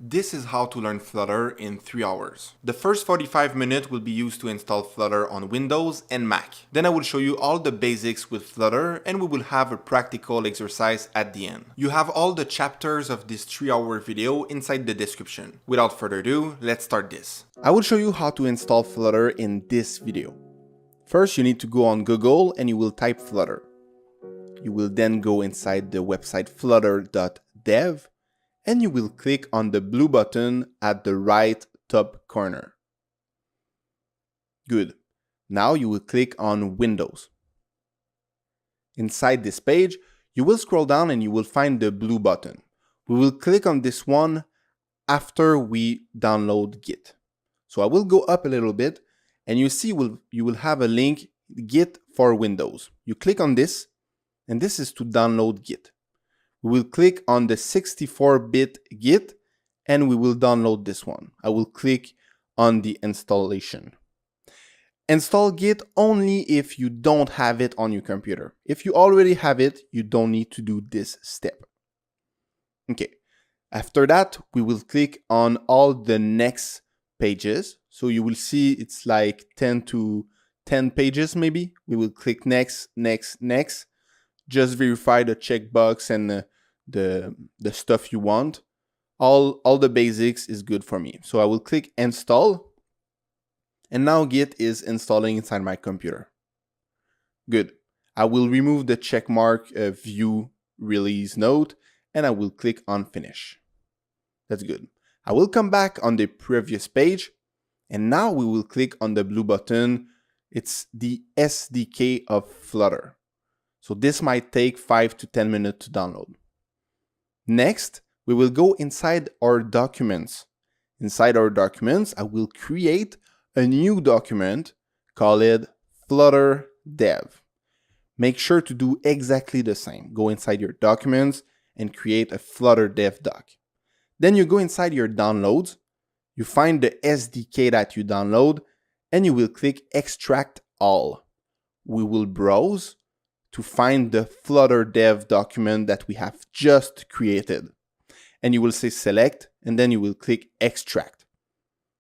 This is how to learn Flutter in 3 hours. The first 45 minutes will be used to install Flutter on Windows and Mac. Then I will show you all the basics with Flutter and we will have a practical exercise at the end. You have all the chapters of this 3-hour video inside the description. Without further ado, let's start this. I will show you how to install Flutter in this video. First, you need to go on Google and you will type Flutter. You will then go inside the website flutter.dev and you will click on the blue button at the right top corner. Good. Now you will click on Windows. Inside this page, you will scroll down and you will find the blue button. We will click on this one after we download Git. So I will go up a little bit and you see you will have a link, Git for Windows. You click on this and this is to download Git. We will click on the 64-bit Git and we will download this one. I will click on the installation. Install Git only if you don't have it on your computer. If you already have it, you don't need to do this step. Okay. After that, we will click on all the next pages. So you will see it's like 10 pages maybe. We will click next, next, next. Just verify the checkbox and the stuff you want. All the basics is good for me. So I will click install. And now Git is installing inside my computer. Good. I will remove the checkmark view release note and I will click on finish. That's good. I will come back on the previous page and now we will click on the blue button. It's the SDK of Flutter. So this might take 5 to 10 minutes to download. Next, we will go inside our documents. Inside our documents, I will create a new document called Flutter Dev. Make sure to do exactly the same. Go inside your documents and create a Flutter Dev doc. Then you go inside your downloads, you find the SDK that you download, and you will click Extract All. We will browse to find the Flutter Dev document that we have just created. And you will say select, and then you will click extract.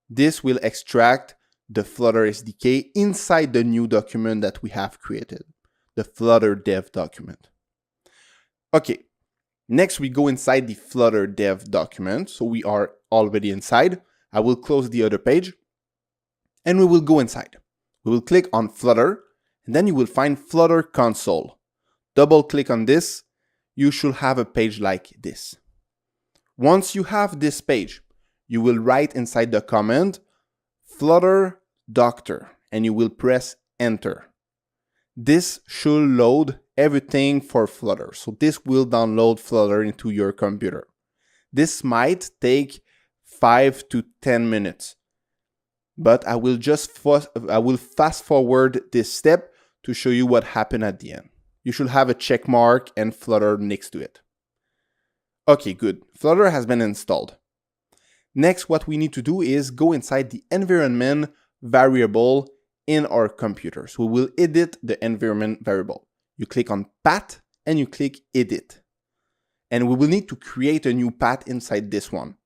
This will extract the Flutter SDK inside the new document that we have created, the Flutter Dev document. Okay, next we go inside the Flutter Dev document. So we are already inside. I will close the other page and we will go inside. We will click on Flutter. And then you will find Flutter console. Double click on this. You should have a page like this. Once you have this page, you will write inside the command Flutter Doctor and you will press enter. This should load everything for Flutter. So this will download Flutter into your computer. This might take 5 to 10 minutes. But I will fast forward this step to show you what happened at the end. You should have a check mark and Flutter next to it. Okay, good. Flutter has been installed. Next, what we need to do is go inside the environment variable in our computer. So we will edit the environment variable. You click on path and you click edit. And we will need to create a new path inside this one.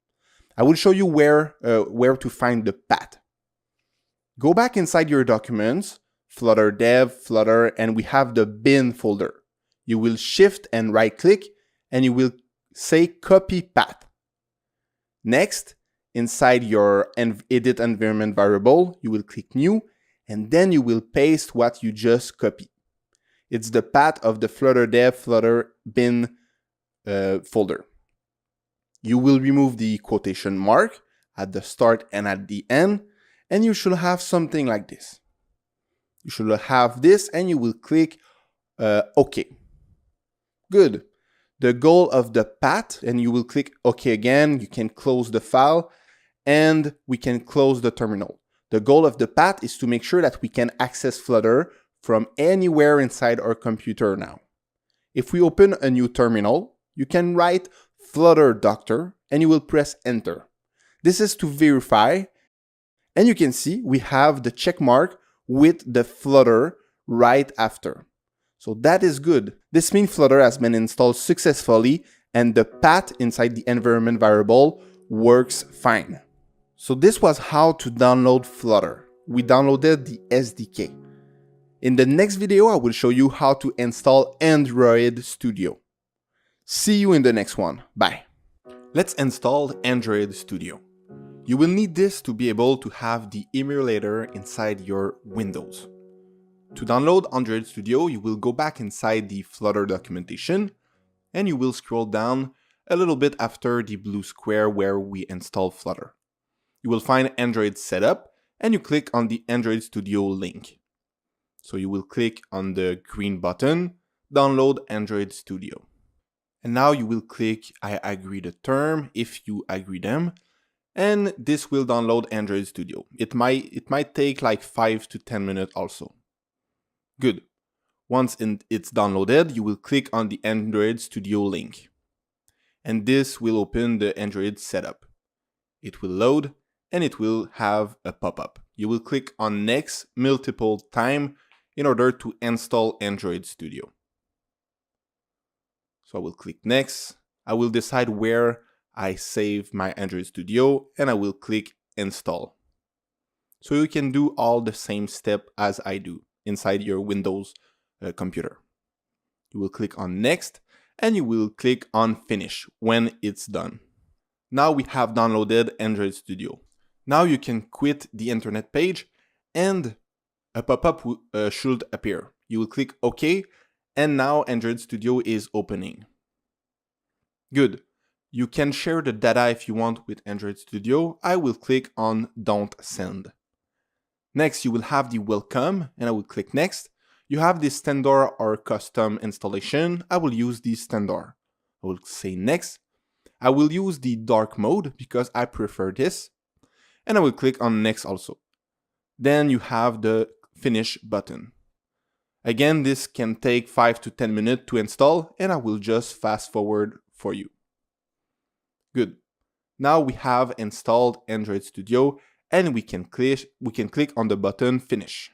I will show you where to find the path. Go back inside your documents, Flutter Dev, Flutter, and we have the bin folder. You will shift and right click and you will say copy path. Next, inside your edit environment variable, you will click new and then you will paste what you just copied. It's the path of the Flutter Dev, Flutter bin folder. You will remove the quotation mark at the start and at the end. And you should have something like this. You should have this and you will click OK. Good. The goal of the path, and you will click OK again. You can close the file and we can close the terminal. The goal of the path is to make sure that we can access Flutter from anywhere inside our computer now. If we open a new terminal, you can write Flutter Doctor and you will press enter. This is to verify. And you can see we have the check mark with the Flutter right after. So that is good. This means Flutter has been installed successfully and the path inside the environment variable works fine. So this was how to download Flutter. We downloaded the SDK. In the next video, I will show you how to install Android Studio. See you in the next one. Bye. Let's install Android Studio. You will need this to be able to have the emulator inside your Windows. To download Android Studio, you will go back inside the Flutter documentation and you will scroll down a little bit after the blue square where we install Flutter. You will find Android Setup and you click on the Android Studio link. So you will click on the green button, Download Android Studio. And now you will click I agree the term if you agree them. And this will download Android Studio. It might take like 5 to 10 minutes also. Good. Once it's downloaded, you will click on the Android Studio link. And this will open the Android setup. It will load and it will have a pop-up. You will click on Next multiple times in order to install Android Studio. So I will click Next. I will decide where I save my Android Studio and I will click Install. So you can do all the same step as I do inside your Windows computer. You will click on Next and you will click on Finish when it's done. Now we have downloaded Android Studio. Now you can quit the internet page and a pop-up should appear. You will click OK and now Android Studio is opening. Good. You can share the data if you want with Android Studio. I will click on Don't Send. Next, you will have the Welcome, and I will click Next. You have the standard or custom installation. I will use the standard. I will say Next. I will use the dark mode because I prefer this. And I will click on Next also. Then you have the Finish button. Again, this can take 5 to 10 minutes to install, and I will just fast forward for you. Good. Now we have installed Android Studio and we can click on the button Finish.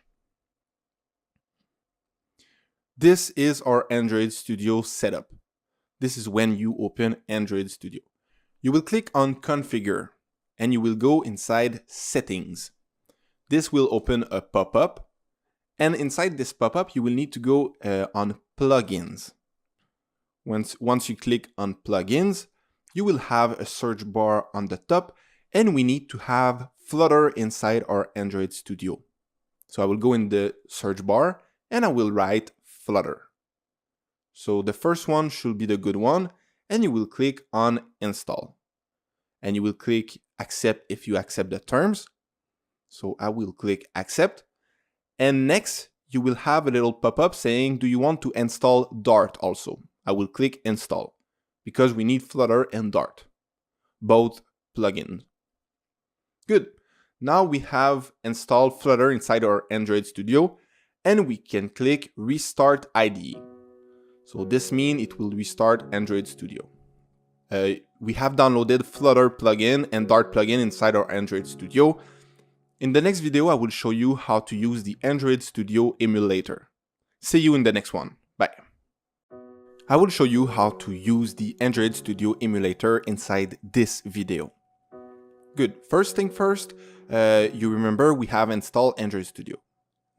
This is our Android Studio setup. This is when you open Android Studio. You will click on Configure and you will go inside Settings. This will open a pop-up, and inside this pop-up you will need to go on Plugins. Once you click on Plugins, you will have a search bar on the top, and we need to have Flutter inside our Android Studio. So I will go in the search bar and I will write Flutter. So the first one should be the good one, and you will click on Install. And you will click Accept if you accept the terms. So I will click Accept. And next, you will have a little pop-up saying, do you want to install Dart also? I will click Install because we need Flutter and Dart, both plugins. Good. Now we have installed Flutter inside our Android Studio and we can click Restart IDE. So this means it will restart Android Studio. We have downloaded Flutter plugin and Dart plugin inside our Android Studio. In the next video, I will show you how to use the Android Studio emulator. See you in the next one. Bye. I will show you how to use the Android Studio emulator inside this video. Good. First thing first, you remember we have installed Android Studio.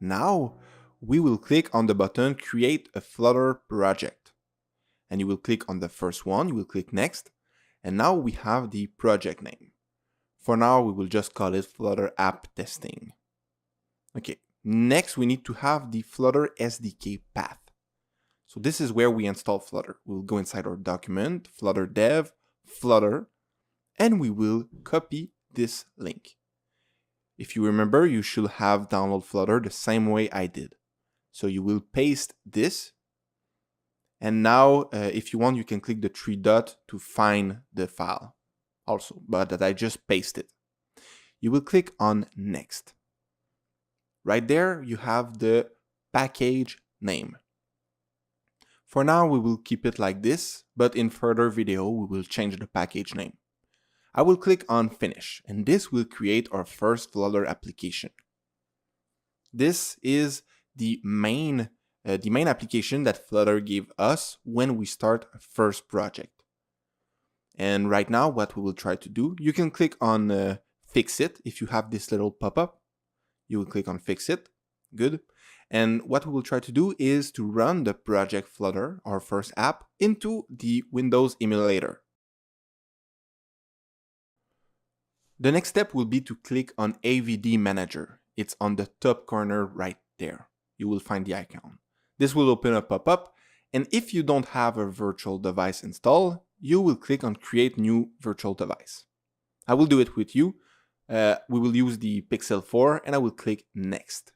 Now, we will click on the button Create a Flutter Project. And you will click on the first one, you will click Next. And now we have the project name. For now, we will just call it Flutter App Testing. Okay, next we need to have the Flutter SDK path. So this is where we install Flutter. We'll go inside our document, Flutter Dev, Flutter, and we will copy this link. If you remember, you should have downloaded Flutter the same way I did. So you will paste this. And now, if you want, you can click the three dots to find the file also, but that I just pasted. You will click on Next. Right there, you have the package name. For now, we will keep it like this, but in further video, we will change the package name. I will click on Finish, and this will create our first Flutter application. This is the main application that Flutter gave us when we start a first project. And right now, what we will try to do, you can click on Fix It. If you have this little pop-up, you will click on Fix It. Good. And what we will try to do is to run the project Flutter, our first app, into the Windows emulator. The next step will be to click on AVD Manager. It's on the top corner right there. You will find the icon. This will open a pop-up, and if you don't have a virtual device installed, you will click on Create New Virtual Device. I will do it with you. We will use the Pixel 4, and I will click Next.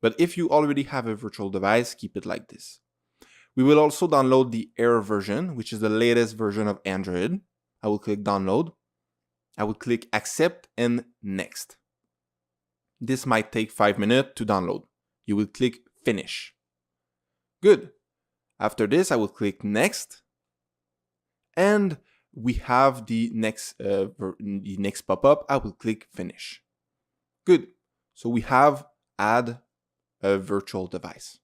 But if you already have a virtual device, keep it like this. We will also download the Air version, which is the latest version of Android. I will click Download. I will click Accept and Next. This might take 5 minutes to download. You will click Finish. Good. After this, I will click Next. And we have the next pop-up. I will click Finish. Good. So we have Add a virtual device.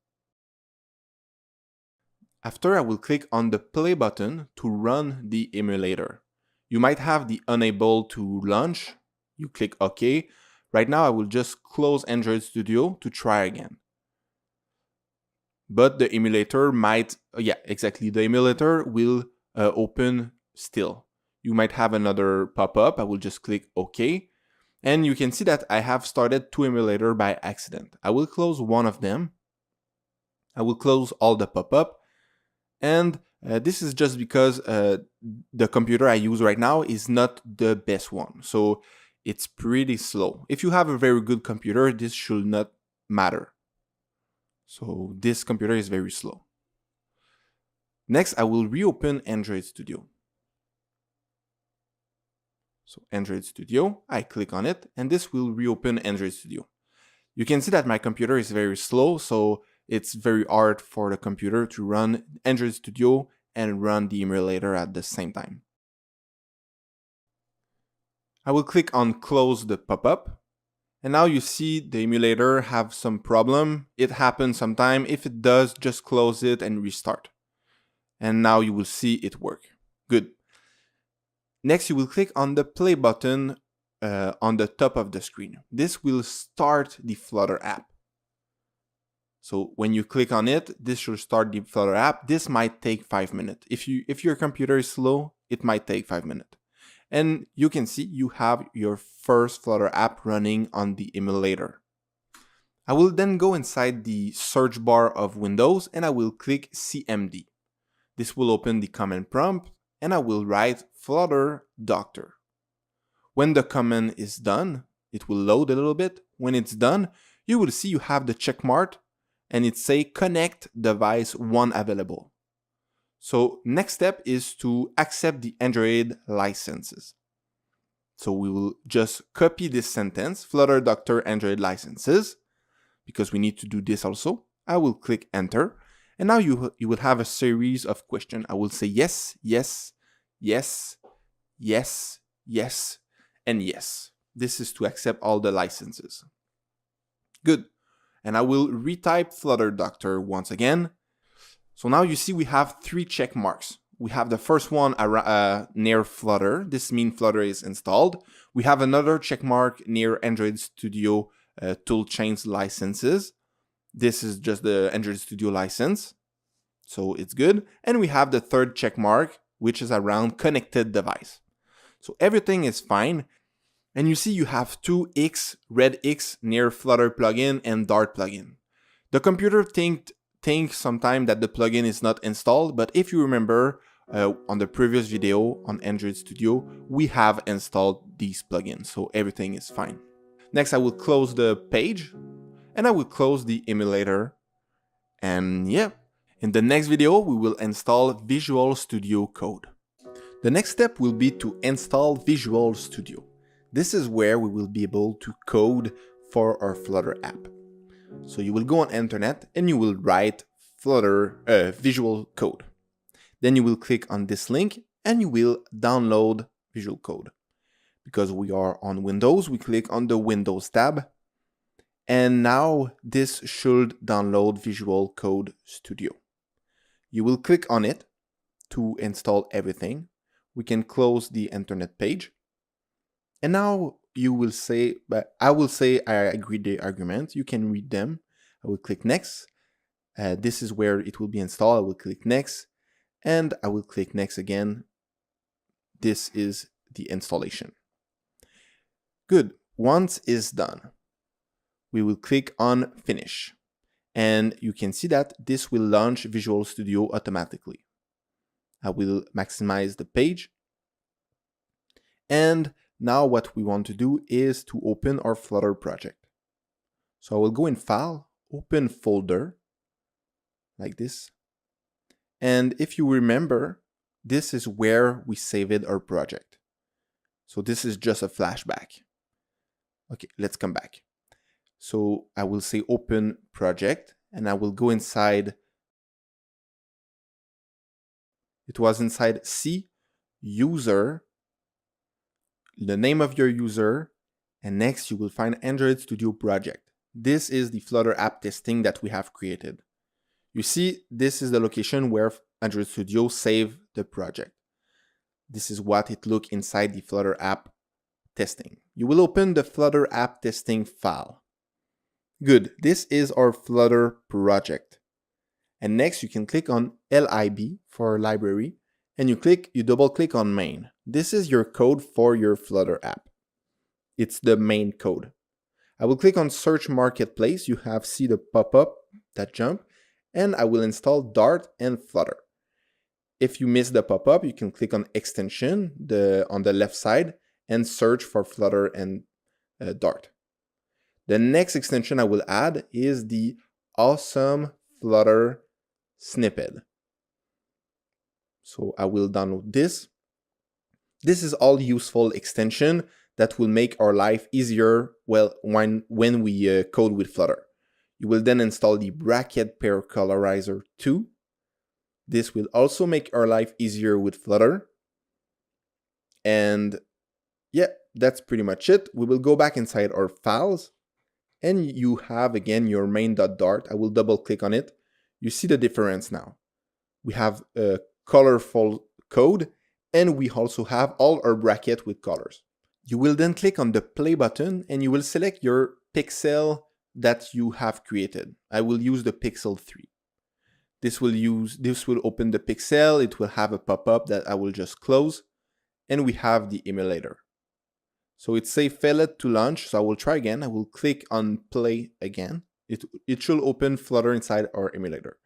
After, I will click on the play button to run the emulator. You might have the unable to launch. You click OK. Right now, I will just close Android Studio to try again. But the emulator might, the emulator will open still. You might have another pop-up. I will just click OK. And you can see that I have started two emulators by accident. I will close one of them. I will close all the pop-up. And this is just because the computer I use right now is not the best one. So it's pretty slow. If you have a very good computer, this should not matter. So this computer is very slow. Next, I will reopen Android Studio. So Android Studio, I click on it, and this will reopen Android Studio. You can see that my computer is very slow, so it's very hard for the computer to run Android Studio and run the emulator at the same time. I will click on Close the pop-up, and now you see the emulator have some problem. It happens sometime. If it does, just close it and restart. And now you will see it work. Good. Next, you will click on the play button on the top of the screen. This will start the Flutter app. So when you click on it, this should start the Flutter app. This might take 5 minutes. If your computer is slow, it might take 5 minutes. And you can see you have your first Flutter app running on the emulator. I will then go inside the search bar of Windows and I will click CMD. This will open the command prompt and I will write Flutter Doctor. When the command is done, it will load a little bit. When it's done, you will see you have the check mark and it say connect device 1 available. So next step is to accept the Android licenses. So we will just copy this sentence, Flutter Doctor Android licenses, because we need to do this also. I will click enter. And now you will have a series of questions. I will say yes, yes, yes, yes, yes, and yes. This is to accept all the licenses. Good. And I will retype Flutter Doctor once again. So now you see we have 3 check marks. We have the first one near Flutter. This means Flutter is installed. We have another check mark near Android Studio toolchains licenses. This is just the Android Studio license. So it's good. And we have the third check mark, which is around connected device. So everything is fine. And you see you have 2 X, red X near Flutter plugin and Dart plugin. The computer thinks sometimes that the plugin is not installed, but if you remember on the previous video on Android Studio, we have installed these plugins, so everything is fine. Next, I will close the page and I will close the emulator. And yeah, in the next video, we will install Visual Studio Code. The next step will be to install Visual Studio. This is where we will be able to code for our Flutter app. So you will go on internet and you will write Flutter Visual Code. Then you will click on this link and you will download Visual Code. Because we are on Windows, we click on the Windows tab. And now this should download Visual Code Studio. You will click on it to install everything. We can close the internet page. And now you will say, but I will say I agree the argument. You can read them. I will click next. This is where it will be installed. I will click next, and I will click next again. This is the installation. Good. Once it's done, we will click on finish. And you can see that this will launch Visual Studio automatically. I will maximize the page. And now what we want to do is to open our Flutter project. So I will go in File, Open Folder, like this. And if you remember, this is where we saved our project. So this is just a flashback. Okay, let's come back. So I will say Open Project, and I will go inside. It was inside C, User, the name of your user, and next you will find Android Studio Project. This is the Flutter app testing that we have created. You see, this is the location where Android Studio saved the project. This is what it looks inside the Flutter app testing. You will open the Flutter app testing file. Good, this is our Flutter project. And next you can click on lib for library, and you double click on main. This is your code for your Flutter app. It's the main code. I will click on search marketplace. You have see the pop-up that jump, and I will install Dart and Flutter. If you miss the pop-up, you can click on extension on the left side and search for Flutter and Dart. The next extension I will add is the awesome Flutter snippet. So I will download this. This is all useful extension that will make our life easier when we code with Flutter. You will then install the bracket pair colorizer 2. This will also make our life easier with Flutter. And yeah, that's pretty much it. We will go back inside our files, and you have again your main.dart. I will double click on it. You see the difference now. We have a colorful code, and we also have all our bracket with colors. You will then click on the play button, and you will select your pixel that you have created. I will use the pixel 3. This will open the pixel. It will have a pop-up that I will just close, and we have the emulator. So it says failed to launch, so I will try again. I will click on play again. It should open Flutter inside our emulator.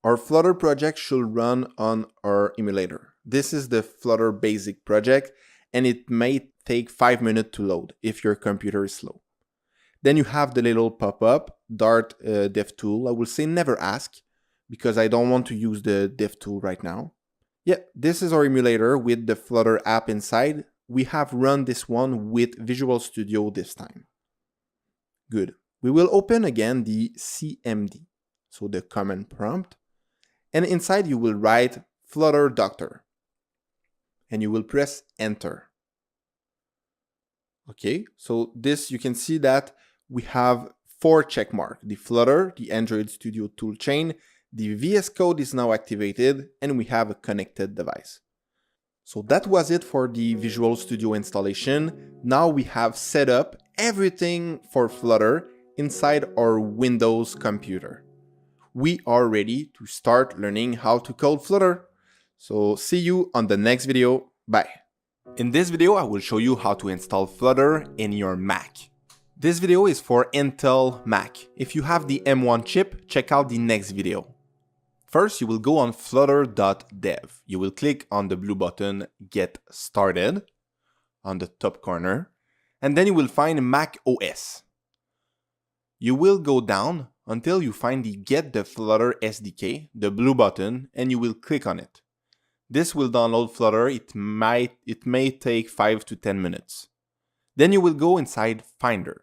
Our Flutter project should run on our emulator. This is the Flutter basic project, and it may take 5 minutes to load if your computer is slow. Then you have the little pop-up, Dart dev tool. I will say never ask, because I don't want to use the dev tool right now. Yeah, this is our emulator with the Flutter app inside. We have run this one with Visual Studio this time. Good. We will open again the CMD, so the command prompt. And inside you will write Flutter Doctor. And you will press enter. Okay, so this you can see that we have 4 check marks. The Flutter, the Android Studio toolchain, the VS Code is now activated, and we have a connected device. So that was it for the Visual Studio installation. Now we have set up everything for Flutter inside our Windows computer. We are ready to start learning how to code Flutter. So see you on the next video. Bye. In this video, I will show you how to install Flutter in your Mac. This video is for Intel Mac. If you have the M1 chip, check out the next video. First, you will go on flutter.dev. You will click on the blue button Get Started on the top corner, and then you will find Mac OS. You will go down until you find the Get the Flutter SDK, the blue button, and you will click on it. This will download Flutter. It may take 5 to 10 minutes. Then you will go inside Finder.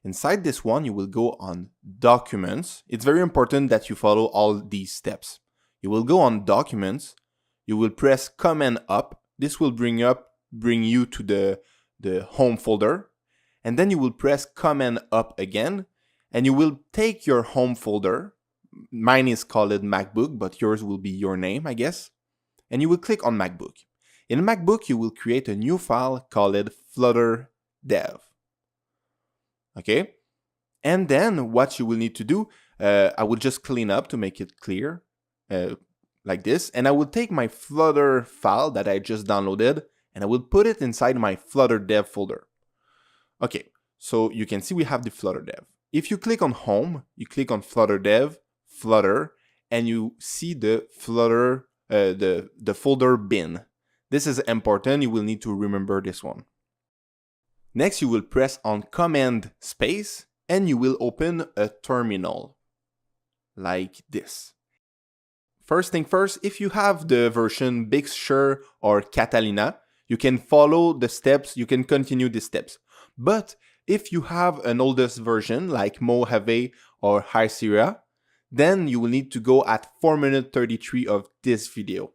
Inside this one, you will go on Documents. It's very important that you follow all these steps. You will go on Documents. You will press Command Up. This will bring you to the home folder. And then you will press Command Up again. And you will take your home folder. Mine is called MacBook, but yours will be your name, I guess. And you will click on MacBook. In MacBook, you will create a new file called Flutter Dev. Okay? And then what you will need to do, I will just clean up to make it clear, like this. And I will take my Flutter file that I just downloaded, and I will put it inside my Flutter Dev folder. Okay, so you can see we have the Flutter Dev. If you click on Home, you click on Flutter Dev, Flutter, and you see the Flutter, the folder bin. This is important, you will need to remember this one. Next, you will press on Command Space, and you will open a terminal, like this. First thing first, if you have the version Big Sur or Catalina, you can follow the steps, you can continue the steps. But if you have an oldest version like Mojave or High Sierra, then you will need to go at 4 minutes 33 of this video.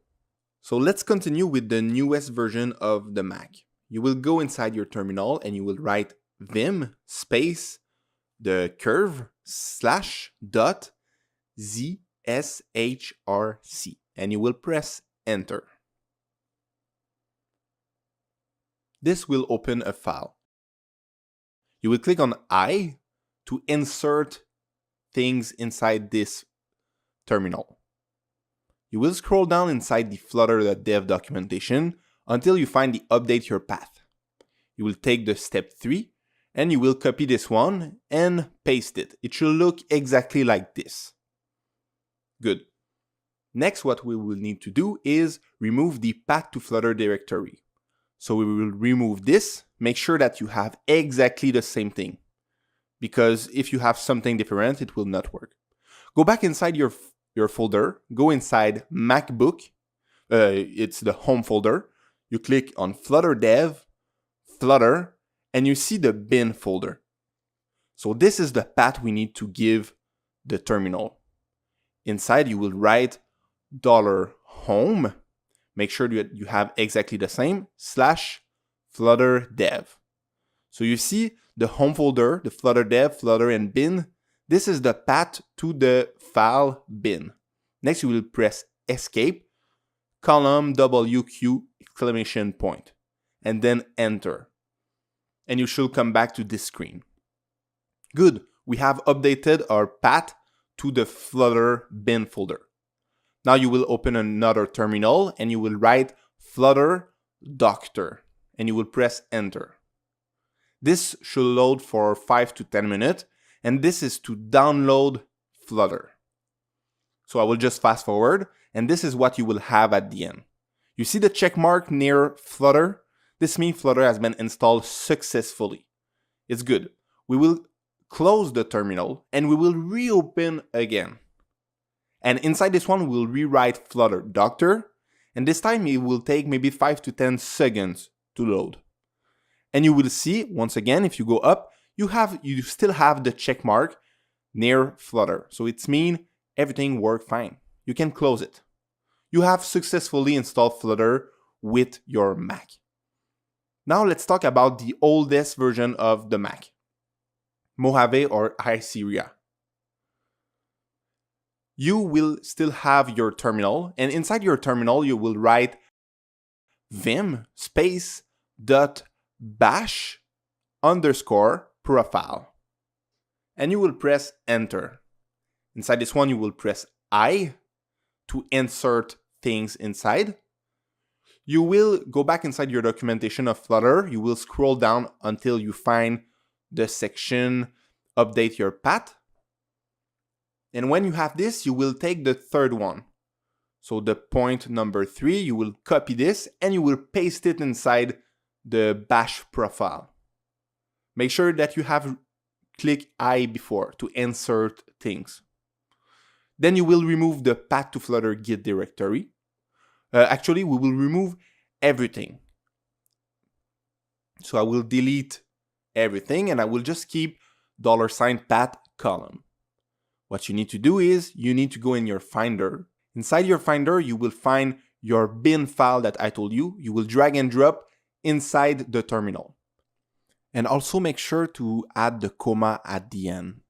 So let's continue with the newest version of the Mac. You will go inside your terminal and you will write vim space the curve /dot ZSHRC and you will press enter. This will open a file. You will click on I to insert things inside this terminal. You will scroll down inside the flutter.dev documentation until you find the update your path. You will take the step 3 and you will copy this one and paste it. It should look exactly like this. Good. Next, what we will need to do is remove the path to Flutter directory. So we will remove this, make sure that you have exactly the same thing. Because if you have something different, it will not work. Go back inside your folder, go inside MacBook, it's the home folder. You click on Flutter Dev, Flutter, and you see the bin folder. So this is the path we need to give the terminal. Inside you will write $home, make sure that you have exactly the same, /Flutter Dev. So you see the home folder, the Flutter Dev, Flutter, and bin. This is the path to the file bin. Next you will press escape, column WQ exclamation point, and then enter. And you should come back to this screen. Good, we have updated our path to the Flutter bin folder. Now you will open another terminal and you will write Flutter Doctor and you will press enter. This should load for 5 to 10 minutes and this is to download Flutter. So I will just fast forward and this is what you will have at the end. You see the check mark near Flutter? This means Flutter has been installed successfully. It's good. We will close the terminal and we will reopen again. And inside this one, we'll rewrite Flutter Doctor. And this time it will take maybe 5 to 10 seconds to load. And you will see, once again, if you go up, you still have the check mark near Flutter. So it means everything worked fine. You can close it. You have successfully installed Flutter with your Mac. Now let's talk about the oldest version of the Mac, Mojave or High Sierra. You will still have your terminal, and inside your terminal you will write vim space dot bash underscore profile, and you will press enter. Inside this one you will press I to insert things inside. You will go back inside your documentation of Flutter. You will scroll down until you find the section update your path. And when you have this, you will take the third one. So the point number 3, you will copy this and you will paste it inside the bash profile. Make sure that you have clicked I before to insert things. Then you will remove the path to Flutter Git directory. Actually, we will remove everything. So I will delete everything and I will just keep $path column. What you need to do is you need to go in your Finder. Inside your Finder, you will find your bin file that I told you. You will drag and drop inside the terminal. And also make sure to add the comma at the end.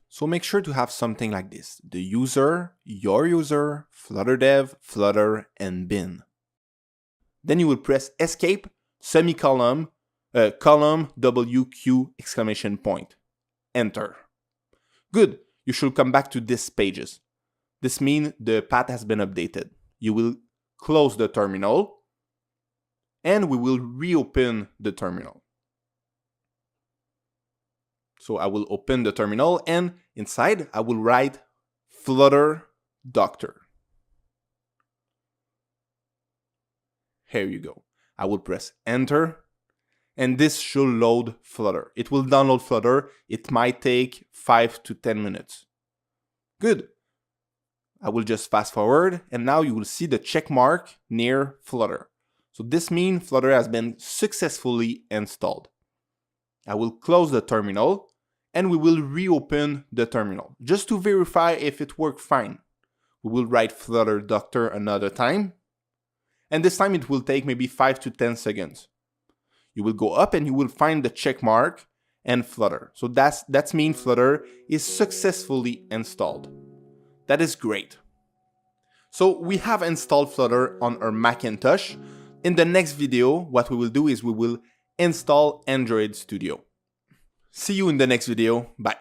So make sure to have something like this: the user, your user, Flutter Dev, Flutter, and bin. Then you will press escape, semicolon, column, WQ, exclamation point. Enter. Good. You should come back to these pages. This means the path has been updated. You will close the terminal and we will reopen the terminal. So I will open the terminal and inside I will write Flutter Doctor. Here you go. I will press enter and this should load Flutter. It will download Flutter. It might take 5 to 10 minutes. Good. I will just fast forward and now you will see the check mark near Flutter. So this means Flutter has been successfully installed. I will close the terminal and we will reopen the terminal just to verify if it worked fine. We will write Flutter Doctor another time and this time it will take maybe 5 to 10 seconds. You will go up and you will find the check mark and Flutter. So that means Flutter is successfully installed. That is great. So we have installed Flutter on our Macintosh. In the next video, what we will do is we will install Android Studio. See you in the next video. Bye.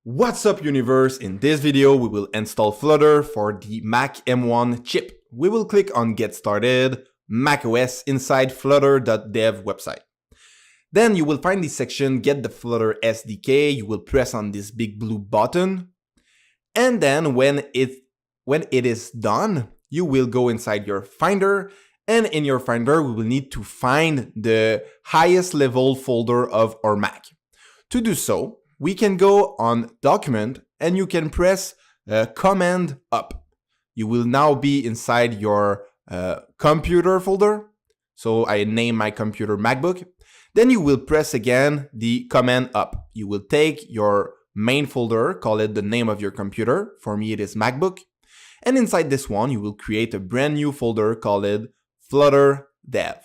What's up, universe? In this video, we will install Flutter for the Mac M1 chip. We will click on Get Started, macOS inside flutter.dev website. Then you will find the section Get the Flutter SDK. You will press on this big blue button. And then when it is done, you will go inside your Finder. And in your Finder, we will need to find the highest level folder of our Mac. To do so, we can go on Document and you can press Command Up. You will now be inside your computer folder. So I name my computer MacBook. Then you will press again the Command Up. You will take your main folder, call it the name of your computer. For me, it is MacBook. And inside this one, you will create a brand new folder called Flutter Dev.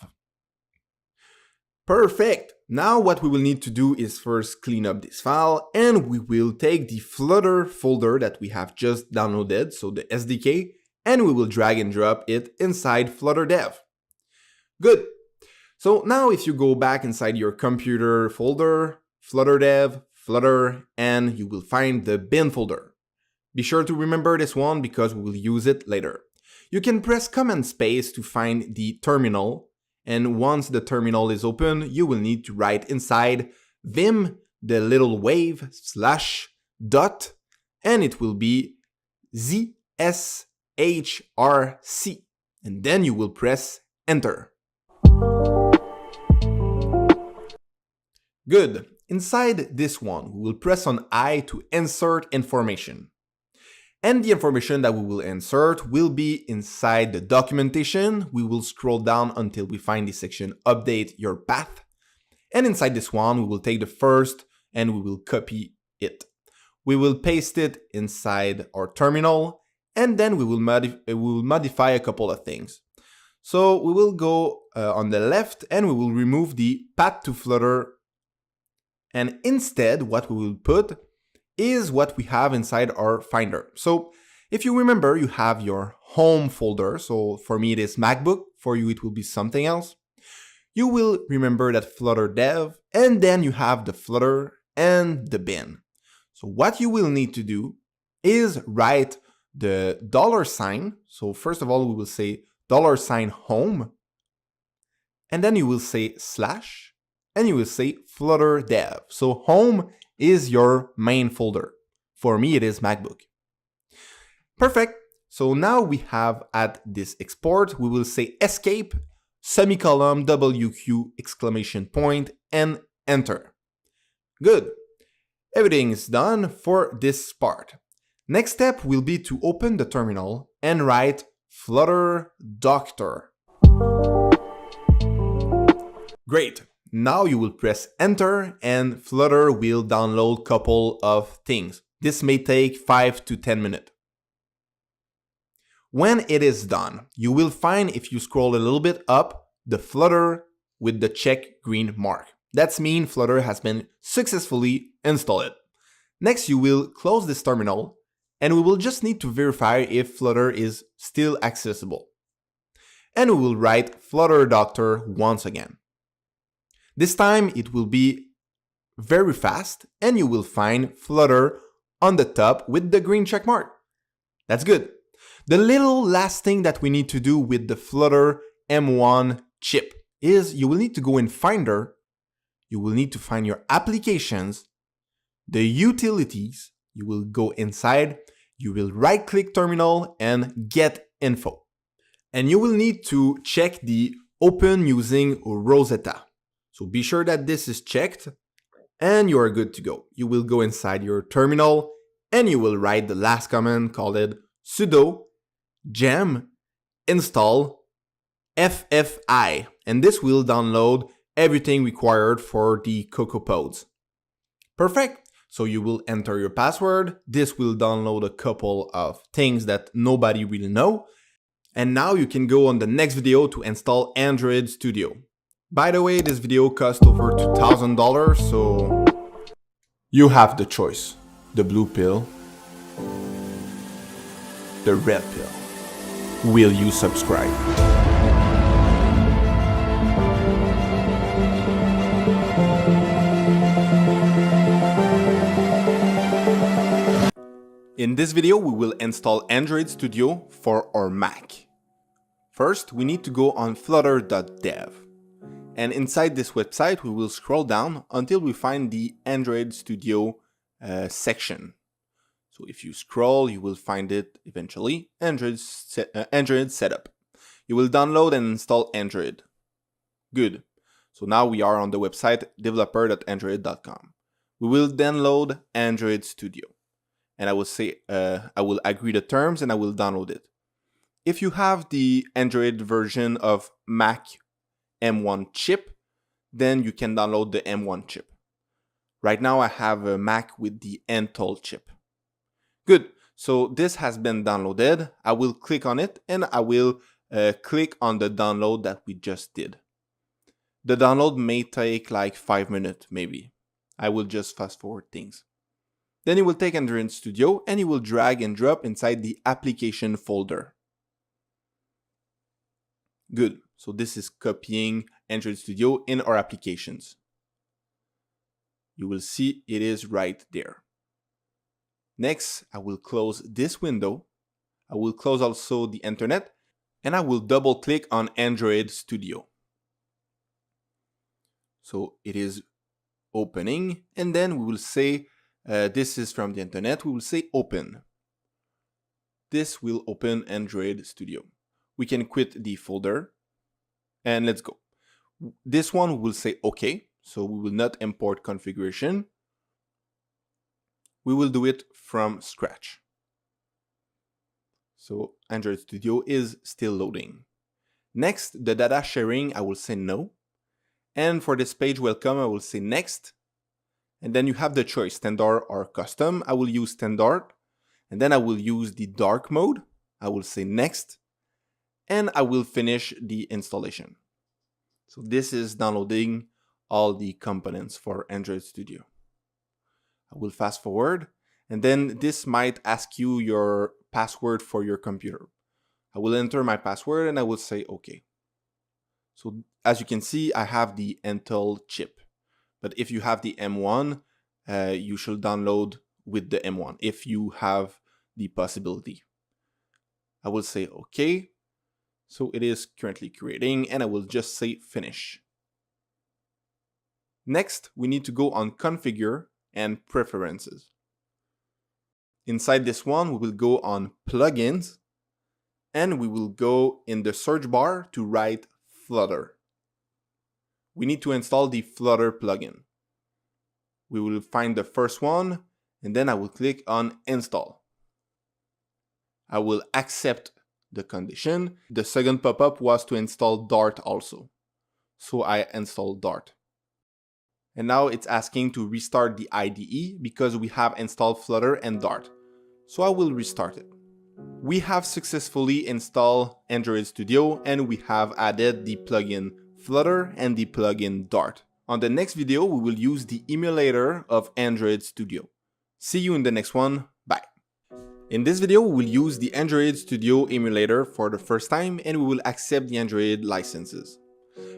Perfect. Now what we will need to do is first clean up this file and we will take the Flutter folder that we have just downloaded, so the SDK, and we will drag and drop it inside Flutter Dev. Good. So now if you go back inside your computer folder, Flutter Dev, Flutter, and you will find the bin folder. Be sure to remember this one because we will use it later. You can press Command Space to find the terminal, and once the terminal is open, you will need to write inside vim the little wave /dot, and it will be ZSHRC, and then you will press Enter. Good. Inside this one, we will press on I to insert information. And the information that we will insert will be inside the documentation. We will scroll down until we find the section Update Your Path. And inside this one, we will take the first and we will copy it. We will paste it inside our terminal and then we will modify a couple of things. So we will go on the left and we will remove the path to Flutter. And instead, what we will put is what we have inside our Finder. So if you remember, you have your home folder. So for me, it is MacBook. For you, it will be something else. You will remember that Flutter Dev, and then you have the Flutter and the bin. So what you will need to do is write the $. So first of all, we will say $home, and then you will say slash, and you will say Flutter Dev. So home is your main folder. For me, it is MacBook. Perfect. So now we have at this export, we will say escape, semicolon, WQ, exclamation point, and enter. Good. Everything is done for this part. Next step will be to open the terminal and write Flutter Doctor. Great. Now you will press enter and Flutter will download a couple of things. This may take 5 to 10 minutes. When it is done, you will find, if you scroll a little bit up, the Flutter with the check green mark. That means Flutter has been successfully installed. Next, you will close this terminal and we will just need to verify if Flutter is still accessible. and we will write Flutter Doctor once again. This time it will be very fast and you will find Flutter on the top with the green check mark. That's good. The little last thing that we need to do with the Flutter M1 chip is you will need to go in Finder, you will need to find your applications, the utilities, you will go inside, you will right click terminal and get info. And you will need to check the open using Rosetta. So be sure that this is checked and you are good to go. You will go inside your terminal and you will write the last command called sudo gem install ffi, and this will download everything required for the CocoaPods. Perfect. So you will enter your password. This will download a couple of things that nobody really know. And now you can go on the next video to install Android Studio. By the way, this video cost over $2,000, so you have the choice. The blue pill, the red pill. Will you subscribe? In this video, we will install Android Studio for our Mac. First, we need to go on flutter.dev. And inside this website, we will scroll down until we find the Android Studio section. So if you scroll, you will find it eventually, Android Setup. You will download and install Android. Good. So now we are on the website developer.android.com. We will download Android Studio. And I will say, I will agree the terms and I will download it. If you have the Android version of Mac M1 chip, then you can download the M1 chip. Right now I have a Mac with the Intel chip. Good, so this has been downloaded. I will click on it and I will click on the download that we just did. The download may take like 5 minutes maybe. I will just fast forward things. Then you will take Android Studio and you will drag and drop inside the application folder. Good, so this is copying Android Studio in our applications. You will see it is right there. Next, I will close this window. I will close also the internet and I will double click on Android Studio. So it is opening and then we will say this is from the internet. We will say open. This will open Android Studio. We can quit the folder and let's go. This one will say OK. So we will not import configuration. We will do it from scratch. So Android Studio is still loading. Next, the data sharing, I will say no. And for this page welcome, I will say next. And then you have the choice, standard or custom. I will use standard. And then I will use the dark mode. I will say next. And I will finish the installation. So this is downloading all the components for Android Studio. I will fast forward. And then this might ask you your password for your computer. I will enter my password and I will say OK. So as you can see, I have the Intel chip. But if you have the M1, you should download with the M1 if you have the possibility. I will say OK. So it is currently creating and I will just say finish. Next, we need to go on configure and preferences. Inside this one, we will go on plugins and we will go in the search bar to write Flutter. We need to install the Flutter plugin. We will find the first one and then I will click on install. I will accept the condition. The second pop-up was to install Dart also. So I installed Dart. And now it's asking to restart the IDE because we have installed Flutter and Dart. So I will restart it. We have successfully installed Android Studio and we have added the plugin Flutter and the plugin Dart. On the next video, we will use the emulator of Android Studio. See you in the next one. Bye. In this video, we will use the Android Studio emulator for the first time and we will accept the Android licenses.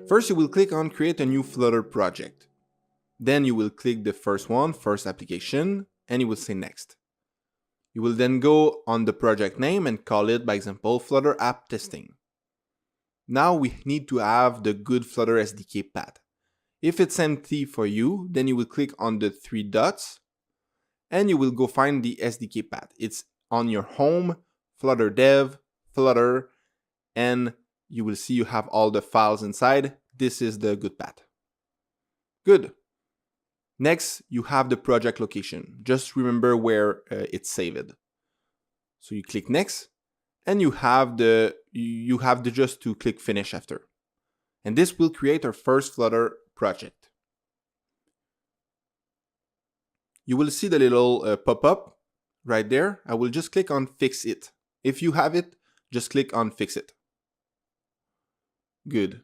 First, you will click on Create a new Flutter project. Then you will click the first one, First Application, and you will say Next. You will then go on the project name and call it, by example, Flutter App Testing. Now we need to have the good Flutter SDK path. If it's empty for you, then you will click on the three dots and you will go find the SDK path. It's on your home, Flutter Dev, Flutter, and you will see you have all the files inside. This is the good path. Good. Next, you have the project location. Just remember where it's saved. So you click Next, and you have just to click Finish after. And this will create our first Flutter project. You will see the little pop-up right there. I will just click on Fix It. If you have it, just click on Fix It. Good.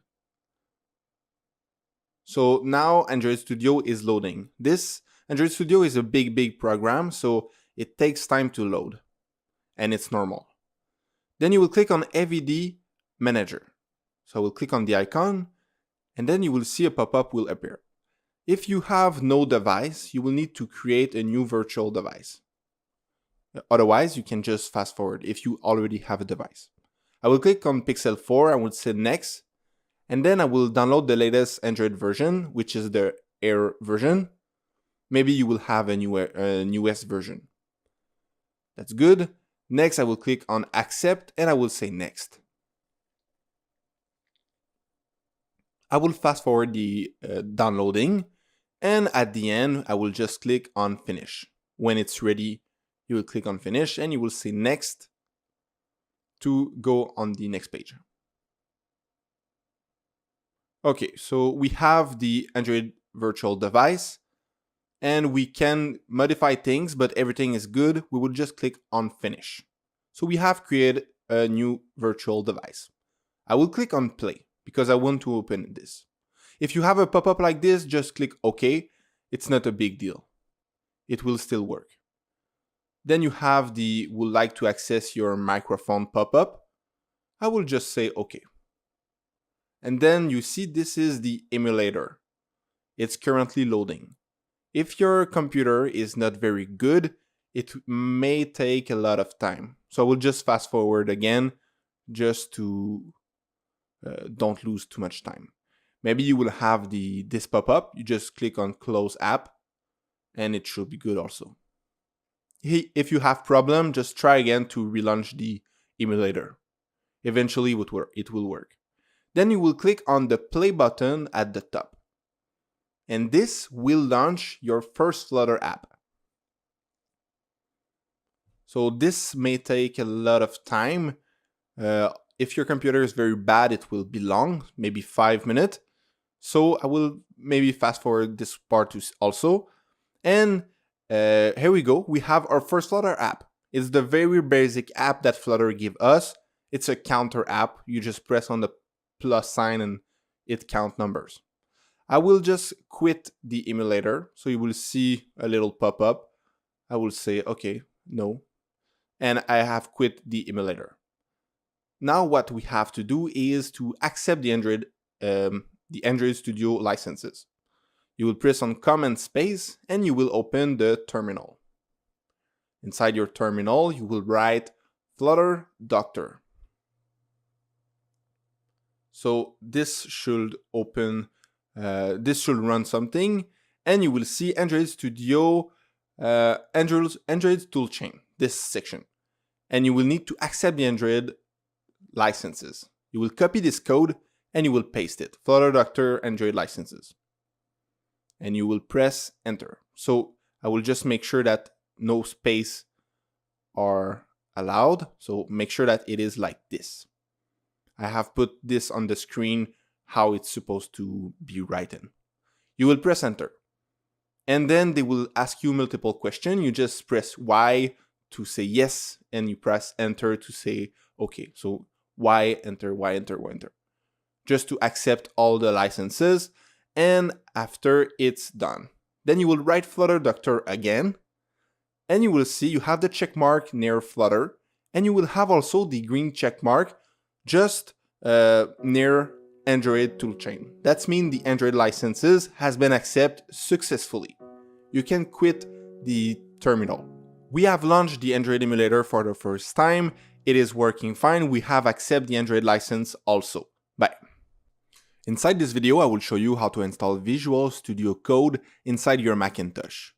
So now Android Studio is loading. This Android Studio is a big program, so it takes time to load. And it's normal. Then you will click on AVD Manager. So I will click on the icon, and then you will see a pop-up will appear. If you have no device, you will need to create a new virtual device. Otherwise, you can just fast forward if you already have a device. I will click on Pixel 4, I will say Next, and then I will download the latest Android version, which is the Air version. Maybe you will have a newest version. That's good. Next, I will click on Accept, and I will say Next. I will fast forward the downloading, and at the end, I will just click on Finish. When it's ready, you will click on Finish, and you will say Next to go on the next page. Okay, so we have the Android virtual device, and we can modify things, but everything is good. We will just click on Finish. So we have created a new virtual device. I will click on Play because I want to open this. If you have a pop-up like this, just click OK. It's not a big deal. It will still work. Then you have the would like to access your microphone pop-up. I will just say OK. And then you see this is the emulator. It's currently loading. If your computer is not very good, it may take a lot of time. So I will just fast forward again just to don't lose too much time. Maybe you will have this pop-up. You just click on Close App and it should be good also. If you have problem, just try again to relaunch the emulator. Eventually it will work. Then you will click on the play button at the top. And this will launch your first Flutter app. So this may take a lot of time. If your computer is very bad, it will be long, maybe 5 minutes. So I will maybe fast forward this part also. And here we go. We have our first Flutter app. It's the very basic app that Flutter give us. It's a counter app. You just press on the plus sign and it count numbers. I will just quit the emulator. So you will see a little pop-up. I will say, okay, no. And I have quit the emulator. Now what we have to do is to accept the Android Studio licenses. You will press on Command Space and you will open the terminal. Inside your terminal, you will write Flutter Doctor. So this should open, this should run something, and you will see Android Studio, Android Toolchain, this section. And you will need to accept the Android licenses. You will copy this code and you will paste it, Flutter Doctor Android licenses. And you will press Enter. So I will just make sure that no space are allowed. So make sure that it is like this. I have put this on the screen how it's supposed to be written. You will press Enter. And then they will ask you multiple questions. You just press Y to say yes, and you press Enter to say OK. So Y, Enter, Y, Enter, Y, Enter. Just to accept all the licenses. And after it's done, then you will write Flutter Doctor again. and you will see you have the check mark near Flutter, and you will have also the green check mark just near Android toolchain. That means the Android licenses has been accepted successfully. You can quit the terminal. We have launched the Android emulator for the first time. It is working fine. We have accepted the Android license also. Bye. Inside this video, I will show you how to install Visual Studio Code inside your Macintosh.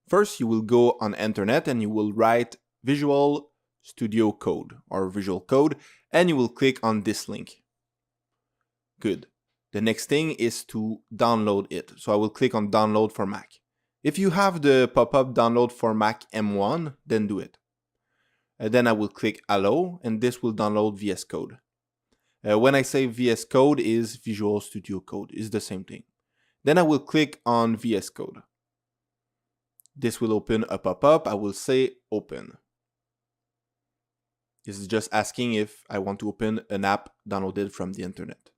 First, you will go on internet and you will write Visual Studio Code or Visual Code, and you will click on this link. Good. The next thing is to download it. So I will click on download for Mac. If you have the pop-up download for Mac M1, then do it. Then I will click allow, and this will download VS Code. When I say VS Code is Visual Studio Code, is the same thing. Then I will click on VS Code. This will open a pop-up. I will say open. This is just asking if I want to open an app downloaded from the internet.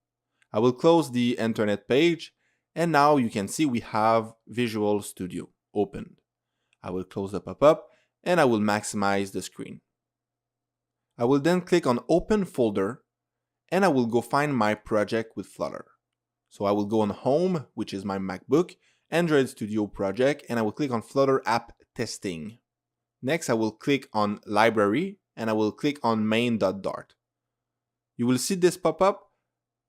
I will close the internet page, and now you can see we have Visual Studio opened. I will close the pop-up and I will maximize the screen. I will then click on Open Folder, and I will go find my project with Flutter. So I will go on Home, which is my MacBook, Android Studio project, and I will click on Flutter App Testing. Next, I will click on Library, and I will click on main.dart. You will see this pop up,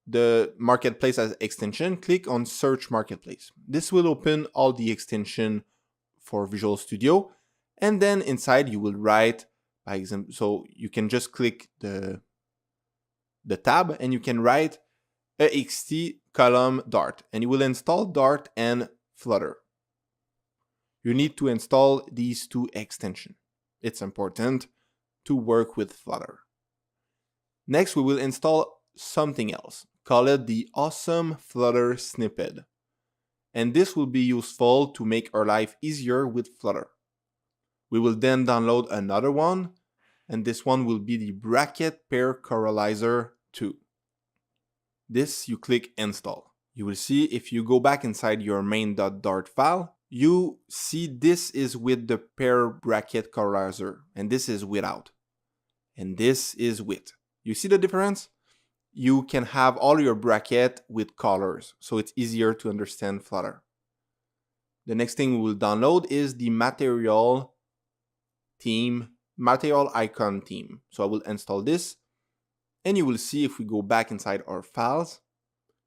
the Marketplace as extension. Click on Search Marketplace. This will open all the extension for Visual Studio, and then inside you will write, by example, so you can just click the tab and you can write axt column Dart, and you will install Dart and Flutter. You need to install these two extensions. It's important to work with Flutter. Next, we will install something else. Call it the awesome Flutter snippet. And this will be useful to make our life easier with Flutter. We will then download another one, and this one will be the bracket pair correlizer 2. This you click install. You will see if you go back inside your main.dart file, you see this is with the pair bracket correlizer, and this is without. And this is with. You see the difference? You can have all your bracket with colors, so it's easier to understand Flutter. The next thing we will download is the material icon theme. So I will install this, and you will see if we go back inside our files,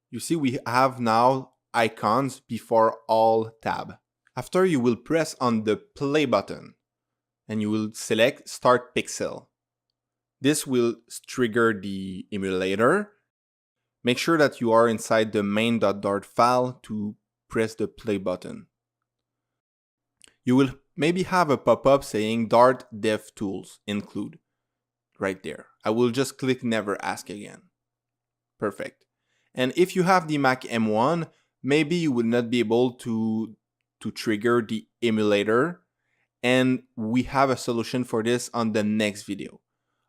you see we have now icons before all tab. After, you will press on the play button and you will select Start Pixel. This will trigger the emulator. Make sure that you are inside the main.dart file to press the play button. You will maybe have a pop-up saying Dart Dev Tools include right there. I will just click Never Ask Again. Perfect. And if you have the Mac M1, maybe you will not be able to trigger the emulator, and we have a solution for this on the next video.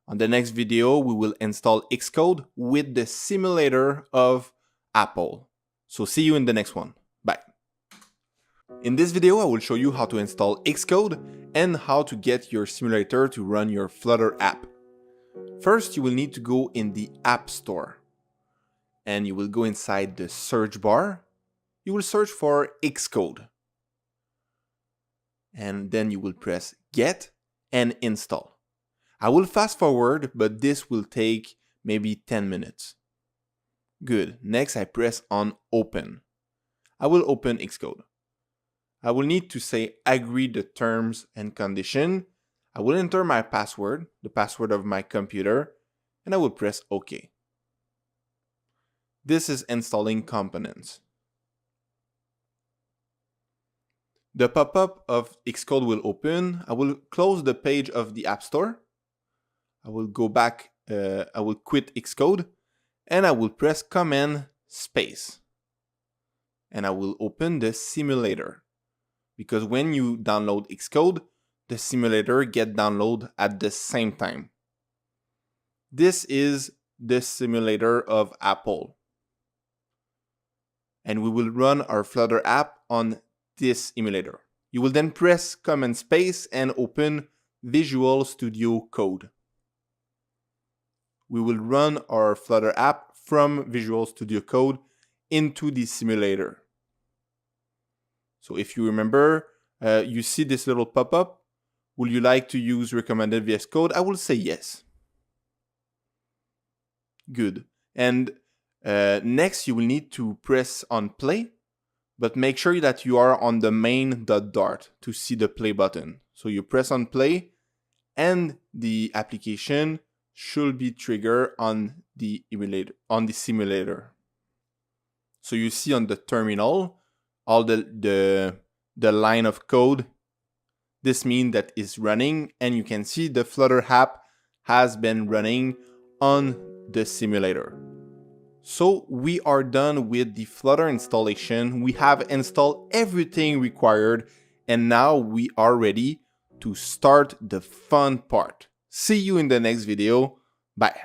On the next video, we will install XCode with the simulator of Apple. So see you in the next one. Bye. In this video, I will show you how to install XCode and how to get your simulator to run your Flutter app. First, you will need to go in the App Store, and you will go inside the search bar. You will search for XCode, and then you will press Get and Install. I will fast forward, but this will take maybe 10 minutes. Good. Next, I press on Open. I will open XCode. I will need to say agree the terms and condition. I will enter my password, the password of my computer, and I will press OK. This is installing components. The pop-up of XCode will open. I will close the page of the App Store. I will go back, I will quit XCode, and I will press Command Space. And I will open the simulator. Because when you download XCode, the simulator gets downloaded at the same time. This is the simulator of Apple. And we will run our Flutter app on this emulator. You will then press Command Space and open Visual Studio Code. We will run our Flutter app from Visual Studio Code into the simulator. So if you remember, you see this little pop-up. Would you like to use recommended VS Code? I will say yes. Good. And next, you will need to press on play, but make sure that you are on the main dot to see the play button. So you press on play, and the application should be triggered on the emulator, on the simulator. So you see on the terminal all the line of code. This means that it's running, and you can see the Flutter app has been running on the simulator. So we are done with the Flutter installation. We have installed everything required, and now we are ready to start the fun part. See you in the next video. Bye.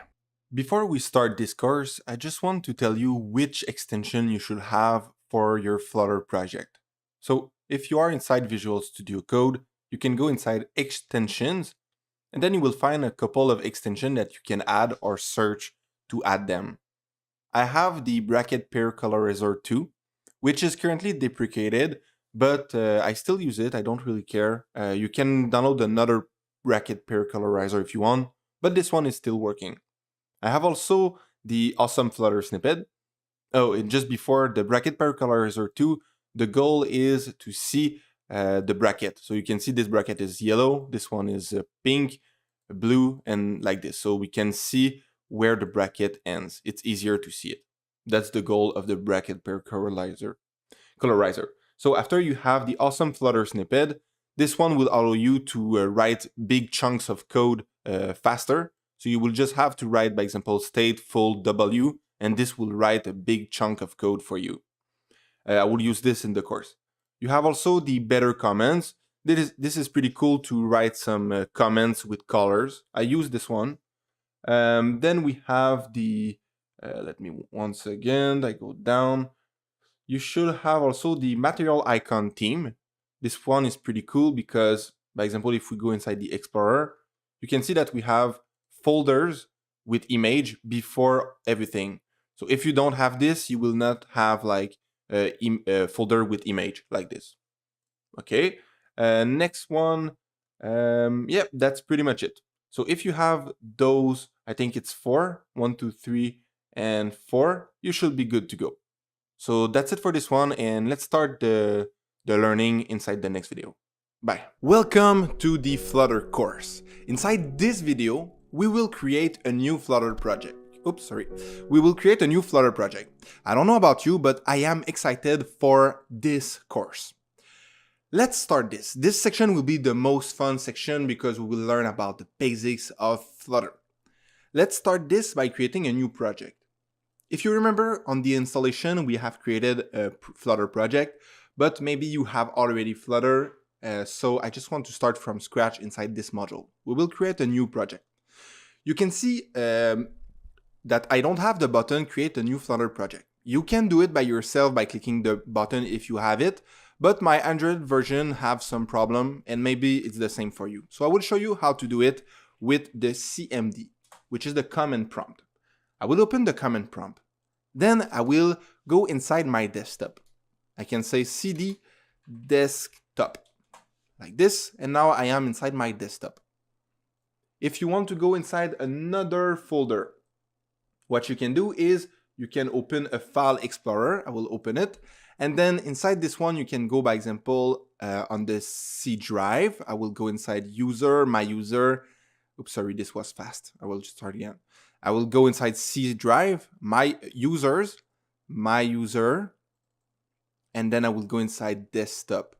Before we start this course, I just want to tell you which extension you should have for your Flutter project. So if you are inside Visual Studio Code, you can go inside Extensions, and then you will find a couple of extensions that you can add or search to add them. I have the Bracket Pair Colorizer 2, which is currently deprecated, but I still use it. I don't really care. You can download another Bracket Pair Colorizer if you want, but this one is still working. I have also the awesome Flutter snippet. Oh, and just before the Bracket Pair Colorizer 2, the goal is to see the bracket. So you can see this bracket is yellow, this one is pink, blue, and like this. So we can see where the bracket ends. It's easier to see it. That's the goal of the Bracket Pair Colorizer. So after you have the awesome Flutter snippet, this one will allow you to write big chunks of code faster. So you will just have to write, by example, stateful W, and this will write a big chunk of code for you. I will use this in the course. You have also the better comments. This is pretty cool to write some comments with colors. I use this one. Then we have the, let me once again, I go down. You should have also the material icon theme. This one is pretty cool because, by example, if we go inside the Explorer, you can see that we have folders with image before everything. So if you don't have this, you will not have like a folder with image like this. Okay, next one. Yeah, that's pretty much it. So if you have those, I think it's 4, 1, 2, 3, and 4, you should be good to go. So that's it for this one, and let's start the learning inside the next video. Bye. Welcome to the Flutter course. Inside this video, we will create a new Flutter project. We will create a new Flutter project. I don't know about you, but I am excited for this course. Let's start this. This section will be the most fun section because we will learn about the basics of Flutter. Let's start this by creating a new project. If you remember, on the installation, we have created a Flutter project, but maybe you have already Flutter, so I just want to start from scratch inside this module. We will create a new project. You can see that I don't have the button Create a New Flutter Project. You can do it by yourself by clicking the button if you have it, but my Android version have some problem, and maybe it's the same for you. So I will show you how to do it with the CMD, which is the command prompt. I will open the command prompt. Then I will go inside my desktop. I can say cd desktop, like this, and now I am inside my desktop. If you want to go inside another folder, what you can do is you can open a file explorer. I will open it. And then inside this one, you can go, by example, on the C drive. I will go inside user, my user. Oops, sorry, this was fast. I will just start again. I will go inside C drive, my users, my user, and then I will go inside desktop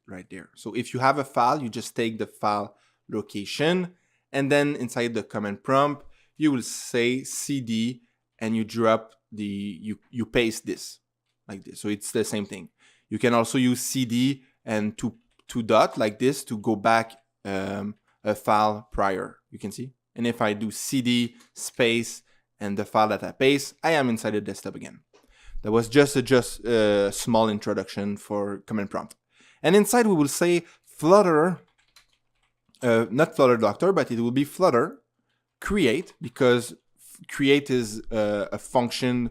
right there. So if you have a file, you just take the file location, and then inside the command prompt, you will say cd, and you drop the, you paste this like this. So it's the same thing. You can also use cd and two dot like this to go back a file prior, you can see. And if I do cd space and the file that I paste, I am inside the desktop again. That was just a small introduction for command prompt. And inside we will say Flutter, not Flutter Doctor, but it will be Flutter Create, because create is a function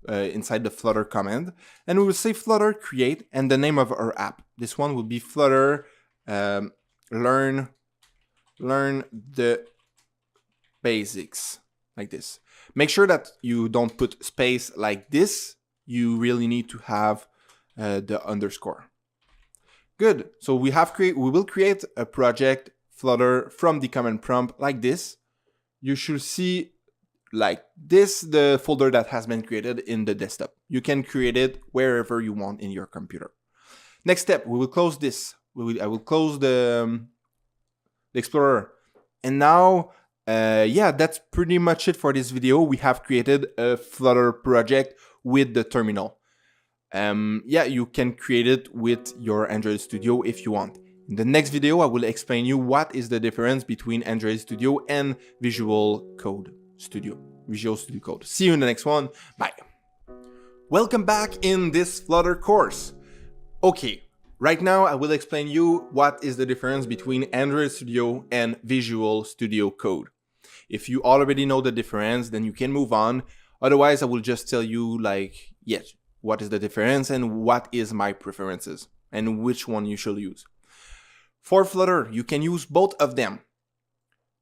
inside the Flutter command. And we will say Flutter Create and the name of our app. This one will be Flutter learn the basics, like this. Make sure that you don't put space like this. You really need to have the underscore. Good. So we will create a project Flutter from the command prompt like this. You should see like this the folder that has been created in the desktop. You can create it wherever you want in your computer. Next step, we will close this. I will close the Explorer. And now, yeah, that's pretty much it for this video. We have created a Flutter project with the terminal. Yeah, you can create it with your Android Studio if you want. In the next video, I will explain you what is the difference between Android Studio and Visual Studio Code. See you in the next one. Bye. Welcome back in this Flutter course. Okay, right now I will explain you what is the difference between Android Studio and Visual Studio Code. If you already know the difference, then you can move on. Otherwise, I will just tell you like, yes, what is the difference and what is my preferences and which one you should use. For Flutter, you can use both of them.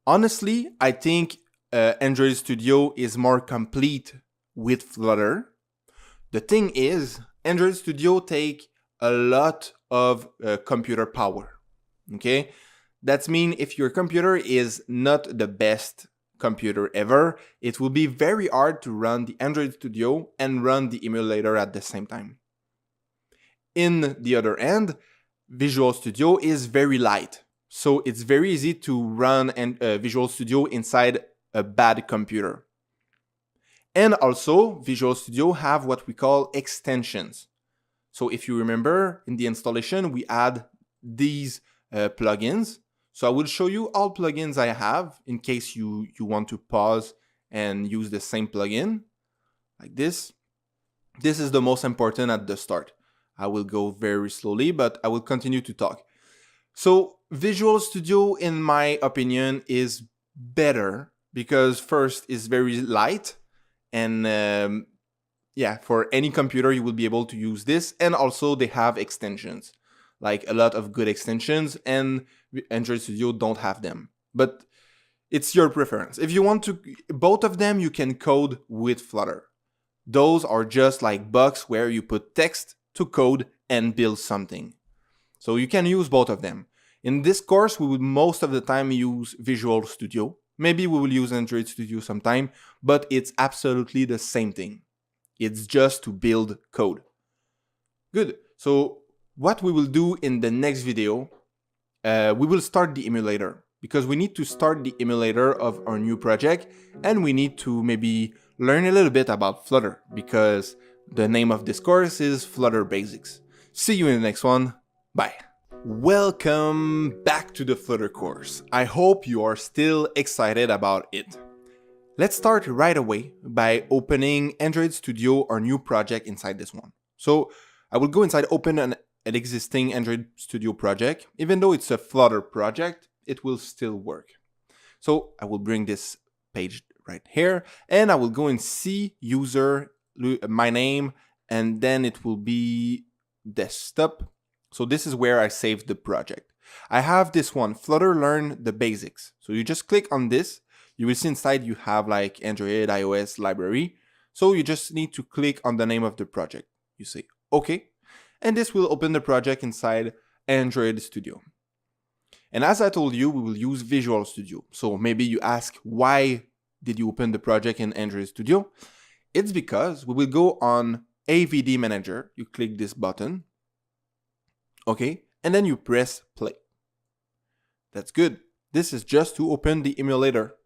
Honestly, I think Android Studio is more complete with Flutter. The thing is, Android Studio take a lot of computer power. Okay, that means if your computer is not the best computer ever, it will be very hard to run the Android Studio and run the emulator at the same time. In the other end, Visual Studio is very light, so it's very easy to run Visual Studio inside a bad computer. And also, Visual Studio have what we call extensions. So if you remember, in the installation, we add these plugins. So I will show you all plugins I have in case you want to pause and use the same plugin, like this. This is the most important at the start. I will go very slowly, but I will continue to talk. So Visual Studio, in my opinion, is better because first, it's very light. And yeah, for any computer, you will be able to use this. And also they have extensions, like a lot of good extensions, and Android Studio don't have them. But it's your preference. If you want to, both of them, you can code with Flutter. Those are just like box where you put text to code and build something. So you can use both of them. In this course, we will most of the time use Visual Studio. Maybe we will use Android Studio sometime, but it's absolutely the same thing. It's just to build code. Good. So what we will do in the next video, we will start the emulator, because we need to start the emulator of our new project, and we need to maybe learn a little bit about Flutter, because the name of this course is Flutter Basics. See you in the next one. Bye. Welcome back to the Flutter course. I hope you are still excited about it. Let's start right away by opening Android Studio, our new project inside this one. So I will go inside, open an existing Android Studio project. Even though it's a Flutter project, it will still work. So I will bring this page right here, and I will go and see user, my name, and then it will be desktop. So this is where I saved the project. I have this one, Flutter Learn the Basics. So you just click on this. You will see inside you have like Android, iOS library. So you just need to click on the name of the project. You say OK, and this will open the project inside Android Studio. And as I told you, we will use Visual Studio. So maybe you ask, why did you open the project in Android Studio? It's because we will go on AVD Manager. You click this button. Okay, and then you press play. That's good. This is just to open the emulator.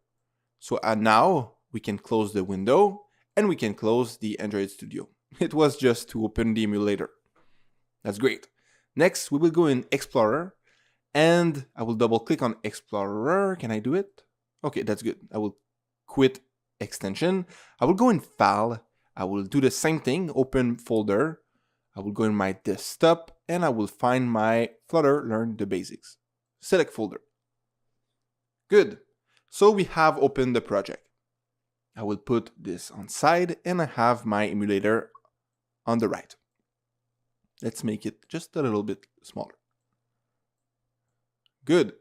So now we can close the window and we can close the Android Studio. It was just to open the emulator. That's great. Next, we will go in Explorer, and I will double click on Explorer. Can I do it? Okay, that's good. I will quit extension. I will go in File. I will do the same thing, open folder. I will go in my desktop. and I will find my Flutter Learn the Basics. Select folder. Good. So we have opened the project. I will put this on side and I have my emulator on the right. Let's make it just a little bit smaller. Good.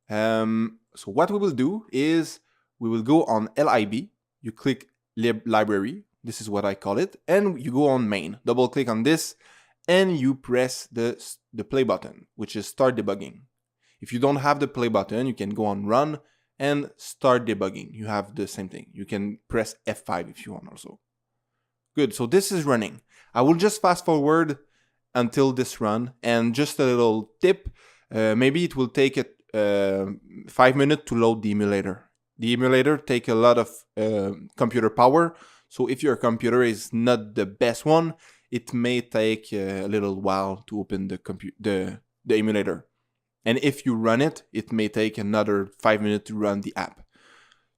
So what we will do is we will go on lib, you click library, this is what I call it, and you go on main, double click on this, and you press the play button, which is start debugging. If you don't have the play button, you can go on run and start debugging. You have the same thing. You can press F5 if you want also. Good, so this is running. I will just fast forward until this run, and just a little tip, maybe it will take 5 minutes to load the emulator. The emulator takes a lot of computer power, so if your computer is not the best one, it may take a little while to open the emulator. And if you run it, it may take another 5 minutes to run the app.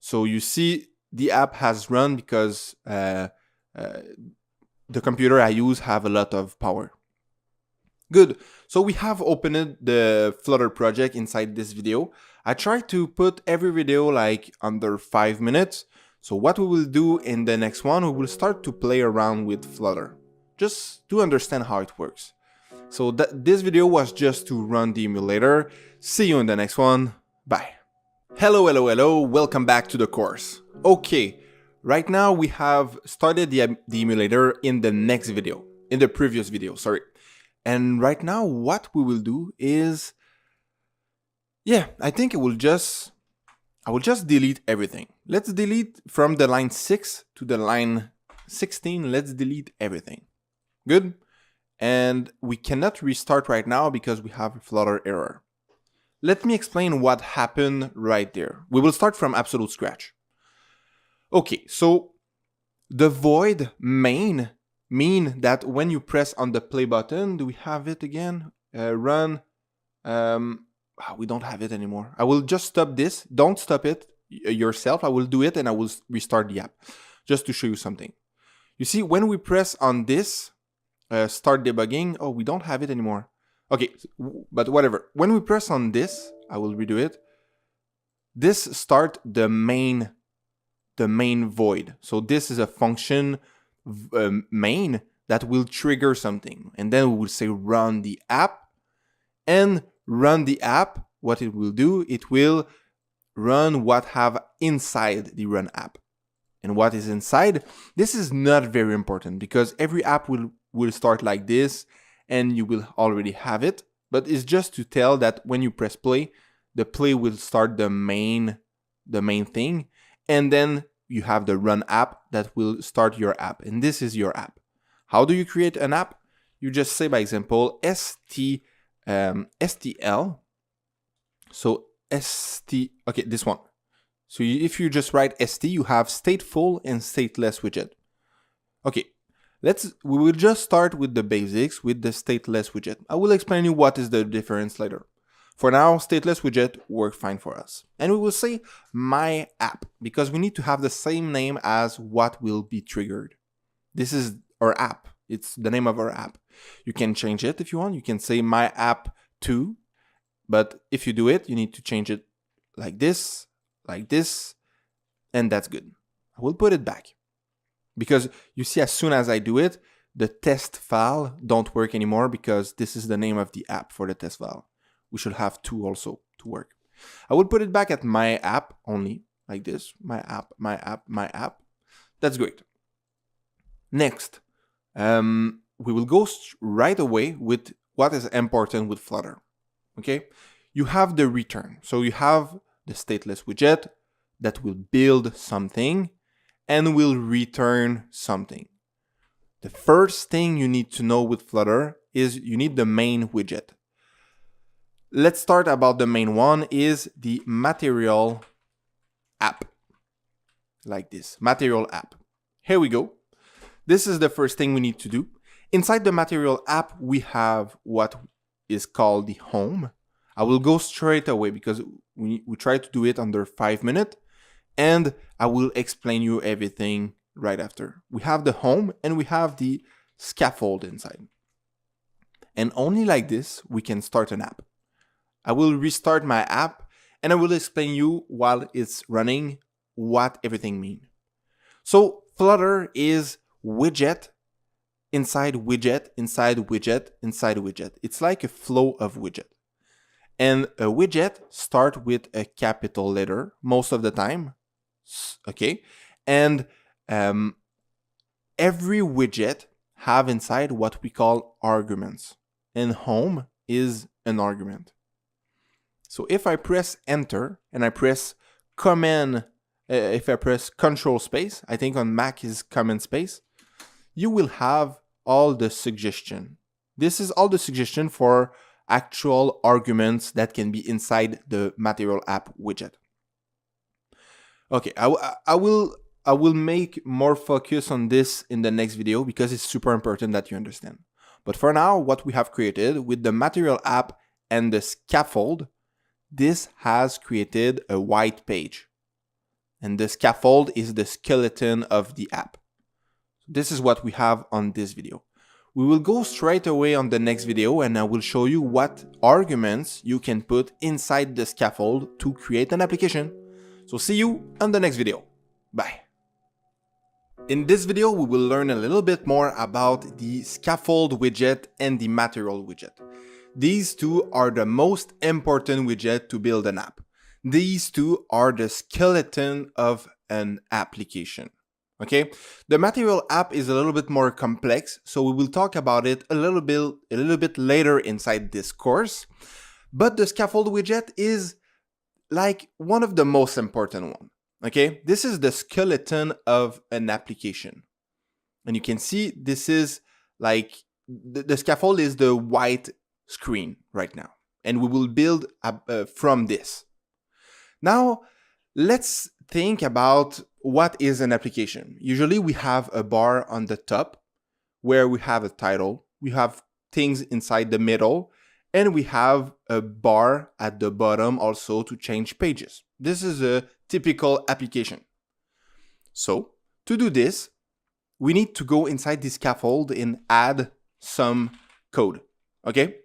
So you see the app has run because the computer I use have a lot of power. Good, so we have opened the Flutter project inside this video. I try to put every video like under 5 minutes. So what we will do in the next one, we will start to play around with Flutter, just to understand how it works. So this video was just to run the emulator. See you in the next one, bye. Hello, welcome back to the course. Okay, right now we have started the emulator in the previous video, sorry. And right now what we will do is, I think I will just delete everything. Let's delete from the line 6 to the line 16, let's delete everything. Good? And we cannot restart right now because we have a Flutter error. Let me explain what happened right there. We will start from absolute scratch. Okay, so the void main mean that when you press on the play button, do we have it again? Run. We don't have it anymore. I will just stop this. Don't stop it yourself. I will do it and I will restart the app just to show you something. You see, when we press on this, start debugging, oh, we don't have it anymore. Okay, but whatever. When we press on this, I will redo it. This start the main void. So this is a function main that will trigger something. And then we will say run the app. And run the app, what it will do, it will run what have inside the run app. And what is inside, this is not very important because every app will start like this and you will already have it. But it's just to tell that when you press play, the play will start the main thing. And then you have the run app that will start your app. And this is your app. How do you create an app? You just say, by example, STL. So okay, this one. So if you just write ST, you have stateful and StatelessWidget. Okay, we will just start with the basics with the StatelessWidget. I will explain you what is the difference later. For now, StatelessWidget works fine for us. And we will say my app because we need to have the same name as what will be triggered. This is our app. It's the name of our app. You can change it if you want. You can say my app 2. But if you do it, you need to change it like this, and that's good. I will put it back. Because you see, as soon as I do it, the test file don't work anymore because this is the name of the app for the test file. We should have 2 also to work. I will put it back at my app only, like this. My app, my app, my app. That's great. Next, we will go right away with what is important with Flutter. Okay, you have the return. So you have the StatelessWidget that will build something and will return something. The first thing you need to know with Flutter is you need the main widget. Let's start about the main one is the material app. Like this, material app. Here we go. This is the first thing we need to do. Inside the material app, we have what is called the home. I will go straight away because we try to do it under 5 minutes and I will explain you everything right after. We have the home and we have the scaffold inside. and only like this we can start an app. I will restart my app and I will explain you while it's running what everything means. So Flutter is widget inside widget inside widget inside widget. It's like a flow of widget. And a widget starts with a capital letter most of the time, okay? And every widget have inside what we call arguments. And home is an argument. So if I press enter and I press command, if I press control space, I think on Mac is command space, you will have all the suggestion. This is all the suggestion for actual arguments that can be inside the material app widget. Okay, I will make more focus on this in the next video because it's super important that you understand. But for now, what we have created with the material app and the scaffold, this has created a white page. And the scaffold is the skeleton of the app. This is what we have on this video. We will go straight away on the next video and I will show you what arguments you can put inside the scaffold to create an application. So see you on the next video. Bye. In this video, we will learn a little bit more about the scaffold widget and the material widget. These two are the most important widget to build an app. These two are the skeleton of an application. Okay, the material app is a little bit more complex, so we will talk about it a little bit later inside this course. But the scaffold widget is like one of the most important one. Okay, this is the skeleton of an application, and you can see this is like the scaffold is the white screen right now, and we will build from this. Now, let's think about what is an application. Usually we have a bar on the top where we have a title, we have things inside the middle, and we have a bar at the bottom also to change pages. This is a typical application. So to do this, we need to go inside the scaffold and add some code, okay?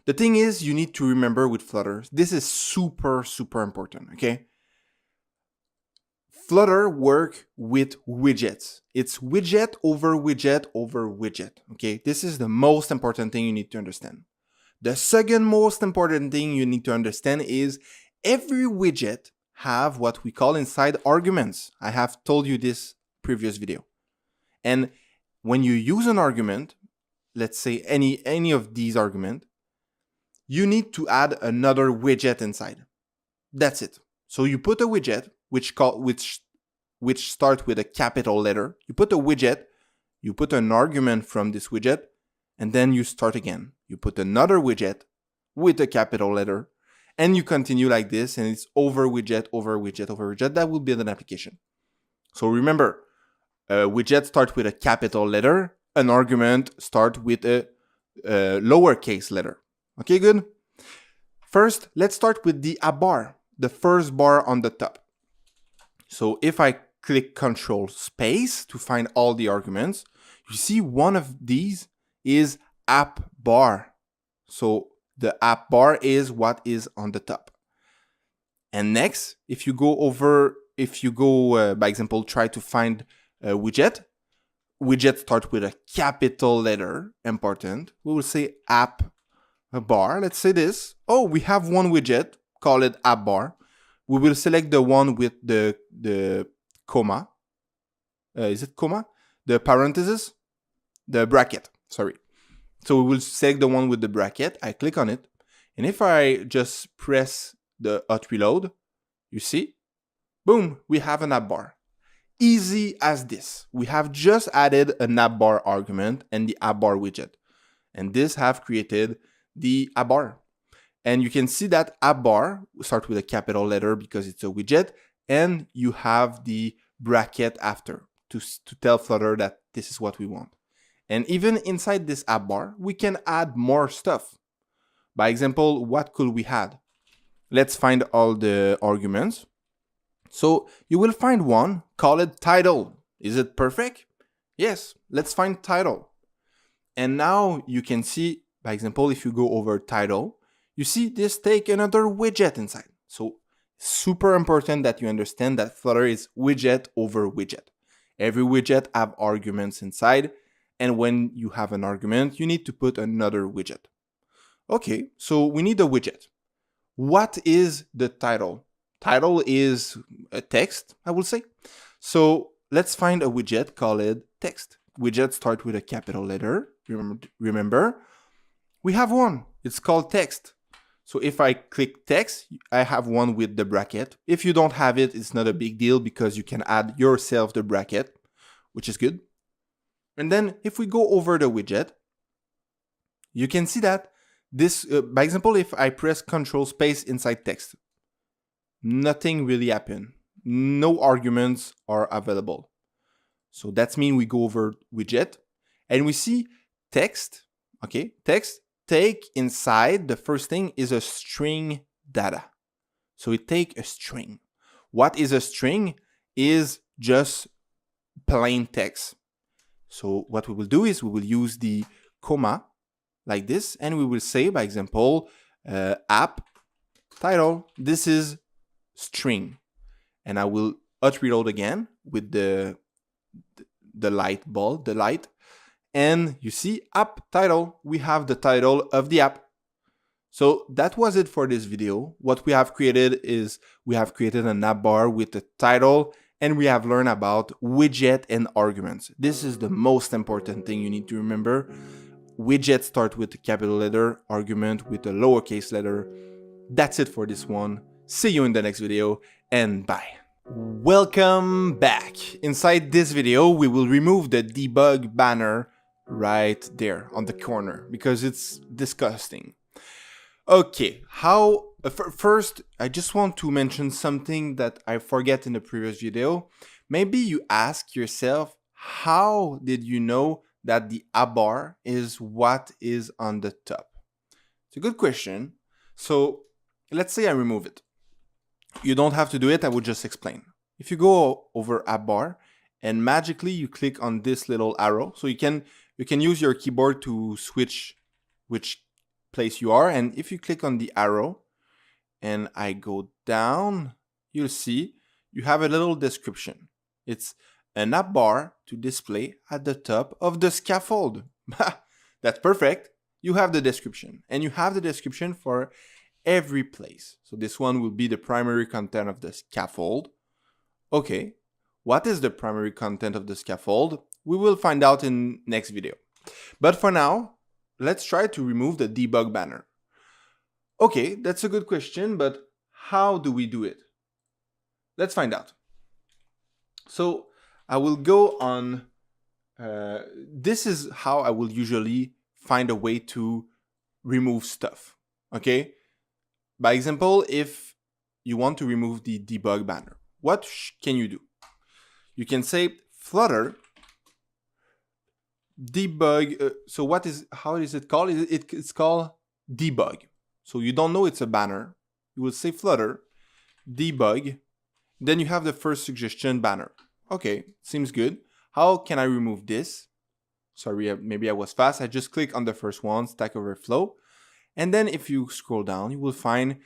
The thing is, you need to remember with Flutter, this is super important, okay? Flutter work with widgets. It's widget over widget over widget, okay? This is the most important thing you need to understand. The second most important thing you need to understand is every widget have what we call inside arguments. I have told you this previous video. And when you use an argument, let's say any of these arguments, you need to add another widget inside. That's it. So you put a widget which start with a capital letter. You put a widget, you put an argument from this widget, and then you start again. You put another widget with a capital letter, and you continue like this, and it's over widget, over widget, over widget. That will build an application. So remember, a widget starts with a capital letter, an argument starts with a lowercase letter. Okay, good? First, let's start with the app bar, the first bar on the top. So if I click Control Space to find all the arguments, you see one of these is app bar. So the app bar is what is on the top. And next, if you go, by example, try to find a widget start with a capital letter, important. We will say app bar. Let's say this. Oh, we have one widget, call it app bar. We will select the one with the comma. Is it comma? The parenthesis? The bracket, sorry. So we will select the one with the bracket. I click on it. And if I just press the hot reload, you see, boom, we have an app bar. Easy as this. We have just added an app bar argument and the app bar widget. And this have created the app bar. And you can see that app bar start with a capital letter because it's a widget, and you have the bracket after to tell Flutter that this is what we want. And even inside this app bar, we can add more stuff. By example, what could we add? Let's find all the arguments. So you will find one, call it title. Is it perfect? Yes, let's find title. And now you can see, by example, if you go over title, you see this take another widget inside. So super important that you understand that Flutter is widget over widget. Every widget have arguments inside, and when you have an argument, you need to put another widget. Okay, so we need a widget. What is the title? Title is a text, I will say. So let's find a widget called text. Widget start with a capital letter. Remember, we have one. It's called text. So if I click text, I have one with the bracket. If you don't have it, it's not a big deal because you can add yourself the bracket, which is good. And then if we go over the widget, you can see that this, by example, if I press Control Space inside text, nothing really happened. No arguments are available. So that means we go over widget and we see text, okay, text take inside, the first thing is a string data. So it take a string. What is a string? Is just plain text. So what we will do is we will use the comma like this, and we will say, by example, app title, this is string. And I will reload again with the light bulb, the light. And you see app title, we have the title of the app. So that was it for this video. What we have created is we have created an app bar with the title, and we have learned about widget and arguments. This is the most important thing you need to remember. Widget start with a capital letter, argument with a lowercase letter. That's it for this one. See you in the next video, and bye. Welcome back. Inside this video, we will remove the debug banner right there on the corner because it's disgusting. Okay, first, I just want to mention something that I forget in the previous video. Maybe you ask yourself, how did you know that the app bar is what is on the top? It's a good question. So let's say I remove it. You don't have to do it, I will just explain. If you go over app bar and magically you click on this little arrow, so you can use your keyboard to switch which place you are, and if you click on the arrow and I go down, you'll see you have a little description. It's an app bar to display at the top of the scaffold. That's perfect. You have the description, and you have the description for every place. So this one will be the primary content of the scaffold. Okay, what is the primary content of the scaffold? We will find out in next video. But for now, let's try to remove the debug banner. Okay, that's a good question, but how do we do it? Let's find out. So I will go on, this is how I will usually find a way to remove stuff, okay? By example, if you want to remove the debug banner, what can you do? You can say Flutter debug. So how is it called? It's called debug. So you don't know it's a banner. You will say Flutter debug. Then you have the first suggestion banner. Okay, seems good. How can I remove this? Sorry, maybe I was fast. I just click on the first one, Stack Overflow. And then if you scroll down, you will find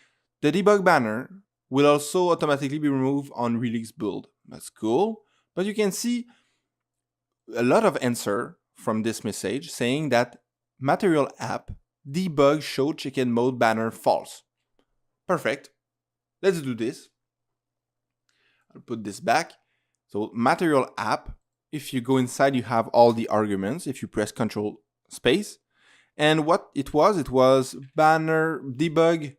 the debug banner will also automatically be removed on release build. That's cool. But you can see a lot of answer from this message saying that material app debug show chicken mode banner false. Perfect. Let's do this. I'll put this back. So material app, if you go inside, you have all the arguments. If you press Control Space, and what it was banner debug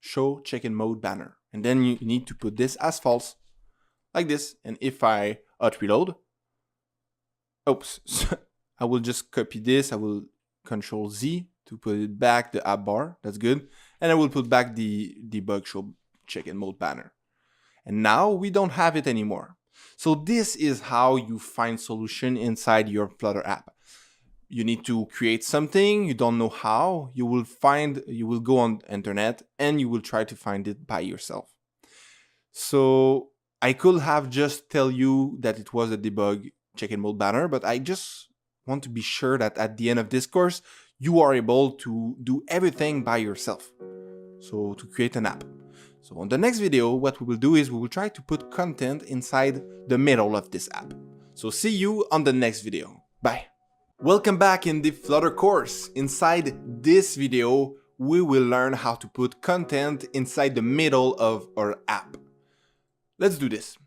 show chicken mode banner. And then you need to put this as false, like this. And if I reload, oops, I will just copy this. I will Control Z to put it back, the app bar. That's good. And I will put back the debug show chicken mode banner. And now we don't have it anymore. So this is how you find solution inside your Flutter app. You need to create something, you don't know how, you will go on the internet and you will try to find it by yourself. So I could have just tell you that it was a debug chicken mode banner, but I just want to be sure that at the end of this course, you are able to do everything by yourself. So to create an app. So on the next video, what we will do is we will try to put content inside the middle of this app. So see you on the next video. Bye. Welcome back in the Flutter course. Inside this video, we will learn how to put content inside the middle of our app. Let's do this.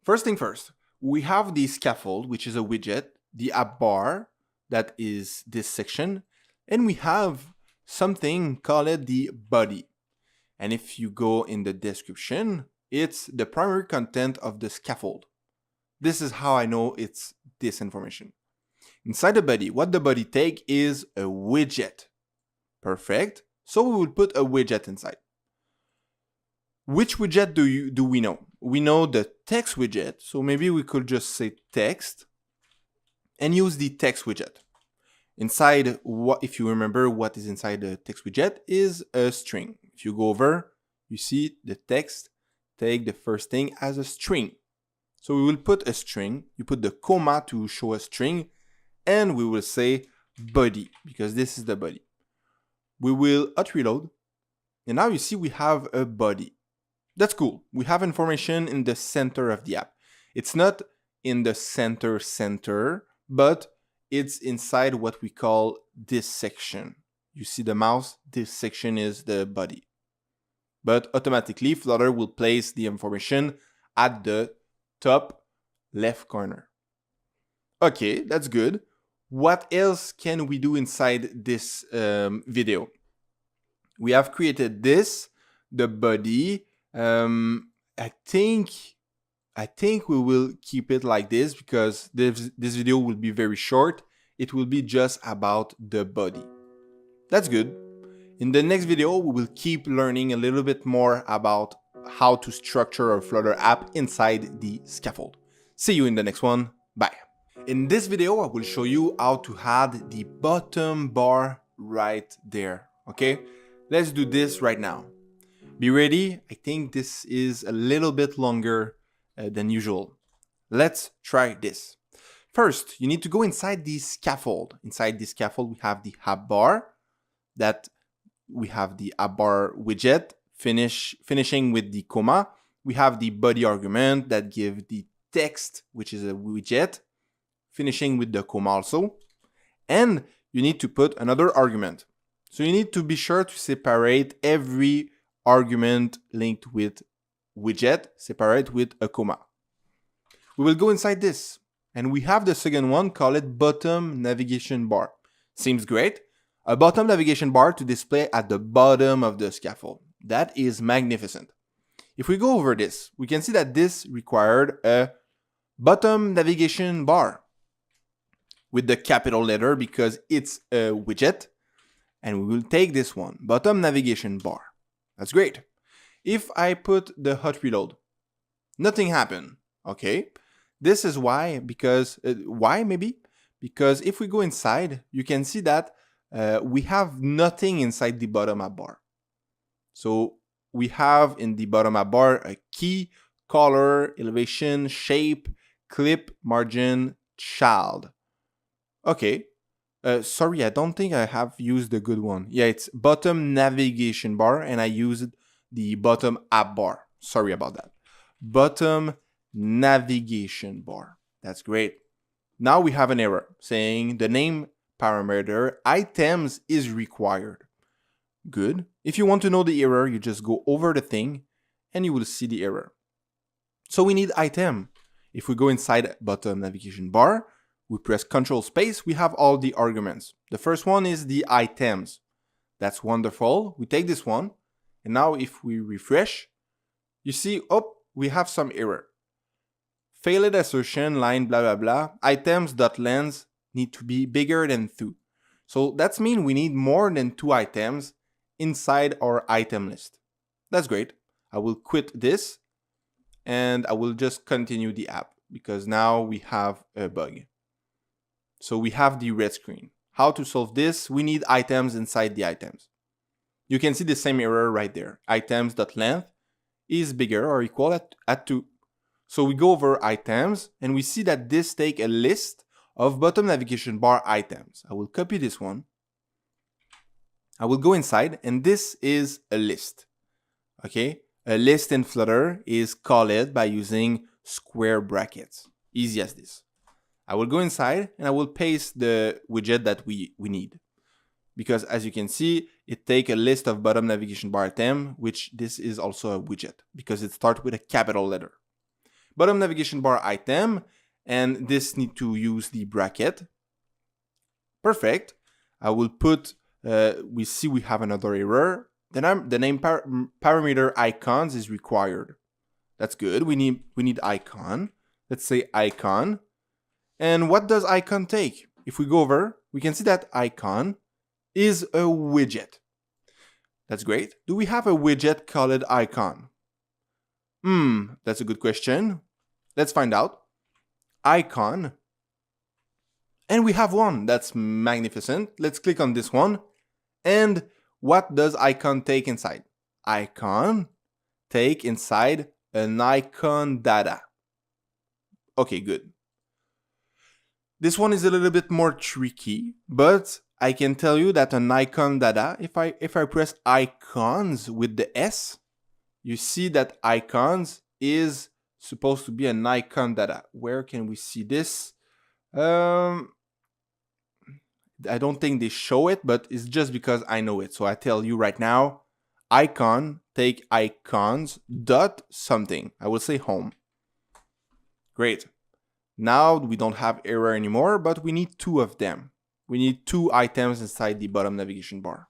First thing first, we have the scaffold, which is a widget, the app bar, that is this section, and we have something called the body. And if you go in the description, it's the primary content of the scaffold. This is how I know it's this information. Inside the body, what the body take is a widget. Perfect. So we will put a widget inside. Which widget do we know? We know the text widget. So maybe we could just say text and use the text widget. Inside, if you remember what is inside the text widget is a string. If you go over, you see the text take the first thing as a string. So we will put a string, you put the comma to show a string, and we will say body, because this is the body. We will hot reload, and now you see we have a body. That's cool. We have information in the center of the app. It's not in the center, but it's inside what we call this section. You see the mouse? This section is the body. But automatically, Flutter will place the information at the top left corner. Okay, that's good. What else can we do inside this video? We have created this, the body. I think we will keep it like this because this video will be very short. It will be just about the body. That's good. In the next video, we will keep learning a little bit more about how to structure a Flutter app inside the scaffold. See you in the next one. Bye. In this video, I will show you how to add the bottom bar right there. Okay, let's do this right now. Be ready. I think this is a little bit longer than usual. Let's try this. First, you need to go inside the scaffold. Inside the scaffold, we have the app bar. That we have the app bar widget, finishing with the comma. We have the body argument that gives the text, which is a widget, finishing with the comma also. And you need to put another argument. So you need to be sure to separate every argument linked with widget, separate with a comma. We will go inside this, and we have the second one, call it bottom navigation bar. Seems great. A bottom navigation bar to display at the bottom of the scaffold. That is magnificent. If we go over this, we can see that this required a bottom navigation bar with the capital letter because it's a widget. And we will take this one, bottom navigation bar. That's great. If I put the hot reload, nothing happened. Okay. This is why, because, why maybe? Because if we go inside, you can see that we have nothing inside the bottom app bar. So we have in the bottom app bar a key, color, elevation, shape, clip, margin, child. Okay. Sorry, I don't think I have used the good one. Yeah, it's bottom navigation bar, and I used the bottom app bar. Sorry about that. Bottom navigation bar. That's great. Now we have an error saying the name parameter items is required. Good. If you want to know the error, you just go over the thing and you will see the error. So we need item. If we go inside bottom navigation bar, we press Control space, we have all the arguments. The first one is the items. That's wonderful. We take this one, and now if we refresh, you see, oh, we have some error. Failed assertion, line, blah, blah, blah. Items.length need to be bigger than 2. So that means we need more than 2 items inside our item list. That's great. I will quit this, and I will just continue the app, because now we have a bug. So we have the red screen. How to solve this? We need items inside the items. You can see the same error right there. Items.length is bigger or equal at 2. So we go over items and we see that this takes a list of bottom navigation bar items. I will copy this one. I will go inside, and this is a list. Okay, a list in Flutter is called by using square brackets. Easy as this. I will go inside and I will paste the widget that we need. Because as you can see, it takes a list of bottom navigation bar item, which this is also a widget because it starts with a capital letter. Bottom navigation bar item, and this need to use the bracket. Perfect. I will put, we see we have another error. The name parameter icons is required. That's good. We need icon. Let's say icon. And what does icon take? If we go over, we can see that icon is a widget. That's great. Do we have a widget called icon? That's a good question. Let's find out. Icon. And we have one. That's magnificent. Let's click on this one. And what does icon take inside? Icon take inside an icon data. Okay, good. This one is a little bit more tricky, but I can tell you that an icon data, if I press icons with the S, you see that icons is supposed to be an icon data. Where can we see this? I don't think they show it, but it's just because I know it. So I tell you right now, icon take icons dot something. I will say home. Great. Now we don't have error anymore, but we need two of them. We need two items inside the bottom navigation bar.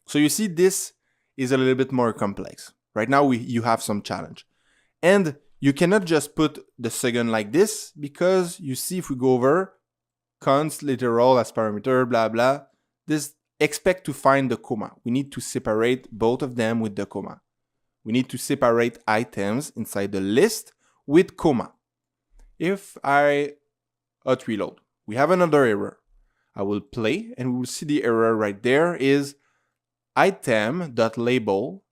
So you see this is a little bit more complex. Right now you have some challenge. And you cannot just put the second like this because you see if we go over const literal as parameter, blah, blah, this expect to find the comma. We need to separate both of them with the comma. We need to separate items inside the list with comma. If I hot reload, we have another error. I will play and we will see the error right there is item.label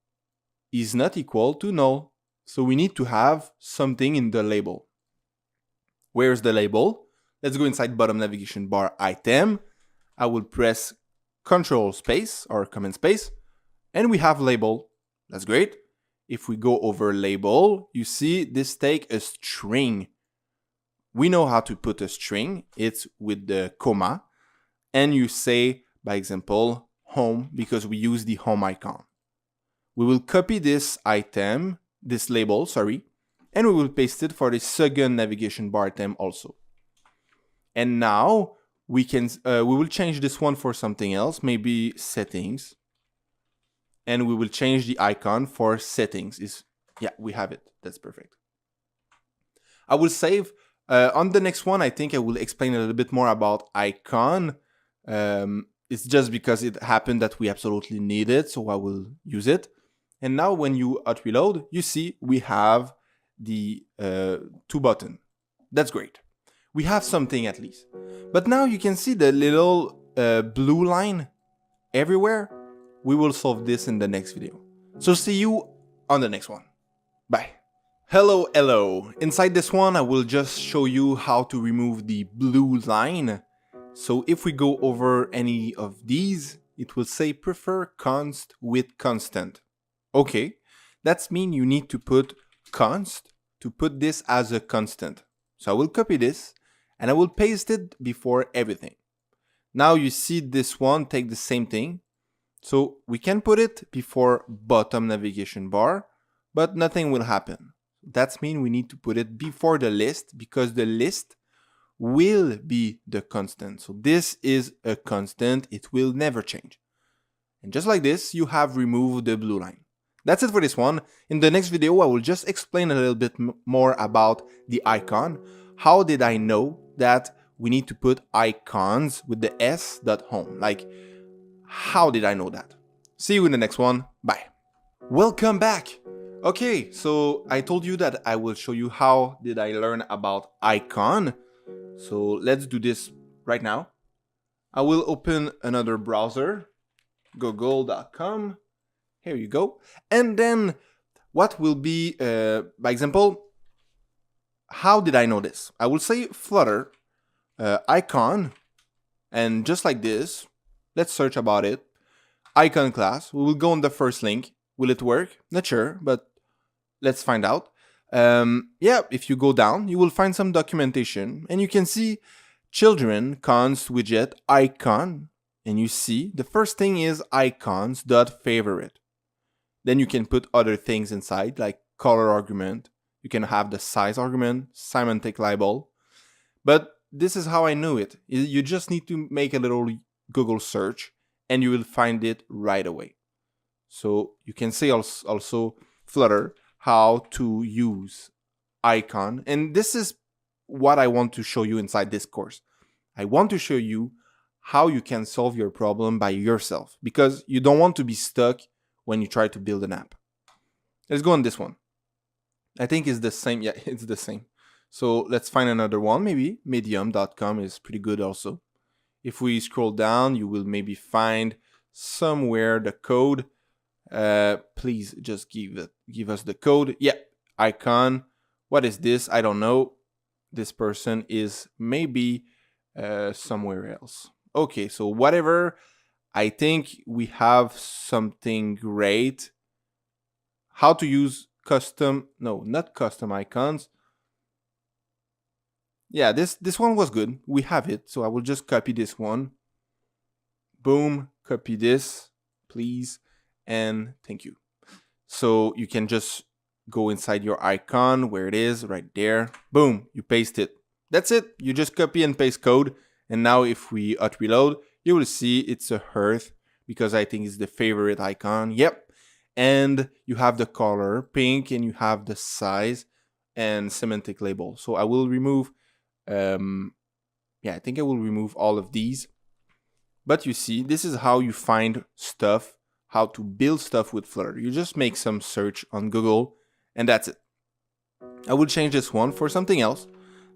is not equal to null. So we need to have something in the label. Where's the label? Let's go inside bottom navigation bar item. I will press Control space or Command space and we have label. That's great. If we go over label, you see this take a string. We know how to put a string. It's with the comma. And you say, by example, home, because we use the home icon. We will copy this item, this label, sorry, and we will paste it for the second navigation bar item also. And now we will change this one for something else, maybe settings. And we will change the icon for settings. Yeah, we have it. That's perfect. I will save. On the next one, I think I will explain a little bit more about icon. It's just because it happened that we absolutely need it, so I will use it. And now when you hot reload, you see we have the two button. That's great. We have something at least. But now you can see the little blue line everywhere. We will solve this in the next video. So see you on the next one. Bye. Hello, hello. Inside this one, I will just show you how to remove the blue line. So if we go over any of these, it will say prefer const with constant. Okay, that means you need to put const to put this as a constant. So I will copy this and I will paste it before everything. Now you see this one take the same thing. So we can put it before bottom navigation bar, but nothing will happen. That means we need to put it before the list because the list will be the constant. So this is a constant. It will never change. And just like this, you have removed the blue line. That's it for this one. In the next video, I will just explain a little bit more about the icon. How did I know that we need to put icons with the s.home? Like, how did I know that? See you in the next one. Bye. Welcome back. Okay, so I told you that I will show you how did I learn about icon. So let's do this right now. I will open another browser, google.com. Here you go. And then what will be, by example, how did I know this? I will say Flutter icon, and just like this, let's search about it. Icon class. We will go on the first link. Will it work? Not sure, but let's find out. Yeah, if you go down, you will find some documentation, and you can see children const widget icon, and you see the first thing is icons.favorite. Then you can put other things inside, like color argument. You can have the size argument, semantic label. But this is how I knew it. You just need to make a little Google search, and you will find it right away. So you can say also Flutter how to use icon. And this is what I want to show you inside this course. I want to show you how you can solve your problem by yourself, because you don't want to be stuck when you try to build an app. Let's go on this one. I think it's the same. Yeah, it's the same. So let's find another one. Maybe medium.com is pretty good also. If we scroll down, you will maybe find somewhere the code. Please just give us the code. Yeah, icon. What is this? I don't know. This person is maybe somewhere else. Okay, so whatever. I think we have something great. How to use custom, no, not custom icons. Yeah, this one was good. We have it, so I will just copy this one. Boom, copy this, please, and thank you. So you can just go inside your icon where it is, right there. Boom, you paste it. That's it. You just copy and paste code. And now if we reload, you will see it's a hearth, because I think it's the favorite icon. Yep. And you have the color pink, and you have the size and semantic label. So I will remove, I think I will remove all of these. But you see, this is how you find stuff, how to build stuff with Flutter. You just make some search on Google, and that's it. I will change this one for something else,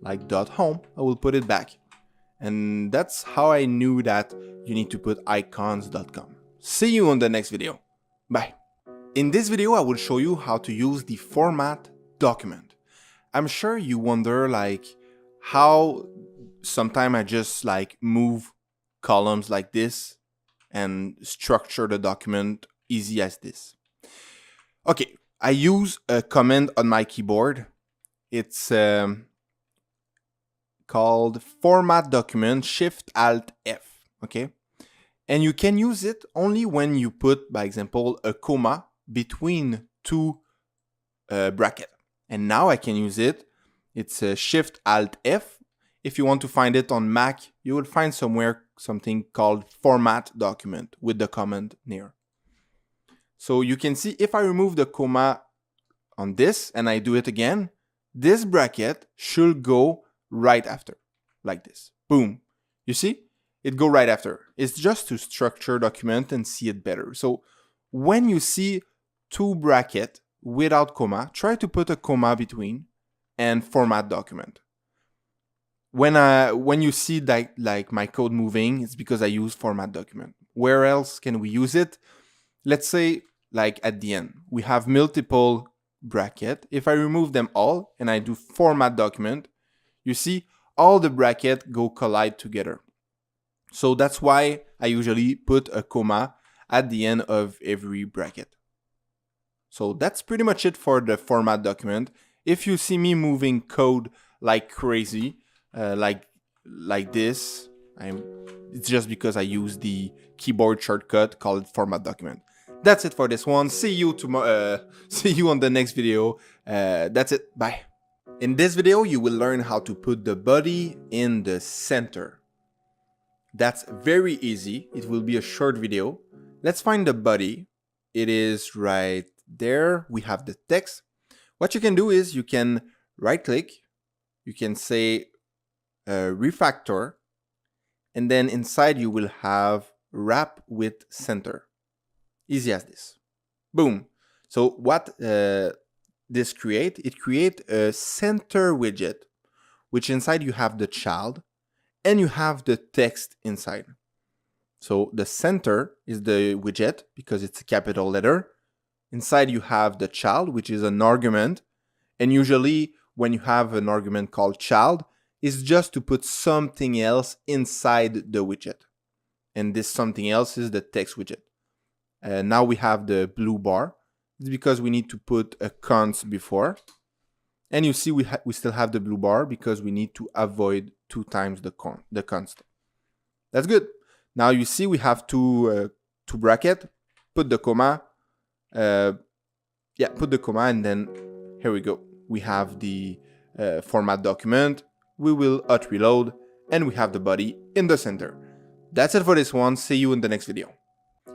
like .home. I will put it back. And that's how I knew that you need to put icons.com. See you on the next video. Bye. In this video, I will show you how to use the format document. I'm sure you wonder like how sometimes I just like move columns like this and structure the document easy as this. Okay, I use a command on my keyboard. It's called format document Shift-Alt-F, okay? And you can use it only when you put, by example, a comma between two brackets. And now I can use it. It's Shift-Alt-F. If you want to find it on Mac, you will find somewhere something called format document with the command near. So you can see if I remove the comma on this and I do it again, this bracket should go right after, like this. Boom. You see? It go right after. It's just to structure document and see it better. So when you see two brackets without comma, try to put a comma between and format document. When you see that like my code moving, it's because I use format document. Where else can we use it? Let's say like at the end, we have multiple brackets. If I remove them all and I do format document, you see all the brackets go collide together. So that's why I usually put a comma at the end of every bracket. So that's pretty much it for the format document. If you see me moving code like crazy, like this, it's just because I use the keyboard shortcut called format document. That's it for this one. See you tomorrow. See you on the next video. That's it. Bye. In this video, you will learn how to put the body in the center. That's very easy. It will be a short video. Let's find the body. It is right there. We have the text. What you can do is you can right click. You can say Refactor. And then inside you will have wrap with center. Easy as this. Boom. So what this create? It create a center widget, which inside you have the child and you have the text inside. So the center is the widget because it's a capital letter. Inside you have the child, which is an argument. And usually when you have an argument called child, is just to put something else inside the widget. And this something else is the text widget. Now we have the blue bar. It's because we need to put a const before. And you see we still have the blue bar because we need to avoid 2 times the const. That's good. Now you see we have two bracket, put the comma, put the comma, and then here we go. We have the format document, we will hot reload, and we have the body in the center. That's it for this one. See you in the next video.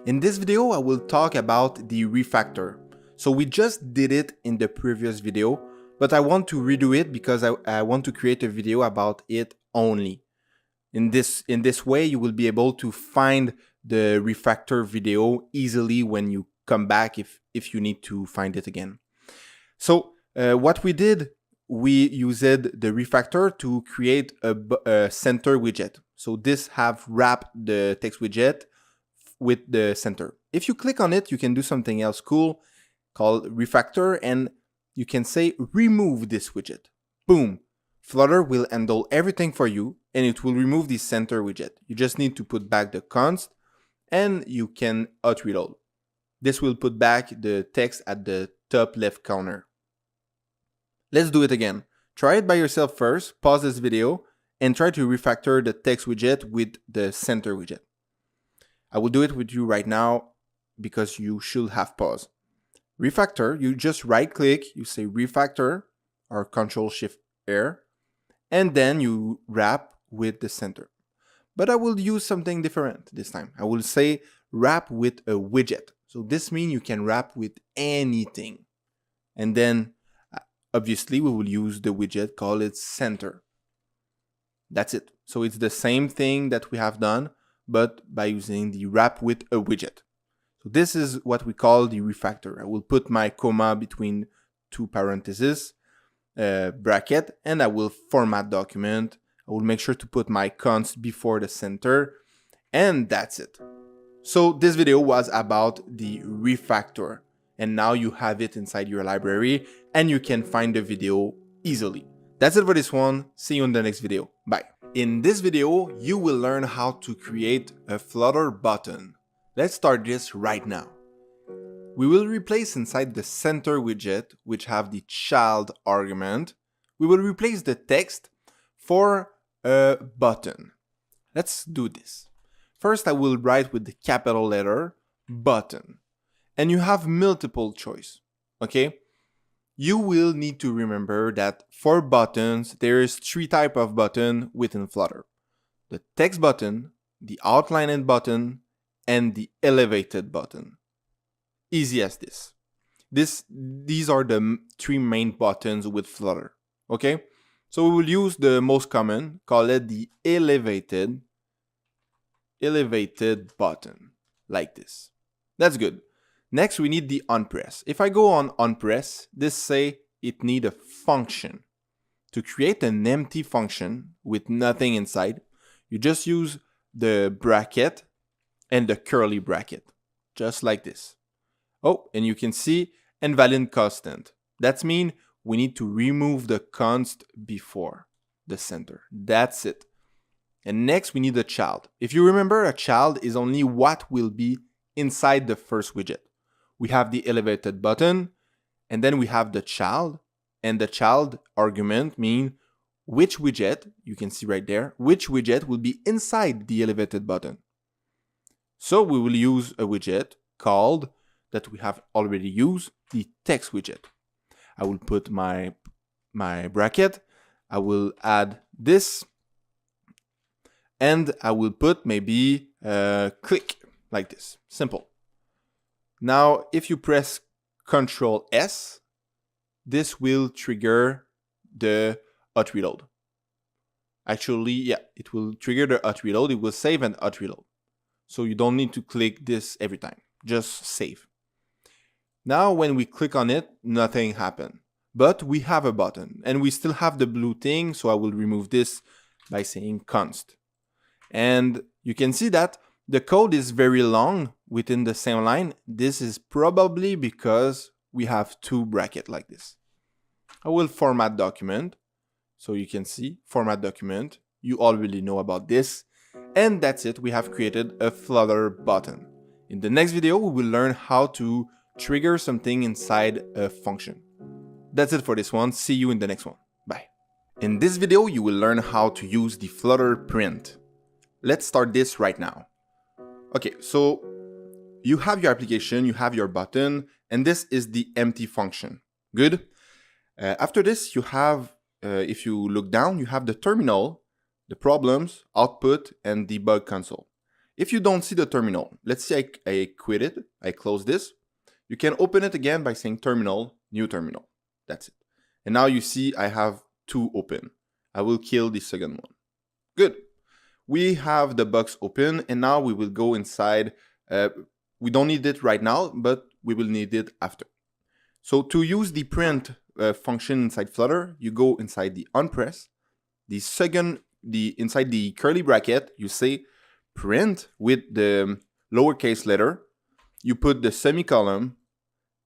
In this video, I will talk about the refactor. So we just did it in the previous video, but I want to redo it because I want to create a video about it only. In this way, you will be able to find the refactor video easily when you come back if you need to find it again. So what we did, we used the refactor to create a center widget. So this have wrapped the text widget with the center. If you click on it, you can do something else cool called refactor, and you can say remove this widget. Boom. Flutter will handle everything for you, and it will remove the center widget. You just need to put back the const, and you can hot reload. This will put back the text at the top left corner. Let's do it again. Try it by yourself first, pause this video, and try to refactor the text widget with the center widget. I will do it with you right now because you should have pause. Refactor, you just right click, you say refactor or Ctrl-Shift-R, and then you wrap with the center. But I will use something different this time. I will say wrap with a widget. So this means you can wrap with anything. And then obviously we will use the widget, call it center. That's it. So it's the same thing that we have done, but by using the wrap with a widget. So this is what we call the refactor. I will put my comma between 2 parentheses, bracket, and I will format document. I will make sure to put my const before the center, and that's it. So this video was about the refactor, and now you have it inside your library and you can find the video easily. That's it for this one. See you in the next video. Bye. In this video, you will learn how to create a Flutter button. Let's start this right now. We will replace inside the center widget, which have the child argument, we will replace the text for a button. Let's do this. First, I will write with the capital letter button. And you have multiple choice, okay? You will need to remember that for buttons, there is 3 types of button within Flutter. The text button, the outlined button, and the elevated button. Easy as this. These are the 3 main buttons with Flutter, okay? So we will use the most common, call it the elevated button, like this. That's good. Next, we need the onPress. If I go on onPress, this say it need a function. To create an empty function with nothing inside, you just use the bracket and the curly bracket, just like this. Oh, and you can see invalid constant. That means we need to remove the const before the center. That's it. And next, we need a child. If you remember, a child is only what will be inside the first widget. We have the elevated button, and then we have the child, and the child argument means which widget, you can see right there, which widget will be inside the elevated button. So we will use a widget called, that we have already used, the text widget. I will put my bracket, I will add this, and I will put maybe click, like this, simple. Now, if you press Ctrl S, this will trigger the hot reload. Actually, yeah, it will trigger the hot reload. It will save and hot reload. So you don't need to click this every time. Just save. Now, when we click on it, nothing happened. But we have a button, and we still have the blue thing, so I will remove this by saying const. And you can see that the code is very long within the same line. This is probably because we have 2 brackets like this. I will format document. So you can see format document. You already know about this. And that's it. We have created a Flutter button. In the next video, we will learn how to trigger something inside a function. That's it for this one. See you in the next one. Bye. In this video, you will learn how to use the Flutter print. Let's start this right now. Okay, so you have your application, you have your button, and this is the empty function. Good. After this, you have, if you look down, you have the terminal, the problems, output, and debug console. If you don't see the terminal, let's say I quit it, I close this. You can open it again by saying terminal, new terminal. That's it. And now you see I have two open. I will kill the second one. Good. We have the box open, and now we will go inside. We don't need it right now, but we will need it after. So to use the print function inside Flutter, you go inside the onPress. Inside the curly bracket, you say print with the lowercase letter. You put the semicolon,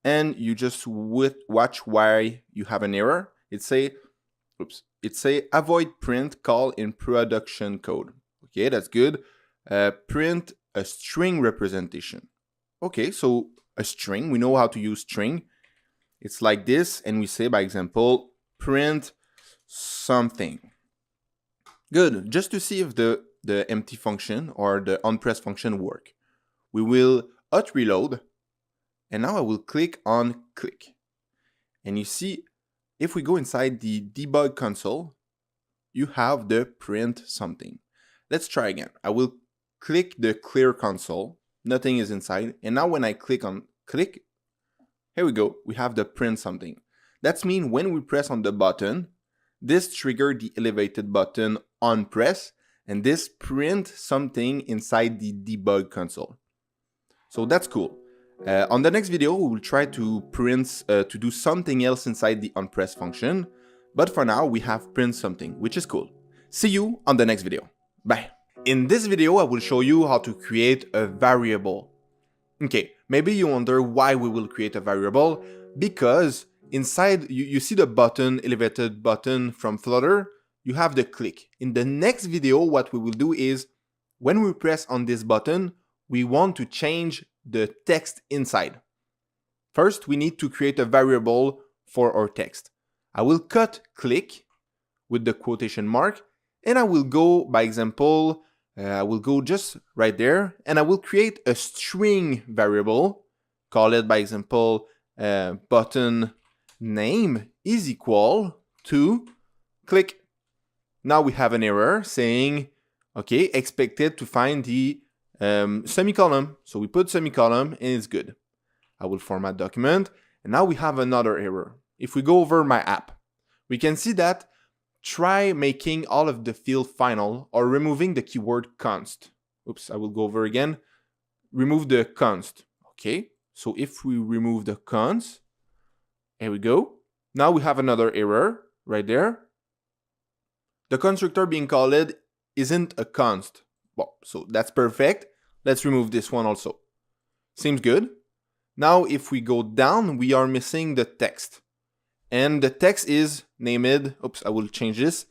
and you just watch why you have an error. It say avoid print call in production code. Okay, that's good. Print a string representation. Okay, so a string, we know how to use string. It's like this, and we say, by example, print something. Good, just to see if the empty function or the onPress function work. We will hot reload, and now I will click on click. And you see, if we go inside the debug console, you have the print something. Let's try again. I will click the clear console. Nothing is inside. And now when I click on click, here we go. We have the print something. That means when we press on the button, this triggers the elevated button on press, and this print something inside the debug console. So that's cool. On the next video, we will try to to do something else inside the onPress function. But for now, we have print something, which is cool. See you on the next video. Bye. In this video, I will show you how to create a variable. Okay, maybe you wonder why we will create a variable. Because inside, you see the button, elevated button from Flutter, you have the click. In the next video, what we will do is, when we press on this button, we want to change the text inside. First, we need to create a variable for our text. I will cut click with the quotation mark, and I will go, by example, I will go just right there, and I will create a string variable, call it, by example, button name is equal to click. Now we have an error saying, okay, expected to find the semicolon. So we put semicolon, and it's good. I will format document, and now we have another error. If we go over my app, we can see that try making all of the field final or removing the keyword const. Oops, I will go over again. Remove the const. Okay, so if we remove the const, here we go. Now we have another error right there. The constructor being called isn't a const. Well, so that's perfect. Let's remove this one also. Seems good. Now if we go down, we are missing the text. And the text is named, oops, I will change this.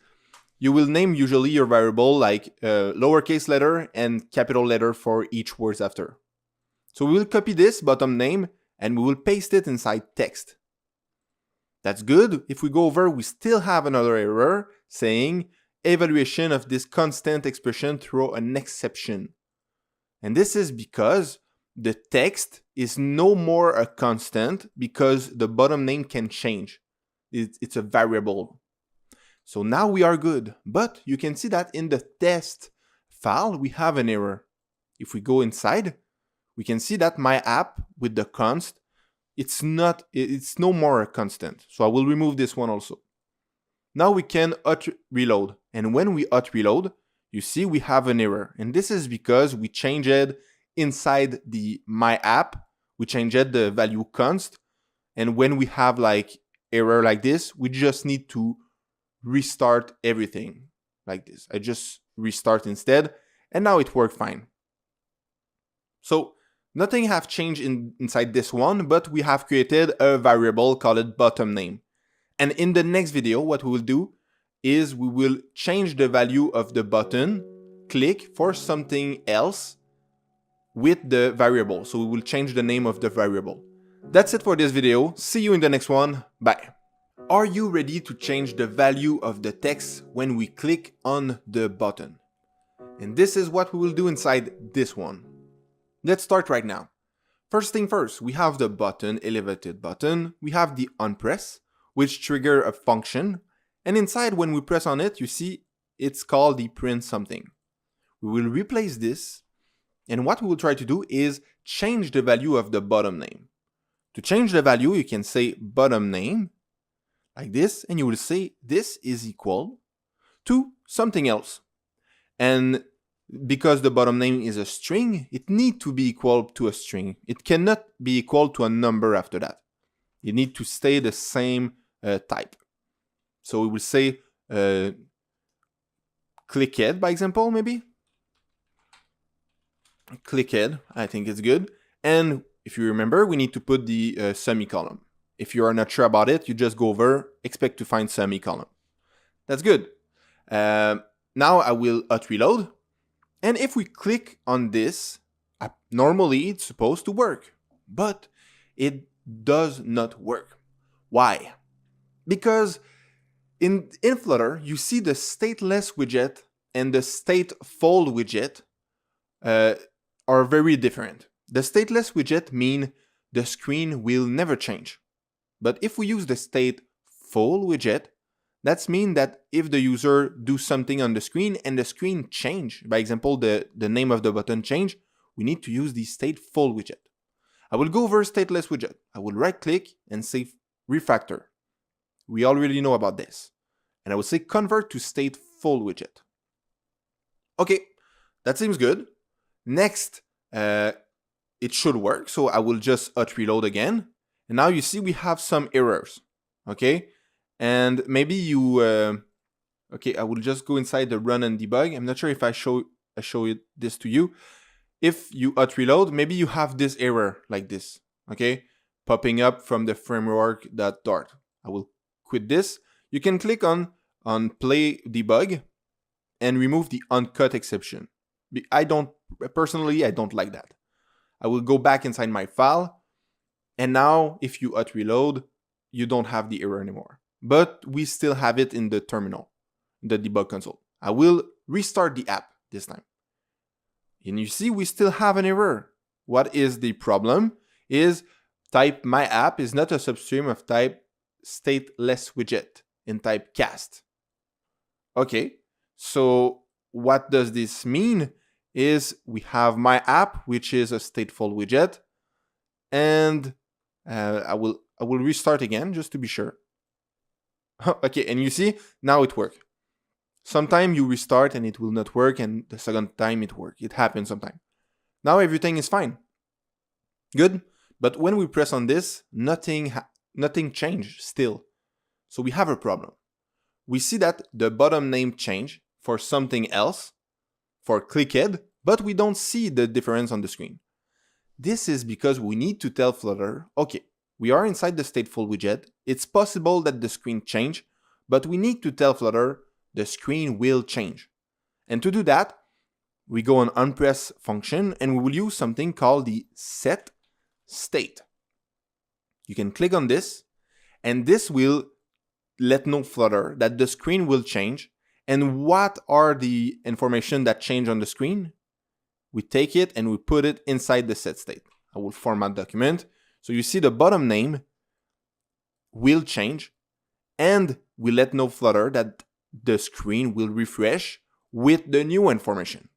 You will name usually your variable like lowercase letter and capital letter for each words after. So we will copy this bottom name and we will paste it inside text. That's good. If we go over, we still have another error saying evaluation of this constant expression through an exception. And this is because the text is no more a constant because the bottom name can change. It's a variable. So now we are good. But you can see that in the test file, we have an error. If we go inside, we can see that my app with the const, it's no more a constant. So I will remove this one also. Now we can hot reload. And when we hot reload, you see we have an error. And this is because we changed inside the my app, we changed the value const. And when we have like error like this, we just need to restart everything like this. I just restart instead, and now it worked fine. So nothing have changed inside this one, but we have created a variable called bottom name. And in the next video, what we will do is we will change the value of the button click for something else with the variable. So we will change the name of the variable. That's it for this video. See you in the next one. Bye. Are you ready to change the value of the text when we click on the button? And this is what we will do inside this one. Let's start right now. First thing first, we have the button, elevated button. We have the onPress, which trigger a function. And inside, when we press on it, you see it's called the print something. We will replace this. And what we will try to do is change the value of the bottom name. To change the value, you can say bottom name like this, and you will say this is equal to something else. And because the bottom name is a string, it needs to be equal to a string. It cannot be equal to a number after that. It needs to stay the same type. So we will say clicked, by example, maybe. Clicked, I think it's good. And if you remember, we need to put the semicolon. If you are not sure about it, you just go over, expect to find semicolon. That's good. Now I will reload. And if we click on this, normally it's supposed to work, but it does not work. Why? Because in Flutter, you see the StatelessWidget and the StatefulWidget are very different. The StatelessWidget means the screen will never change. But if we use the StatefulWidget, that means that if the user do something on the screen and the screen change, by example, the name of the button change, we need to use the StatefulWidget. I will go over StatelessWidget. I will right click and say Refactor. We already know about this. And I will say convert to StatefulWidget. Okay, that seems good. Next, it should work. So I will just reload again. And now you see we have some errors. Okay. And maybe you, okay, I will just go inside the run and debug. I'm not sure if I show this to you. If you reload, maybe you have this error like this, okay, popping up from the framework.dart. I will quit this. You can click on play debug and remove the uncut exception. Personally, I don't like that. I will go back inside my file. And now if you reload, you don't have the error anymore. But we still have it in the terminal, the debug console. I will restart the app this time. And you see we still have an error. What is the problem? Is type my app is not a substream of type StatelessWidget in type cast. Okay, so what does this mean? Is we have my app, which is a StatefulWidget, and I will restart again just to be sure. Okay, and you see, now it worked. Sometimes you restart and it will not work, and the second time it works. It happens sometimes. Now everything is fine. Good, but when we press on this, nothing changed still. So we have a problem. We see that the bottom name changed for something else, for clicked, but we don't see the difference on the screen. This is because we need to tell Flutter, okay, we are inside the StatefulWidget. It's possible that the screen change, but we need to tell Flutter the screen will change. And to do that, we go on onPress function and we will use something called the setState. You can click on this, and this will let know Flutter that the screen will change. And what are the information that change on the screen? We take it and we put it inside the setState. I will format document. So you see the bottom name will change, and we let know Flutter that the screen will refresh with the new information.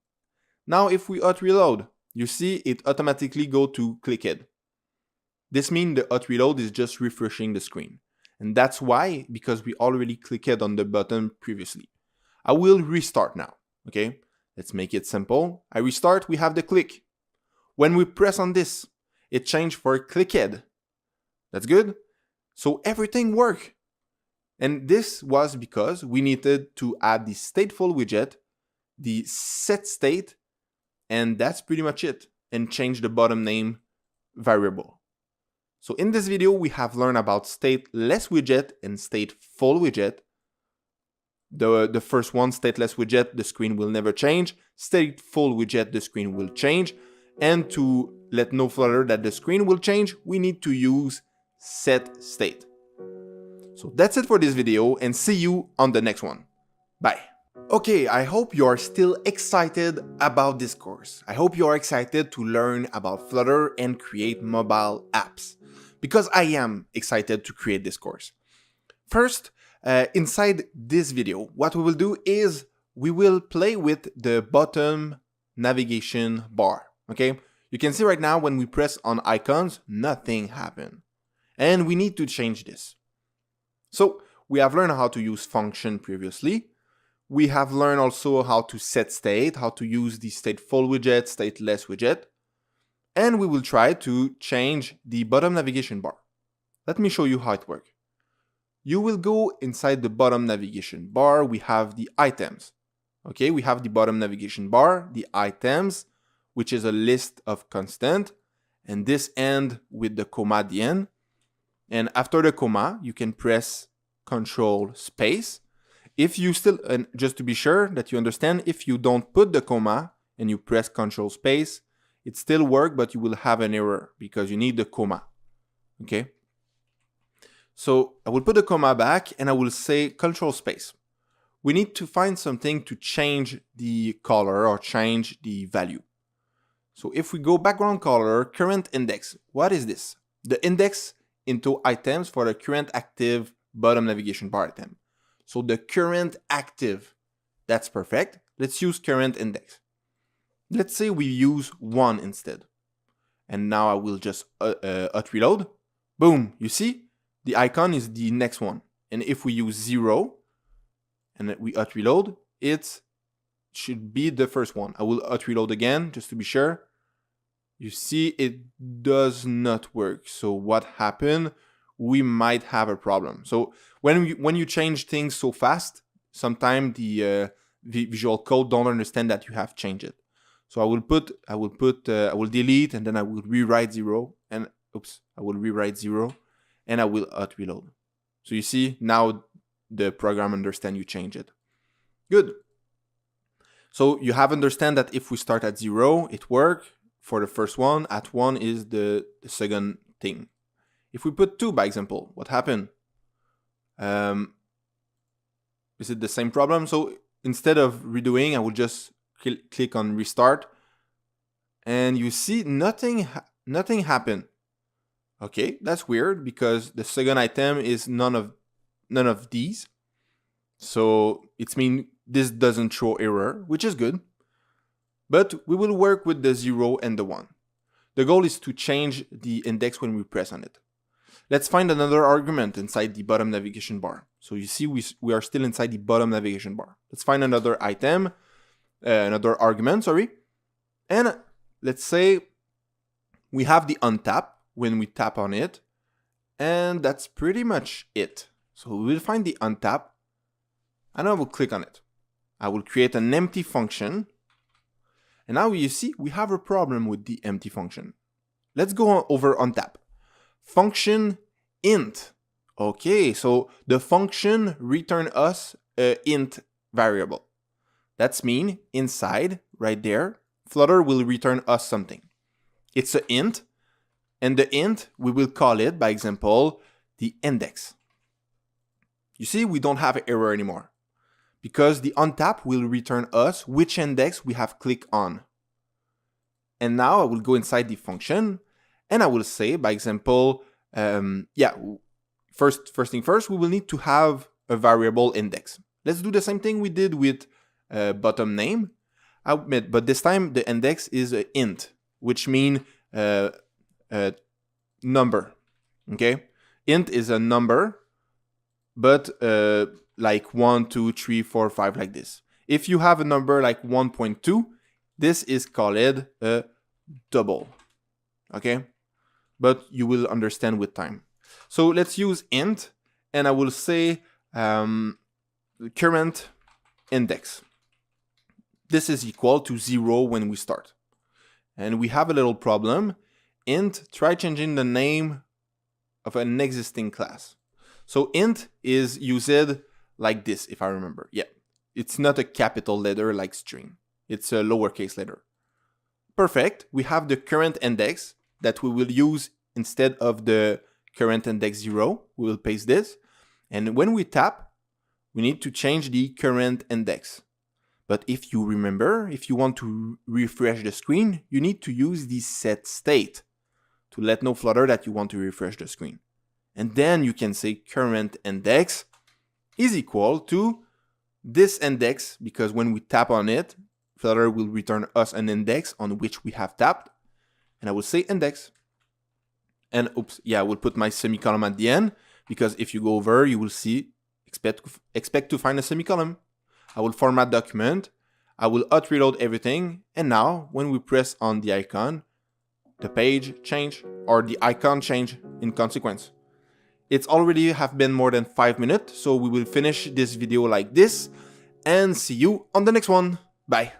Now if we reload, you see it automatically go to clicked. This means the reload is just refreshing the screen. And that's why, because we already clicked on the button previously. I will restart now, okay? Let's make it simple. I restart, we have the click. When we press on this, it changed for clicked. That's good. So everything worked. And this was because we needed to add the StatefulWidget, the setState, and that's pretty much it, and change the bottom name variable. So in this video, we have learned about StatelessWidget and StatefulWidget. the first one, StatelessWidget, the screen will never change. StatefulWidget, the screen will change. And to let know Flutter that the screen will change, we need to use setState. So that's it for this video, and see you on the next one. Bye. Okay, I hope you are still excited about this course. I hope you are excited to learn about Flutter and create mobile apps, because I am excited to create this course. First, inside this video, what we will do is we will play with the bottom navigation bar, okay? You can see right now when we press on icons, nothing happened. And we need to change this. So we have learned how to use function previously. We have learned also how to set state, how to use the StatefulWidget, StatelessWidget, and we will try to change the bottom navigation bar. Let me show you how it works. You will go inside the bottom navigation bar, we have the items. Okay, we have the bottom navigation bar, the items, which is a list of constant, and this end with the comma at the end. And after the comma, you can press Control space. If you still, and just to be sure that you understand, if you don't put the comma and you press Control space, it still works, but you will have an error because you need the comma. Okay. So I will put the comma back and I will say Control space. We need to find something to change the color or change the value. So if we go background color, current index, what is this? The index into items for the current active bottom navigation bar item. So the current active, that's perfect. Let's use current index. Let's say we use 1 instead. And now I will just reload. Boom, you see? The icon is the next one. And if we use 0 and we reload, it should be the first one. I will reload again just to be sure. You see, it does not work. So what happened? We might have a problem. So when you change things so fast, sometimes the Visual Code don't understand that you have changed it. So I will delete and then I will rewrite 0 and I will rewrite 0 and I will reload. So you see, now the program understand you change it. Good. So you have understand that if we start at 0, it works. For the first one, at 1 is the second thing. If we put 2, by example, what happened? Is it the same problem? So instead of redoing, I will just click on restart. And you see nothing happened. Okay, that's weird because the second item is none of these. So it means this doesn't show error, which is good. But we will work with the 0 and the 1. The goal is to change the index when we press on it. Let's find another argument inside the bottom navigation bar. So you see we are still inside the bottom navigation bar. Let's find another item, another argument, sorry. And let's say we have the untap when we tap on it. And that's pretty much it. So we will find the untap and I will click on it. I will create an empty function. And now you see we have a problem with the empty function. Let's go over untap. Function int. Okay, so the function return us a int variable. That's mean inside, right there, Flutter will return us something. It's an int, and the int, we will call it, by example, the index. You see, we don't have an error anymore because the untap will return us which index we have clicked on. And now I will go inside the function and I will say, by example, first thing first, we will need to have a variable index. Let's do the same thing we did with bottom name, but this time the index is an int, which means number. Okay, int is a number, but like 1, 2, 3, 4, 5, like this. If you have a number like 1.2, this is called a double. Okay, but you will understand with time. So let's use int, and I will say current index. This is equal to 0 when we start. And we have a little problem. Int, try changing the name of an existing class. So int is used like this, if I remember. Yeah, it's not a capital letter like string. It's a lowercase letter. Perfect. We have the current index that we will use instead of the current index 0. We will paste this. And when we tap, we need to change the current index. But if you remember, if you want to refresh the screen, you need to use the set state to let know Flutter that you want to refresh the screen. And then you can say current index is equal to this index, because when we tap on it, Flutter will return us an index on which we have tapped. And I will say index. And oops, yeah, I will put my semicolon at the end, because if you go over, you will see expect to find a semicolon. I will format document. I will hot reload everything. And now when we press on the icon, the page change, or the icon change in consequence. It's already have been more than 5 minutes, so we will finish this video like this and see you on the next one. Bye.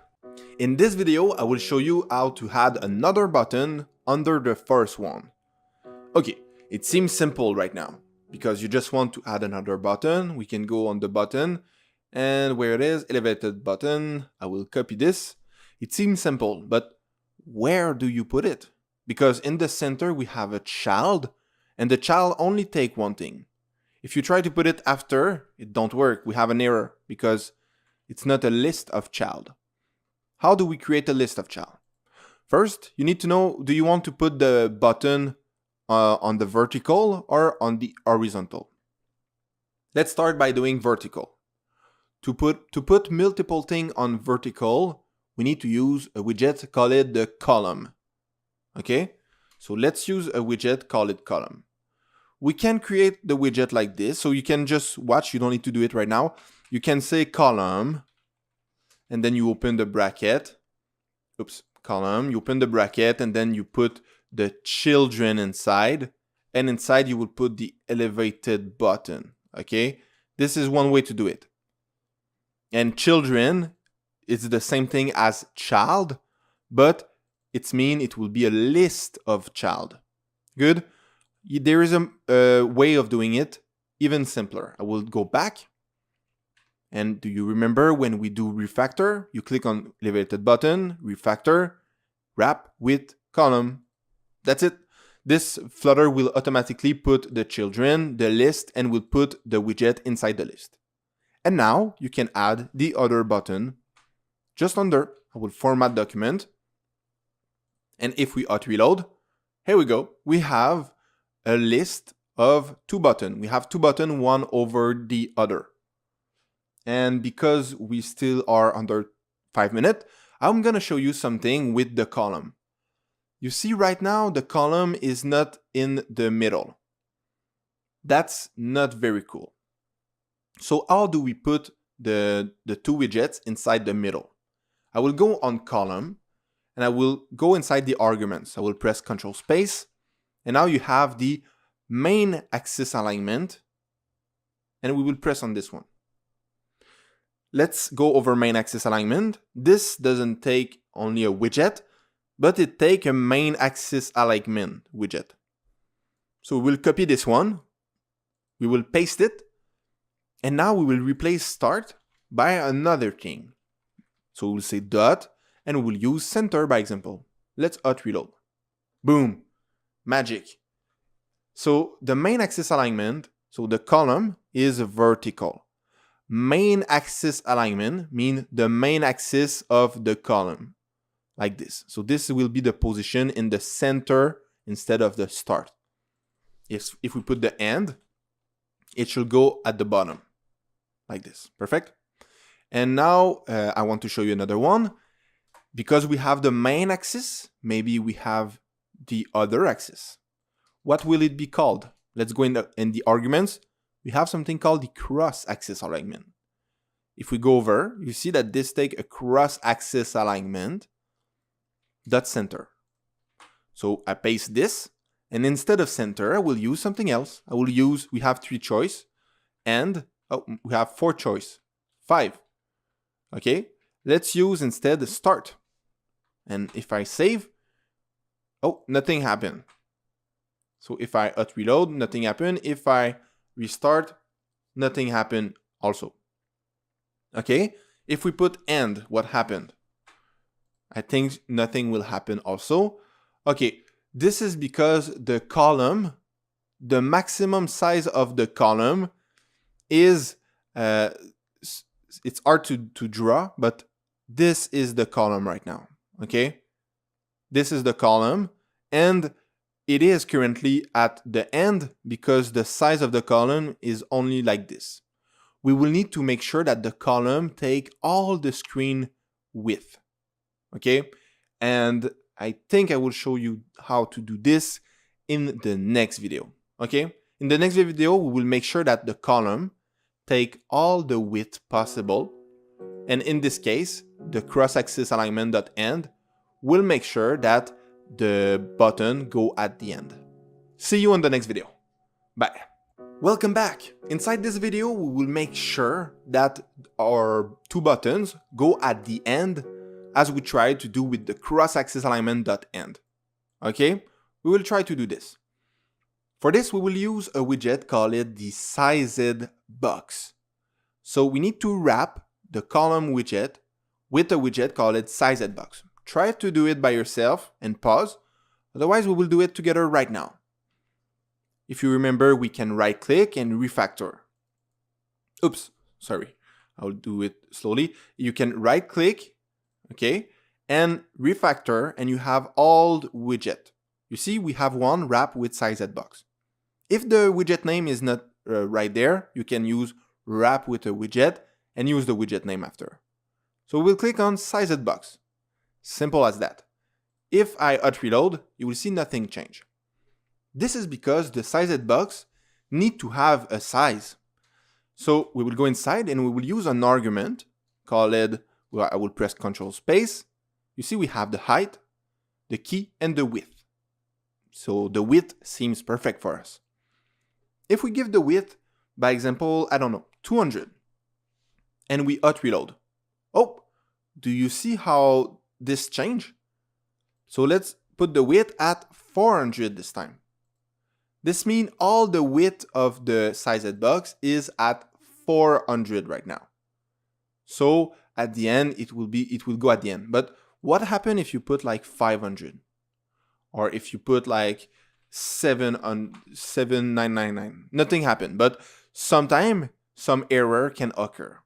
In this video, I will show you how to add another button under the first one. Okay, it seems simple right now because you just want to add another button. We can go on the button and where it is, elevated button, I will copy this. It seems simple, but where do you put it? Because in the center we have a child, and the child only take one thing. If you try to put it after, it don't work. We have an error because it's not a list of child. How do we create a list of child? First, you need to know, do you want to put the button on the vertical or on the horizontal? Let's start by doing vertical. To put multiple things on vertical, we need to use a widget, call it the column. Okay? So let's use a widget, call it column. We can create the widget like this, so you can just watch, you don't need to do it right now. You can say column, and then you open the bracket. Oops, column, you open the bracket, and then you put the children inside, and inside you will put the elevated button, okay? This is one way to do it. And children is the same thing as child, but it means it will be a list of child. Good? There is a way of doing it even simpler. I will go back. And do you remember when we do refactor? You click on elevated button, refactor, wrap with column. That's it. This Flutter will automatically put the children, the list, and will put the widget inside the list. And now you can add the other button just under. I will format document. And if we hot reload, here we go. We have a list of 2 buttons. We have 2 buttons, one over the other. And because we still are under 5 minutes, I'm going to show you something with the column. You see right now, the column is not in the middle. That's not very cool. So how do we put the 2 widgets inside the middle? I will go on column, and I will go inside the arguments. I will press Control Space, and now you have the main axis alignment, and we will press on this one. Let's go over main axis alignment. This doesn't take only a widget, but it takes a main axis alignment widget. So we will copy this one, we will paste it, and now we will replace start by another thing. So we'll say dot, and we'll use center by example. Let's hot reload. Boom, magic. So the main axis alignment, so the column is vertical. Main axis alignment means the main axis of the column, like this. So this will be the position in the center instead of the start. If we put the end, it should go at the bottom, like this. Perfect. And now I want to show you another one. Because we have the main axis, maybe we have the other axis. What will it be called? Let's go in the arguments. We have something called the cross-axis alignment. If we go over, you see that this takes a cross-axis alignment dot center. So I paste this, and instead of center, I will use something else. We have 3 choice, and we have 4 choice, 5. Okay, let's use instead start. And if I save, nothing happened. So if I hot reload, nothing happened. If I restart, nothing happened also. Okay, if we put and, what happened? I think nothing will happen also. Okay, this is because the column, the maximum size of the column is, it's hard to draw, but this is the column right now, okay? This is the column, and it is currently at the end because the size of the column is only like this. We will need to make sure that the column take all the screen width, okay? And I think I will show you how to do this in the next video, okay? In the next video, we will make sure that the column take all the width possible. And in this case, the cross-axis alignment.end will make sure that the button go at the end. See you in the next video. Bye. Welcome back. Inside this video, we will make sure that our two buttons go at the end as we tried to do with the cross-axis alignment.end. Okay? We will try to do this. For this, we will use a widget called the SizedBox. So we need to wrap the column widget with a widget called SizedBox. Try to do it by yourself and pause. Otherwise, we will do it together right now. If you remember, we can right-click and refactor. Oops, sorry. I'll do it slowly. You can right-click, okay, and refactor, and you have all the widget. You see, we have one wrap with SizedBox. If the widget name is not right there, you can use wrap with a widget and use the widget name after. So we'll click on SizedBox. Simple as that. If I hot reload, you will see nothing change. This is because the SizedBox need to have a size. So we will go inside and we will use an argument called, well, I will press Ctrl space. You see we have the height, the key, and the width. So the width seems perfect for us. If we give the width, by example, I don't know, 200, and we hot reload. Oh, do you see how this changed? So let's put the width at 400 this time. This means all the width of the SizedBox is at 400 right now. So at the end, it will go at the end. But what happens if you put like 500? Or if you put like 7999? Nothing happened. But sometimes some error can occur.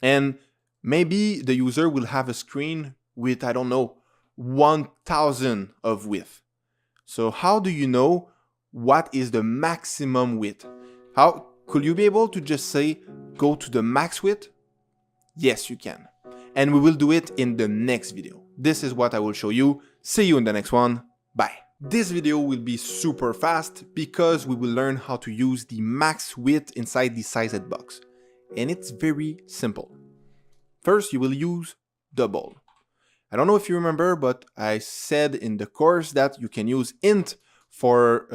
And maybe the user will have a screen with, I don't know, 1000 of width. So how do you know what is the maximum width? How could you be able to just say, go to the max width? Yes, you can. And we will do it in the next video. This is what I will show you. See you in the next one. Bye. This video will be super fast because we will learn how to use the max width inside the SizedBox. And it's very simple. First, you will use double. I don't know if you remember, but I said in the course that you can use int for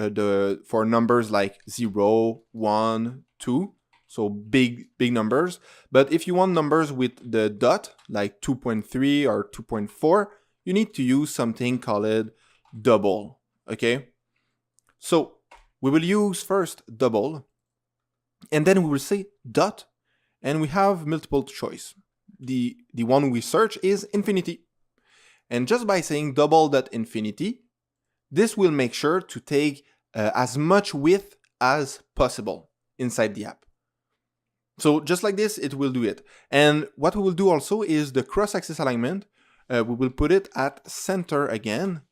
numbers like 0, 1, 2, so big numbers. But if you want numbers with the dot, like 2.3 or 2.4, you need to use something called double, okay? So we will use first double, and then we will say dot, and we have multiple choice. The one we search is infinity. And just by saying double.infinity, this will make sure to take as much width as possible inside the app. So just like this, it will do it. And what we will do also is the cross-axis alignment. We will put it at center again.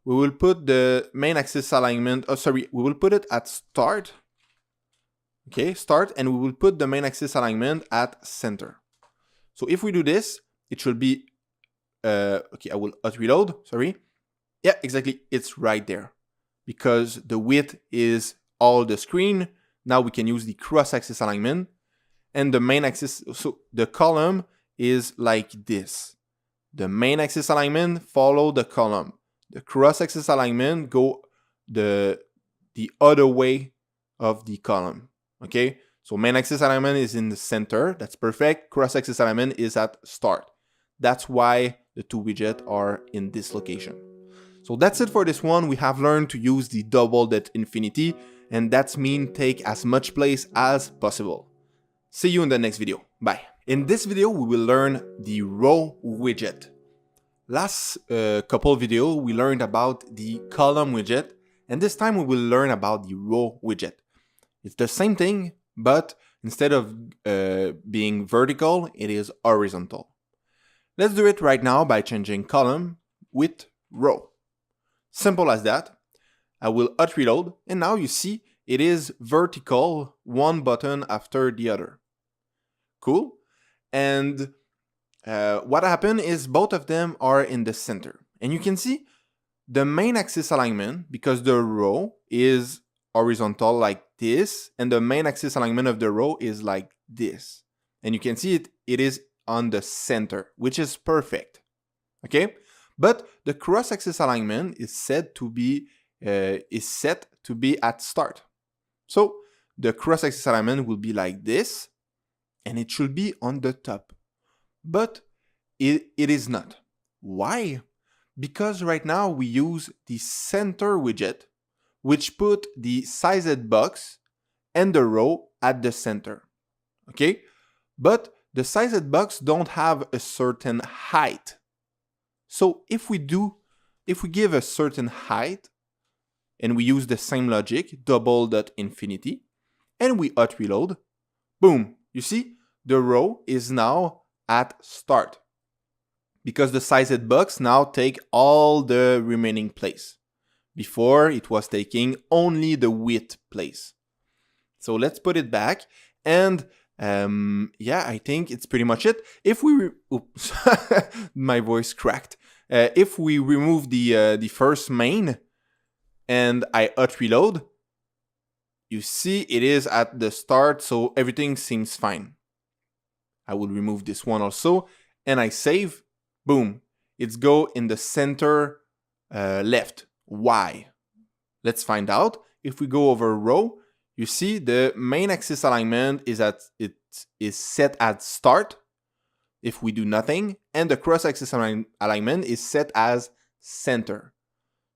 We will put the main axis alignment, we will put it at start. Okay, start, and we will put the main axis alignment at center. So if we do this, it should be, okay, I will reload, sorry. Yeah, exactly, it's right there. Because the width is all the screen, now we can use the cross-axis alignment. And the main axis, so the column is like this. The main axis alignment follow the column. The cross-axis alignment go the other way of the column, okay? So main axis alignment is in the center, that's perfect. Cross-axis alignment is at start. That's why the two widgets are in this location. So that's it for this one. We have learned to use the double.infinity, and that's mean take as much place as possible. See you in the next video. Bye. In this video, we will learn the row widget. Last couple videos, we learned about the column widget, and this time we will learn about the row widget. It's the same thing, but instead of being vertical, it is horizontal. Let's do it right now by changing column with row. Simple as that. I will hot reload, and now you see it is vertical, one button after the other. Cool. And what happened is both of them are in the center. And you can see the main axis alignment, because the row is horizontal like this, and the main axis alignment of the row is like this. And you can see it is on the center, which is perfect. Okay? But the cross-axis alignment is set to be at start. So the cross-axis alignment will be like this, and it should be on the top. But it is not. Why? Because right now we use the center widget, which put the SizedBox and the row at the center. Okay? But the SizedBox don't have a certain height. So if we give a certain height, and we use the same logic, double.infinity, and we hot reload, boom, you see, the row is now at start. Because the SizedBox now take all the remaining place. Before, it was taking only the width place. So let's put it back, and yeah, I think it's pretty much it. If we, oops, my voice cracked. If we remove the first main, and I hot reload, you see it is at the start, so everything seems fine. I will remove this one also, and I save, boom, it's go in the center left. Why? Let's find out. If we go over row, you see the main axis alignment is set at start if we do nothing, and the cross axis alignment is set as center.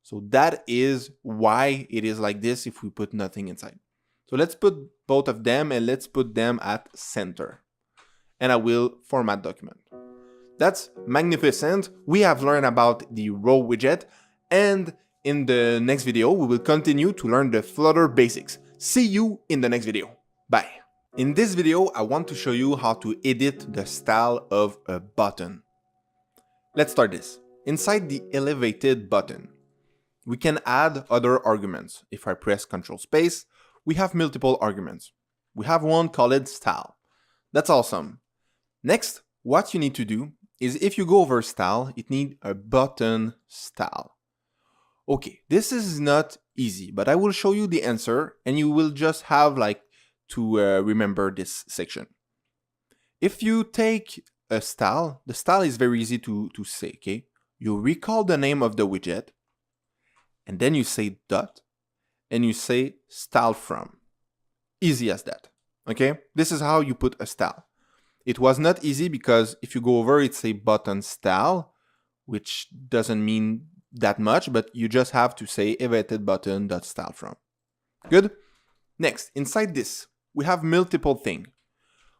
So that is why it is like this if we put nothing inside. So let's put both of them, and let's put them at center. And I will format document. That's magnificent. We have learned about the row widget, and in the next video, we will continue to learn the Flutter basics. See you in the next video. Bye. In this video, I want to show you how to edit the style of a button. Let's start this. Inside the elevated button, we can add other arguments. If I press Ctrl space, we have multiple arguments. We have one called style. That's awesome. Next, what you need to do is if you go over style, it needs a button style. Okay, this is not easy, but I will show you the answer, and you will just have to remember this section. If you take a style, the style is very easy to say, okay? You recall the name of the widget, and then you say dot, and you say style from. Easy as that, okay? This is how you put a style. It was not easy because if you go over, it's a button style, which doesn't mean that much, but you just have to say elevated button.style from. Good? Next, inside this, we have multiple things.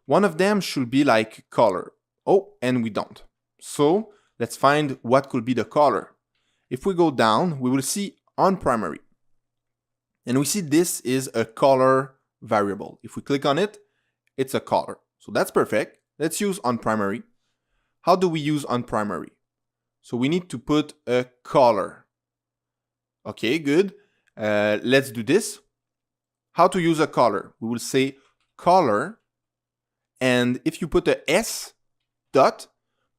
One of them should be like color. Oh, and we don't. So let's find what could be the color. If we go down, we will see on primary. And we see this is a color variable. If we click on it, it's a color. So that's perfect. Let's use on primary. How do we use on primary? So we need to put a color. Okay, good. Let's do this. How to use a color? We will say color. And if you put a S dot,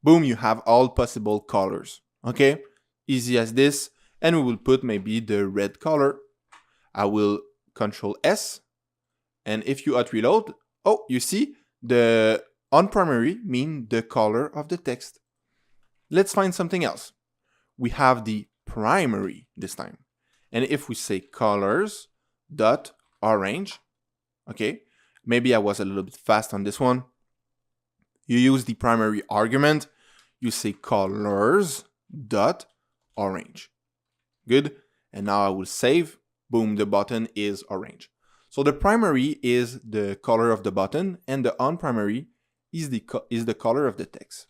boom, you have all possible colors. Okay, easy as this. And we will put maybe the red color. I will Control S. And if you hot reload, oh, you see the on primary mean the color of the text. Let's find something else. We have the primary this time. And if we say colors dot orange, okay, maybe I was a little bit fast on this one. You use the primary argument. You say colors dot orange. Good. And now I will save. Boom, the button is orange. So the primary is the color of the button, and the on-primary is the color of the text.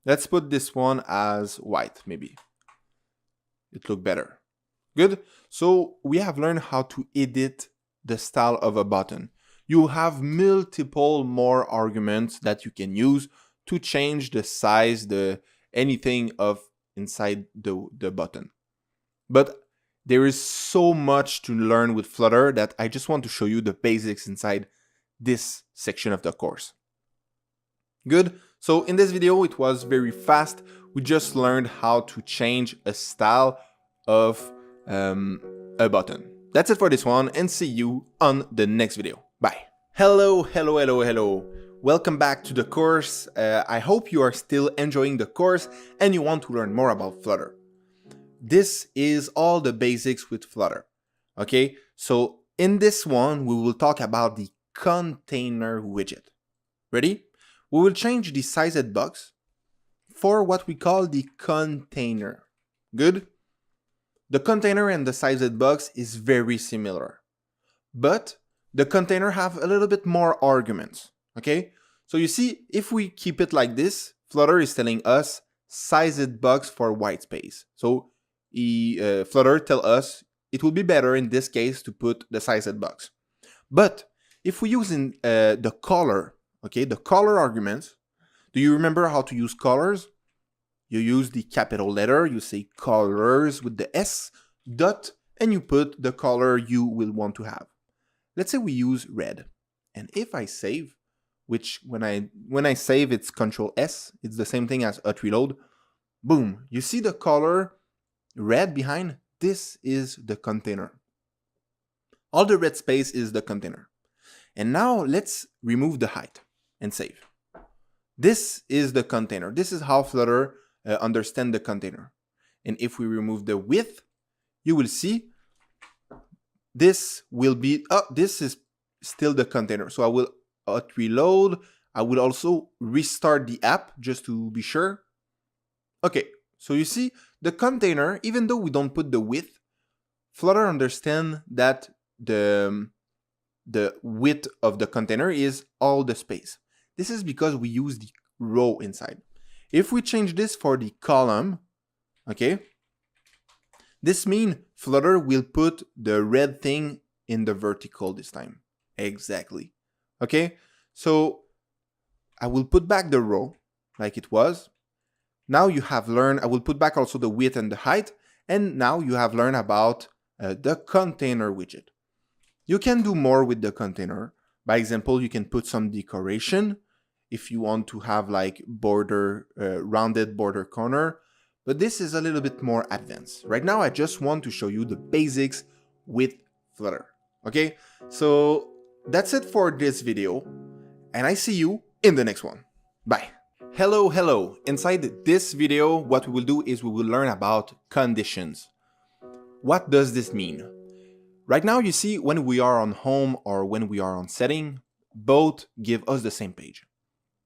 Let's put this one as white, maybe. It looks better. Good. So we have learned how to edit the style of a button. You have multiple more arguments that you can use to change the size, anything of inside the button. But there is so much to learn with Flutter that I just want to show you the basics inside this section of the course. Good. So in this video, it was very fast. We just learned how to change a style of a button. That's it for this one, and see you on the next video. Bye. Hello. Welcome back to the course. I hope you are still enjoying the course and you want to learn more about Flutter. This is all the basics with Flutter. Okay, so in this one, we will talk about the container widget. Ready? We will change the SizedBox for what we call the container. Good? The container and the SizedBox is very similar, but the container have a little bit more arguments. Okay? So you see, if we keep it like this, Flutter is telling us SizedBox for white space. So Flutter tell us it will be better in this case to put the SizedBox. But if we use the color, okay, the color arguments, do you remember how to use colors? You use the capital letter, you say colors with the S, dot, and you put the color you will want to have. Let's say we use red. And if I save, which when I save it's Control S, it's the same thing as reload, boom, you see the color red behind? This is the container. All the red space is the container. And now let's remove the height and save. This is the container. This is how Flutter understand the container. And if we remove the width, you will see this will be, this is still the container. So I will reload. I will also restart the app just to be sure. Okay, so you see the container, even though we don't put the width, Flutter understand that the width of the container is all the space. This is because we use the row inside. If we change this for the column, okay, this means Flutter will put the red thing in the vertical this time. Exactly. Okay, so I will put back the row like it was. Now you have learned, I will put back also the width and the height, and now you have learned about the container widget. You can do more with the container. By example, you can put some decoration if you want to have like border, rounded border corner, but this is a little bit more advanced. Right now, I just want to show you the basics with Flutter. Okay, so that's it for this video, and I see you in the next one. Bye. Hello. Inside this video, what we will do is we will learn about conditions. What does this mean? Right now, you see when we are on home or when we are on setting, both give us the same page.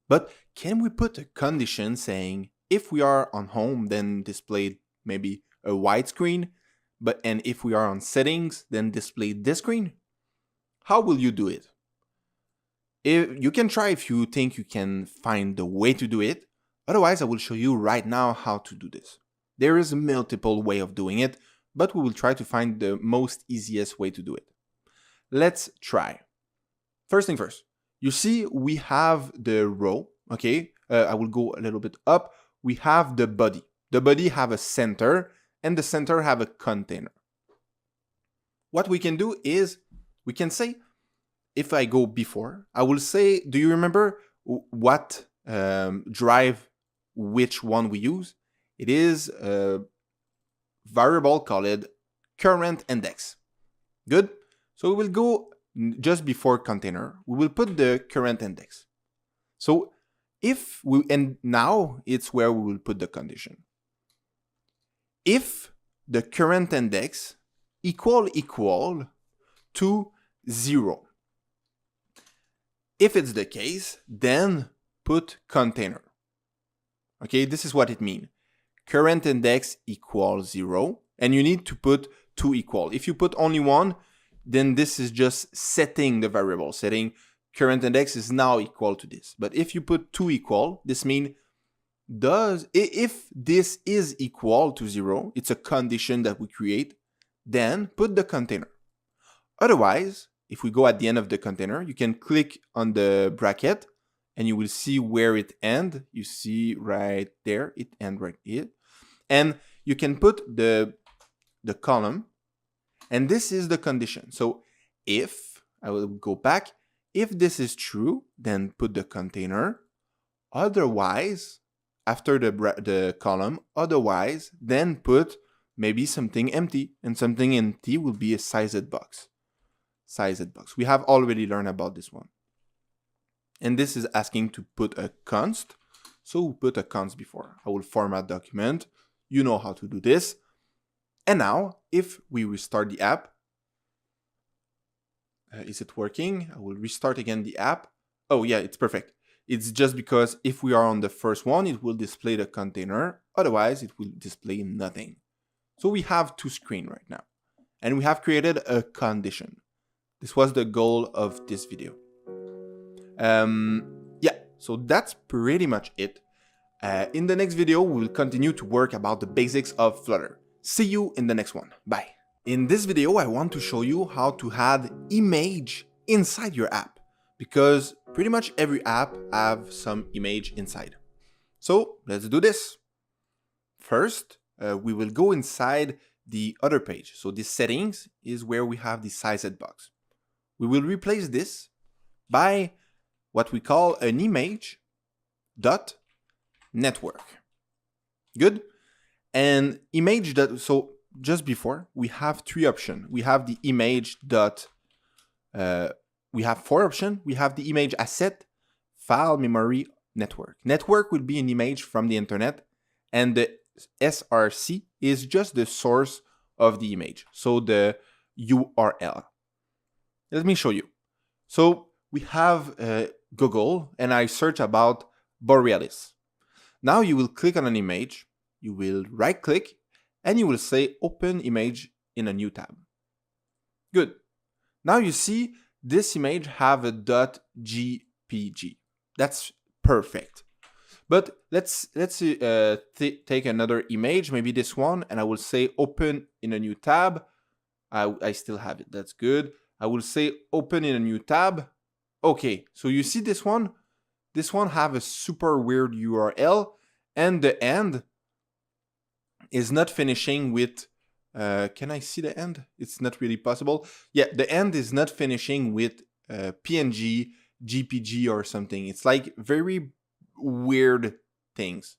But can we put a condition saying if we are on home, then display maybe a white screen, and if we are on settings, then display this screen? How will you do it? You can try if you think you can find the way to do it. Otherwise, I will show you right now how to do this. There is multiple way of doing it, but we will try to find the most easiest way to do it. Let's try. First thing first, you see we have the row, okay? I will go a little bit up. We have the body. The body have a center, and the center have a container. What we can do is, we can say, if I go before, I will say, do you remember what drive which one we use? It is a variable called current index. Good? So we will go just before container. We will put the current index. So if we, and now it's where we will put the condition. If the current index equal to 0. If it's the case, then put container. Okay, this is what it means. Current index equals 0, and you need to put 2 equal. If you put only 1, then this is just setting the variable, setting current index is now equal to this. But if you put 2 equal, this means if this is equal to 0, it's a condition that we create, then put the container. Otherwise, if we go at the end of the container, you can click on the bracket and you will see where it ends. You see right there, it ends right here. And you can put the column, and this is the condition. So if, I will go back, if this is true, then put the container. Otherwise, after the column, otherwise, then put maybe something empty, and something empty will be a SizedBox. SizedBox. We have already learned about this one. And this is asking to put a const. So we put a const before. I will format document. You know how to do this. And now, if we restart the app, is it working? I will restart again the app. Oh yeah, it's perfect. It's just because if we are on the first one, it will display the container. Otherwise, it will display nothing. So we have 2 screens right now. And we have created a condition. This was the goal of this video. Yeah, so that's pretty much it. In the next video, we will continue to work about the basics of Flutter. See you in the next one. Bye. In this video, I want to show you how to add image inside your app, because pretty much every app have some image inside. So let's do this. First, we will go inside the other page. So this settings is where we have the SizedBox. We will replace this by what we call an image dot network. Good? And image dot, so just before, we have 3 options. We have the image dot, we have 4 options. We have the image asset, file, memory, network. Network will be an image from the internet, and the SRC is just the source of the image, so the URL. Let me show you. So we have Google, and I search about Borealis. Now you will click on an image, you will right click, and you will say open image in a new tab. Good. Now you see this image have a .jpg. That's perfect. But let's take another image, maybe this one, and I will say open in a new tab. I still have it. That's good. I will say open in a new tab. Okay, so you see this one? This one have a super weird URL, and the end is not finishing with, can I see the end? It's not really possible. Yeah, the end is not finishing with PNG, GPG or something. It's like very weird things.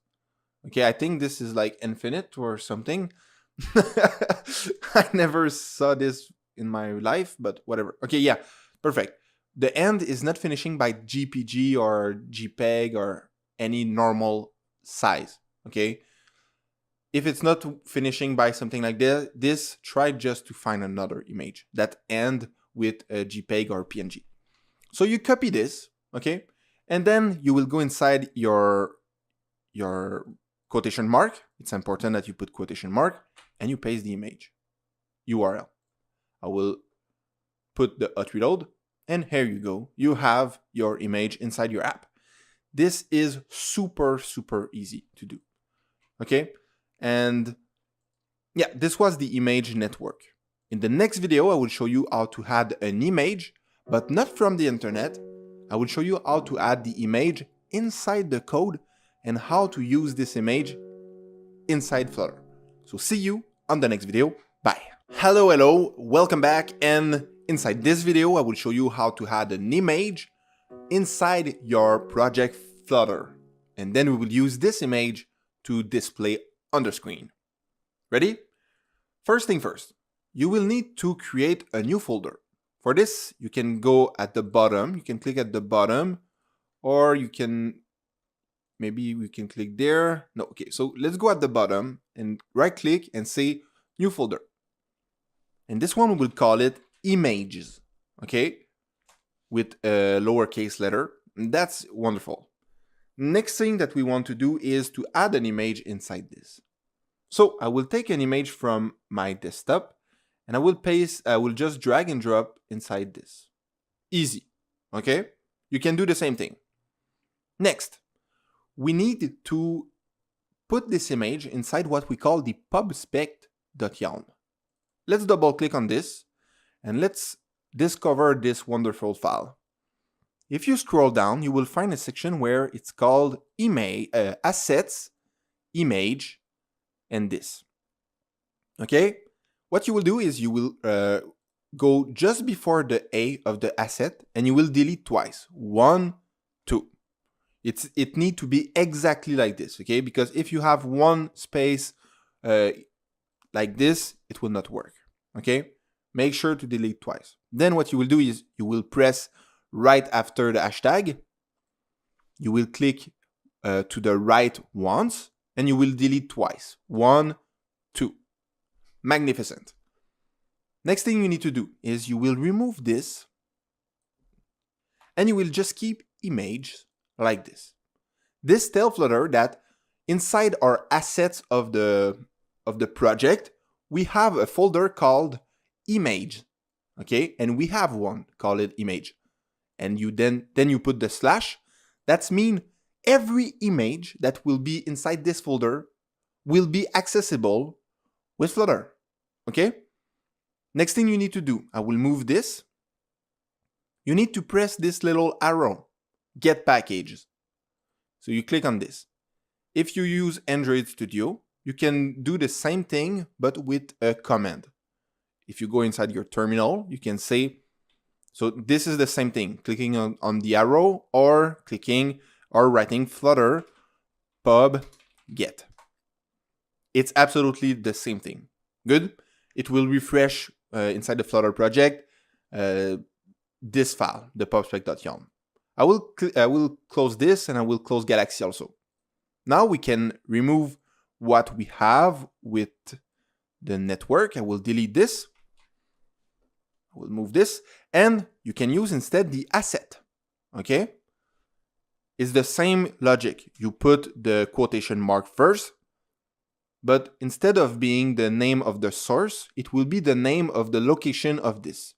Okay, I think this is like infinite or something. I never saw this in my life, but whatever. Okay, yeah, perfect. The end is not finishing by GPG or JPEG or any normal size, okay? If it's not finishing by something like this, try just to find another image that end with a JPEG or PNG. So you copy this, okay? And then you will go inside your quotation mark. It's important that you put quotation mark, and you paste the image URL. I will put the hot reload, and here you go. You have your image inside your app. This is super, super easy to do, okay? And yeah, this was the image network. In the next video, I will show you how to add an image, but not from the internet. I will show you how to add the image inside the code and how to use this image inside Flutter. So see you on the next video. Bye. Hello, welcome back. And inside this video, I will show you how to add an image inside your project Flutter. And then we will use this image to display on the screen. Ready? First thing first, you will need to create a new folder. For this, you can go at the bottom. You can click at the bottom, or you can, maybe we can click there. No, okay, so let's go at the bottom and right click and say new folder. And this one, we will call it images, okay? With a lowercase letter. And that's wonderful. Next thing that we want to do is to add an image inside this. So I will take an image from my desktop, and I will just drag and drop inside this. Easy, okay? You can do the same thing. Next, we need to put this image inside what we call the pubspec.yalm. Let's double click on this and let's discover this wonderful file. If you scroll down, you will find a section where it's called assets, image, and this. Okay? What you will do is you will go just before the A of the asset and you will delete twice. 1, 2. It needs to be exactly like this, okay? Because if you have one space like this, it will not work, okay? Make sure to delete twice. Then what you will do is you will press right after the hashtag. You will click to the right once and you will delete twice. 1, 2. Magnificent. Next thing you need to do is you will remove this and you will just keep image like this. This tells Flutter that inside our assets of the project, we have a folder called image, okay? And we have one called it image. And you then you put the slash. That means every image that will be inside this folder will be accessible with Flutter, okay? Next thing you need to do, I will move this. You need to press this little arrow, get packages. So you click on this. If you use Android Studio, you can do the same thing, but with a command. If you go inside your terminal, you can say, so this is the same thing, clicking on the arrow or clicking or writing Flutter pub get. It's absolutely the same thing. Good? It will refresh inside the Flutter project this file, the pubspec.yalm. I will close this and I will close Galaxy also. Now we can remove what we have with the network. I will delete this. I will move this and you can use instead the asset. Okay? It's the same logic. You put the quotation mark first, but instead of being the name of the source, it will be the name of the location of this.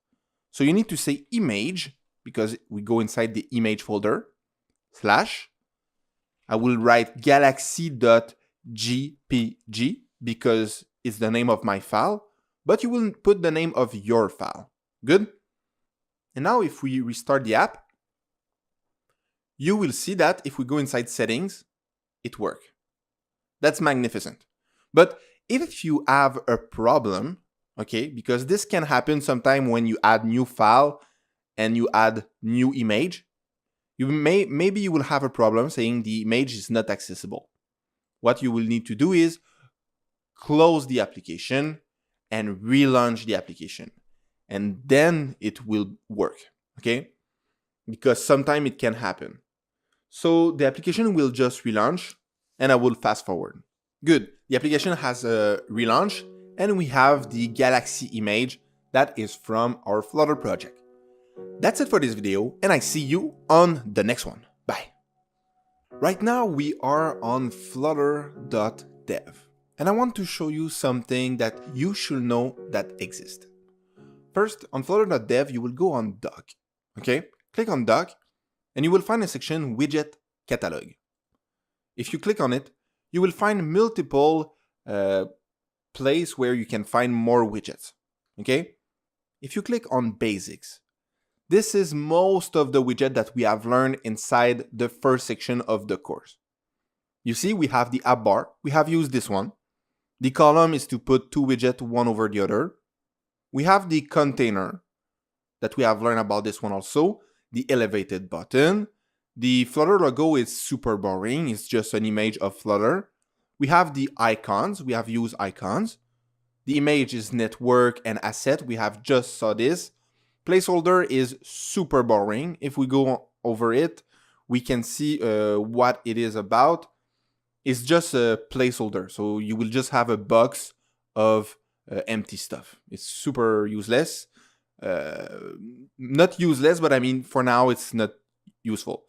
So you need to say image, because we go inside the image folder, slash. I will write galaxy.jpg because it's the name of my file, but you will put the name of your file. Good? And now if we restart the app, you will see that if we go inside settings, it works. That's magnificent. But if you have a problem, okay, because this can happen sometime when you add new file and you add new image, maybe you will have a problem saying the image is not accessible. What you will need to do is close the application and relaunch the application. And then it will work, okay? Because sometimes it can happen. So the application will just relaunch and I will fast forward. Good. The application has a relaunch and we have the Galaxy image that is from our Flutter project. That's it for this video and I see you on the next one. Bye. Right now we are on flutter.dev and I want to show you something that you should know that exists. First, on flutter.dev you will go on doc, okay? Click on doc and you will find a section Widget Catalog. If you click on it, you will find multiple places where you can find more widgets, okay? If you click on basics, this is most of the widget that we have learned inside the first section of the course. You see, we have the app bar. We have used this one. The column is to put two widgets one over the other. We have the container that we have learned about this one also. The elevated button. The Flutter logo is super boring. It's just an image of Flutter. We have the icons. We have used icons. The image is network and asset. We have just saw this. Placeholder is super boring. If we go over it, we can see what it is about. It's just a placeholder. So you will just have a box of empty stuff. It's super useless. Not useless, but I mean, for now, it's not useful.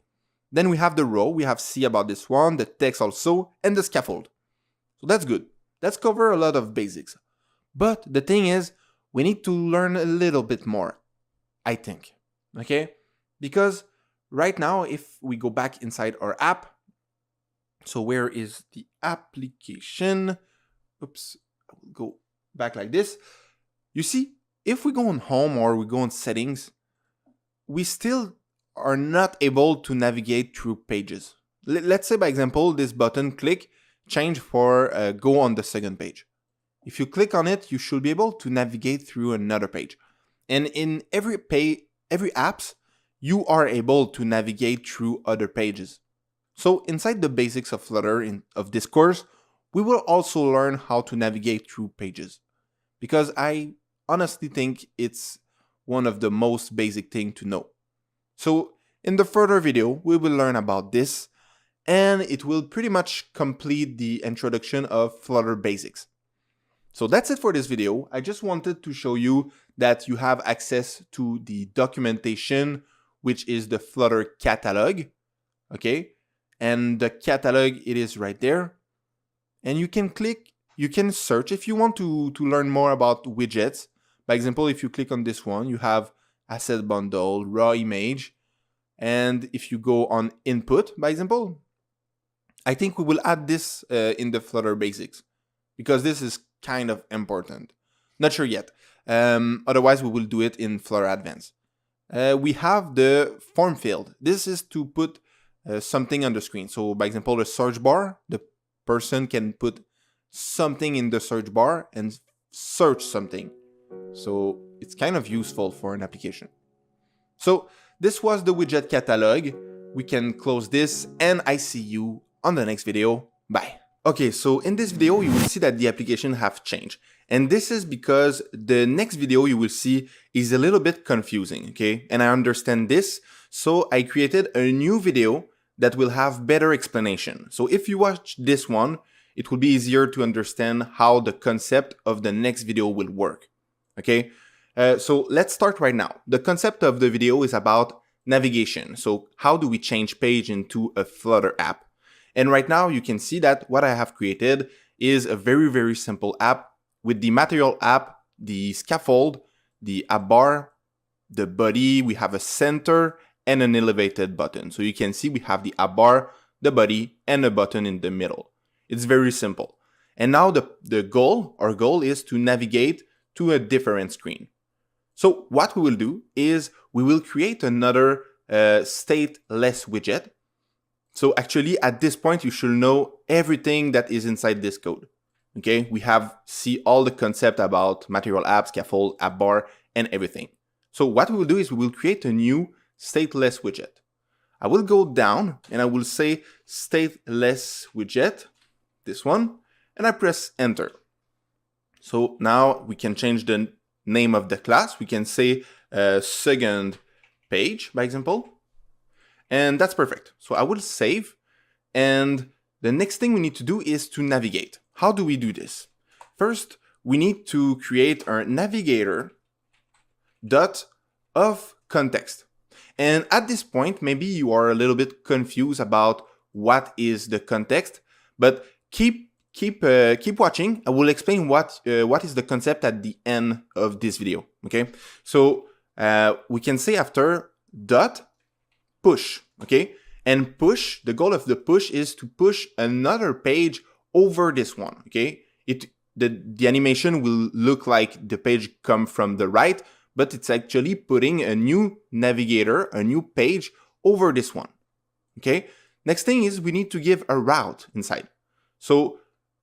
Then we have the row. We have C about this one, the text also, and the scaffold. So that's good. Let's cover a lot of basics. But the thing is, we need to learn a little bit more, I think, okay? Because right now, if we go back inside our app, so where is the application? Oops, I will go back like this. You see, if we go on home or we go on settings, we still are not able to navigate through pages. Let's say, by example, this button, click, change for go on the second page. If you click on it, you should be able to navigate through another page. And in every apps, you are able to navigate through other pages. So inside the basics of Flutter of this course, we will also learn how to navigate through pages. Because I honestly think it's one of the most basic things to know. So in the further video, we will learn about this, and it will pretty much complete the introduction of Flutter basics. So that's it for this video. I just wanted to show you that you have access to the documentation, which is the Flutter catalog, okay? And the catalog, it is right there. And you can click, you can search if you want to learn more about widgets. By example, if you click on this one, you have asset bundle, raw image. And if you go on input, by example, I think we will add this in the Flutter basics because this is kind of important. Not sure yet. Otherwise, we will do it in Flutter Advanced. We have the form field. This is to put something on the screen. So, by example, the search bar, the person can put something in the search bar and search something. So, it's kind of useful for an application. So, this was the widget catalog. We can close this, and I see you on the next video. Bye. Okay, so in this video, you will see that the application have changed. And this is because the next video you will see is a little bit confusing, okay? And I understand this, so I created a new video that will have better explanation. So if you watch this one, it will be easier to understand how the concept of the next video will work, okay? So let's start right now. The concept of the video is about navigation. So how do we change page into a Flutter app? And right now you can see that what I have created is a very, very simple app with the material app, the scaffold, the app bar, the body, we have a center and an elevated button. So you can see we have the app bar, the body, and a button in the middle. It's very simple. And now our goal is to navigate to a different screen. So what we will do is we will create another StatelessWidget. So actually at this point, you should know everything that is inside this code. Okay, we see all the concept about material app, scaffold, app bar, and everything. So what we will do is we will create a new StatelessWidget. I will go down and I will say StatelessWidget, this one, and I press enter. So now we can change the name of the class. We can say second page, by example. And that's perfect. So I will save. And the next thing we need to do is to navigate. How do we do this? First, we need to create our Navigator dot of context. And at this point, maybe you are a little bit confused about what is the context, but keep watching. I will explain what is the concept at the end of this video. Okay, so we can say after dot push. Okay, and push. The goal of the push is to push another page over this one. Okay, the animation will look like the page come from the right, but it's actually putting a new navigator, a new page over this one. Okay, next thing is we need to give a route inside. So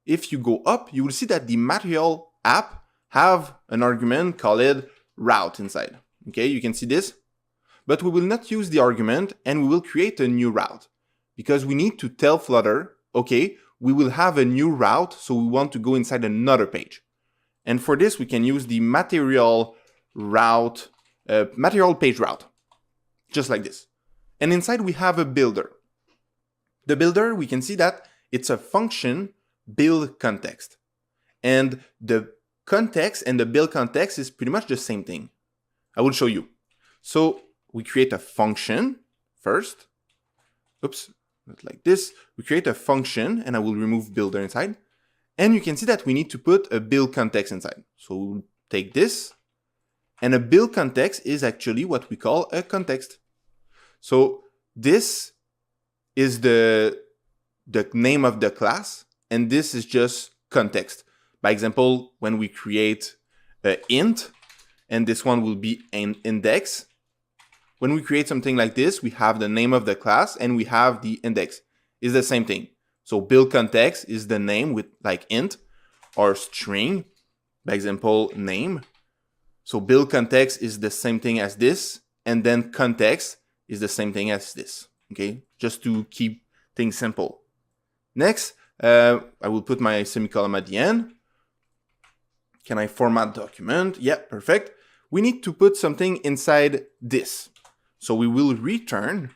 if you go up, you will see that the material app have an argument called route inside. Okay, you can see this, but we will not use the argument and we will create a new route because we need to tell Flutter, okay, we will have a new route, so we want to go inside another page. And for this, we can use the material page route, just like this. And inside we have a builder. The builder, we can see that it's a function build context. And the context and the build context is pretty much the same thing. I will show you. So we create a function first. Oops, not like this. We create a function and I will remove builder inside. And you can see that we need to put a build context inside. So we'll take this And a build context is actually what we call a context. So this is the name of the class, and this is just context. By example, when we create an int, and this one will be an index. When we create something like this, we have the name of the class and we have the index. It's the same thing. So build context is the name with like int or string, by example, name. So build context is the same thing as this, and then context is the same thing as this, okay? Just to keep things simple. Next, I will put my semicolon at the end. Can I format document? Yeah, perfect. We need to put something inside this. So we will return,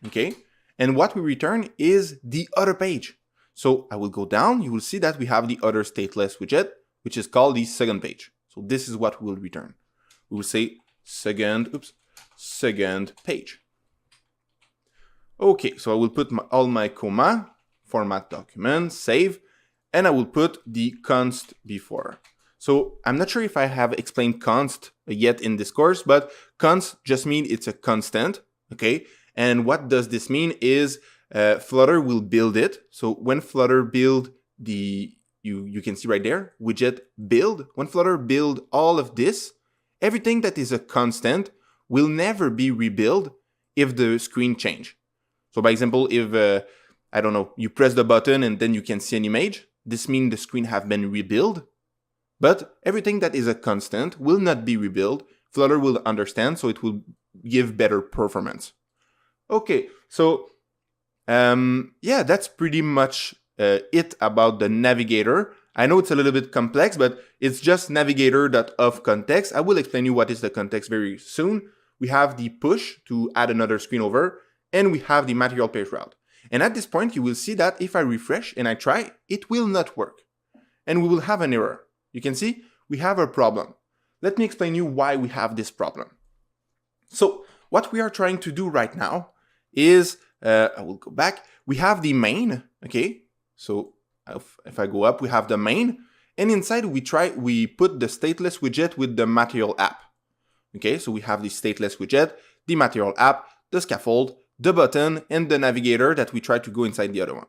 okay? And what we return is the other page. So I will go down, you will see that we have the other stateless widget, which is called the second page. So this is what we will return. We will say second page. Okay, so I will put all my comma, format document, save, and I will put the const before. So I'm not sure if I have explained const yet in this course, but const just means it's a constant, okay? And what does this mean is Flutter will build it. So when Flutter build the, you can see right there, widget build, when Flutter build all of this, everything that is a constant will never be rebuilt if the screen change. So by example, if, I don't know, you press the button and then you can see an image, this means the screen have been rebuilt. But everything that is a constant will not be rebuilt. Flutter will understand, so it will give better performance. Okay, so yeah, that's pretty much it about the Navigator. I know it's a little bit complex, but it's just Navigator.ofContext. I will explain you what is the context very soon. We have the push to add another screen over, and we have the material page route. And at this point, you will see that if I refresh and I try, it will not work. And we will have an error. You can see we have a problem. Let me explain you why we have this problem. So what we are trying to do right now is, I will go back, we have the main, okay? So if I go up, we have the main, and inside we put the stateless widget with the material app. Okay, so we have the stateless widget, the material app, the scaffold, the button, and the navigator that we try to go inside the other one.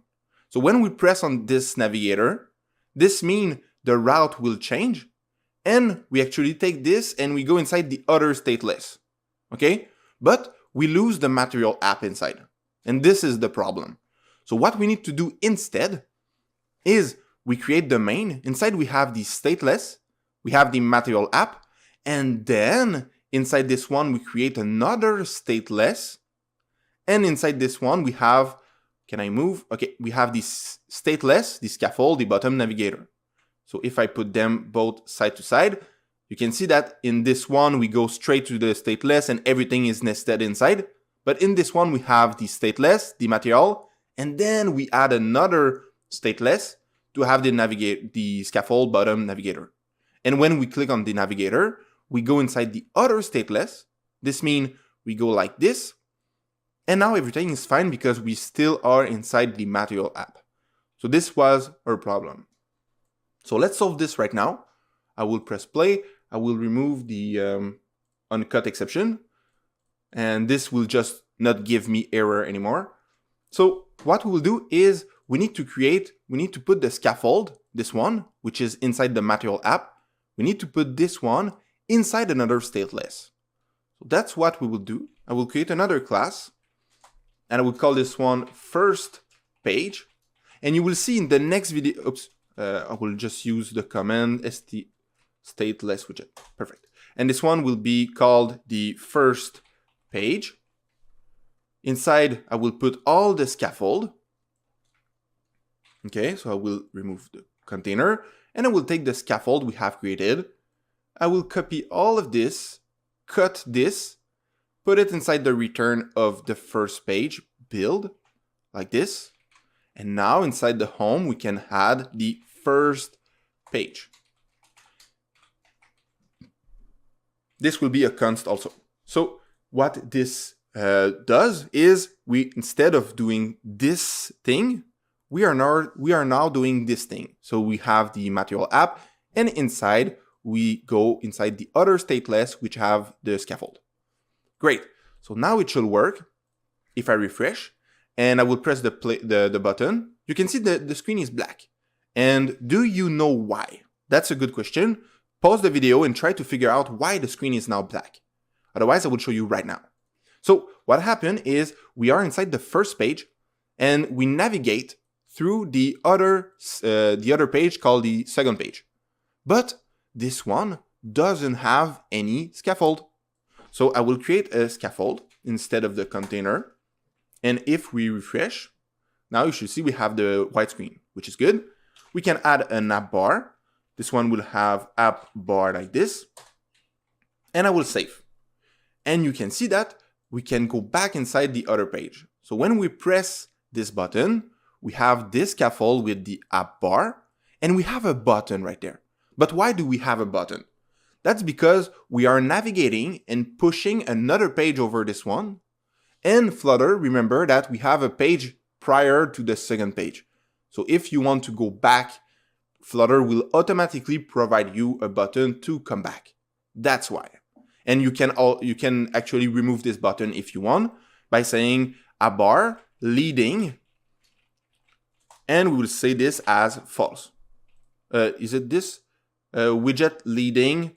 So when we press on this navigator, this means the route will change, and we actually take this and we go inside the other stateless, okay? But we lose the material app inside, and this is the problem. So what we need to do instead is we create the main. Inside we have the stateless, we have the material app, and then inside this one we create another stateless, and inside this one we have, can I move? Okay, we have this stateless, the scaffold, the bottom navigator. So if I put them both side to side, you can see that in this one, we go straight to the stateless and everything is nested inside. But in this one, we have the stateless, the material, and then we add another stateless to have the scaffold bottom navigator. And when we click on the navigator, we go inside the other stateless. This means we go like this. And now everything is fine because we still are inside the material app. So this was our problem. So let's solve this right now. I will press play. I will remove the uncut exception. And this will just not give me error anymore. So what we will do is we need to put the scaffold, this one, which is inside the material app. We need to put this one inside another stateless. So that's what we will do. I will create another class and I will call this one first page. And you will see in the next video, I will just use the command StatelessWidget. Perfect. And this one will be called the first page. Inside, I will put all the scaffold. Okay, so I will remove the container and I will take the scaffold we have created. I will copy all of this, cut this, put it inside the return of the first page, build, like this. And now inside the home, we can add the first page. This will be a const also. So what this does is instead of doing this thing, we are now doing this thing. So we have the material app and inside we go inside the other stateless, which have the scaffold. Great. So now it should work. If I refresh and I will press the button, you can see the screen is black. And do you know why? That's a good question. Pause the video and try to figure out why the screen is now black. Otherwise, I will show you right now. So what happened is we are inside the first page and we navigate through the other page called the second page. But this one doesn't have any scaffold. So I will create a scaffold instead of the container. And if we refresh, now you should see we have the white screen, which is good. We can add an app bar. This one will have app bar like this. And I will save. And you can see that we can go back inside the other page. So when we press this button, we have this scaffold with the app bar, and we have a button right there. But why do we have a button? That's because we are navigating and pushing another page over this one. And Flutter, remember that we have a page prior to the second page. So if you want to go back, Flutter will automatically provide you a button to come back. That's why. And you can actually remove this button if you want by saying a bar leading, and we will say this as false. Is it this? Widget leading.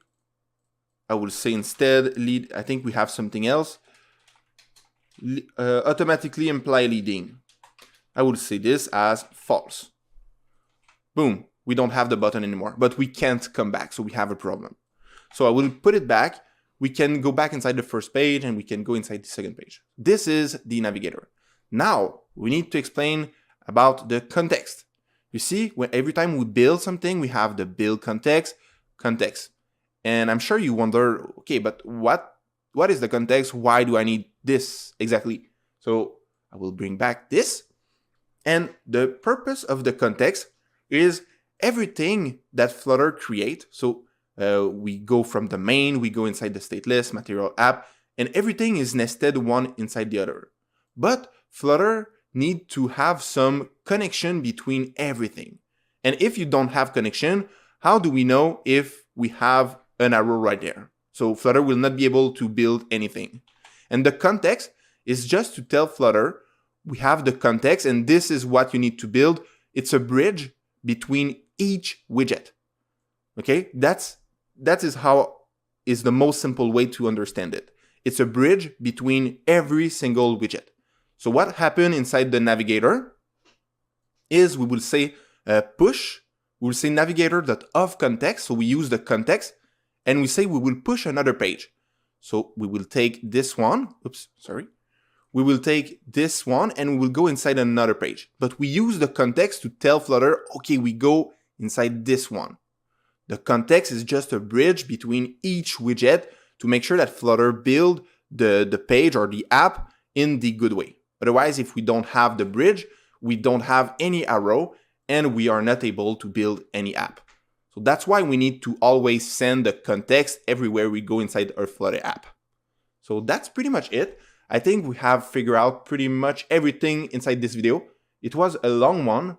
I will say instead lead. I think we have something else. Automatically imply leading. I will say this as false. Boom. We don't have the button anymore, but we can't come back, so we have a problem. So I will put it back. We can go back inside the first page and we can go inside the second page. This is the Navigator. Now we need to explain about the context. You see, every time we build something, we have the build context. And I'm sure you wonder, okay, but what is the context? Why do I need this exactly? So I will bring back this. And the purpose of the context is everything that Flutter create. So we go from the main, we go inside the stateless, material app, and everything is nested one inside the other. But Flutter need to have some connection between everything. And if you don't have connection, how do we know if we have an arrow right there? So Flutter will not be able to build anything. And the context is just to tell Flutter, we have the context and this is what you need to build. It's a bridge between each widget. Okay, that is the most simple way to understand it. It's a bridge between every single widget. So what happened inside the Navigator is we will say push, we will say Navigator.ofContext, so we use the context, and we say we will push another page. So we will take this one, we will take this one and we will go inside another page. But we use the context to tell Flutter, okay, we go inside this one. The context is just a bridge between each widget to make sure that Flutter build the page or the app in the good way. Otherwise, if we don't have the bridge, we don't have any arrow and we are not able to build any app. So that's why we need to always send the context everywhere we go inside our Flutter app. So that's pretty much it. I think we have figured out pretty much everything inside this video. It was a long one,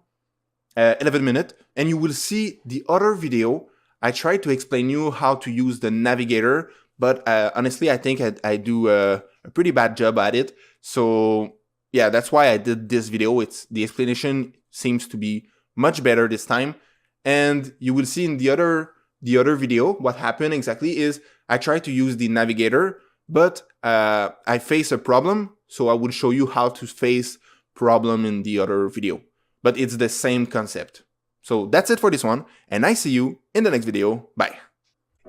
11 minutes, and you will see the other video. I tried to explain you how to use the Navigator, but honestly, I think I do a pretty bad job at it. So yeah, that's why I did this video. The explanation seems to be much better this time. And you will see in the other video, what happened exactly is I tried to use the Navigator, but I face a problem. So I will show you how to face problem in the other video, but it's the same concept. So that's it for this one, and I see you in the next video. Bye.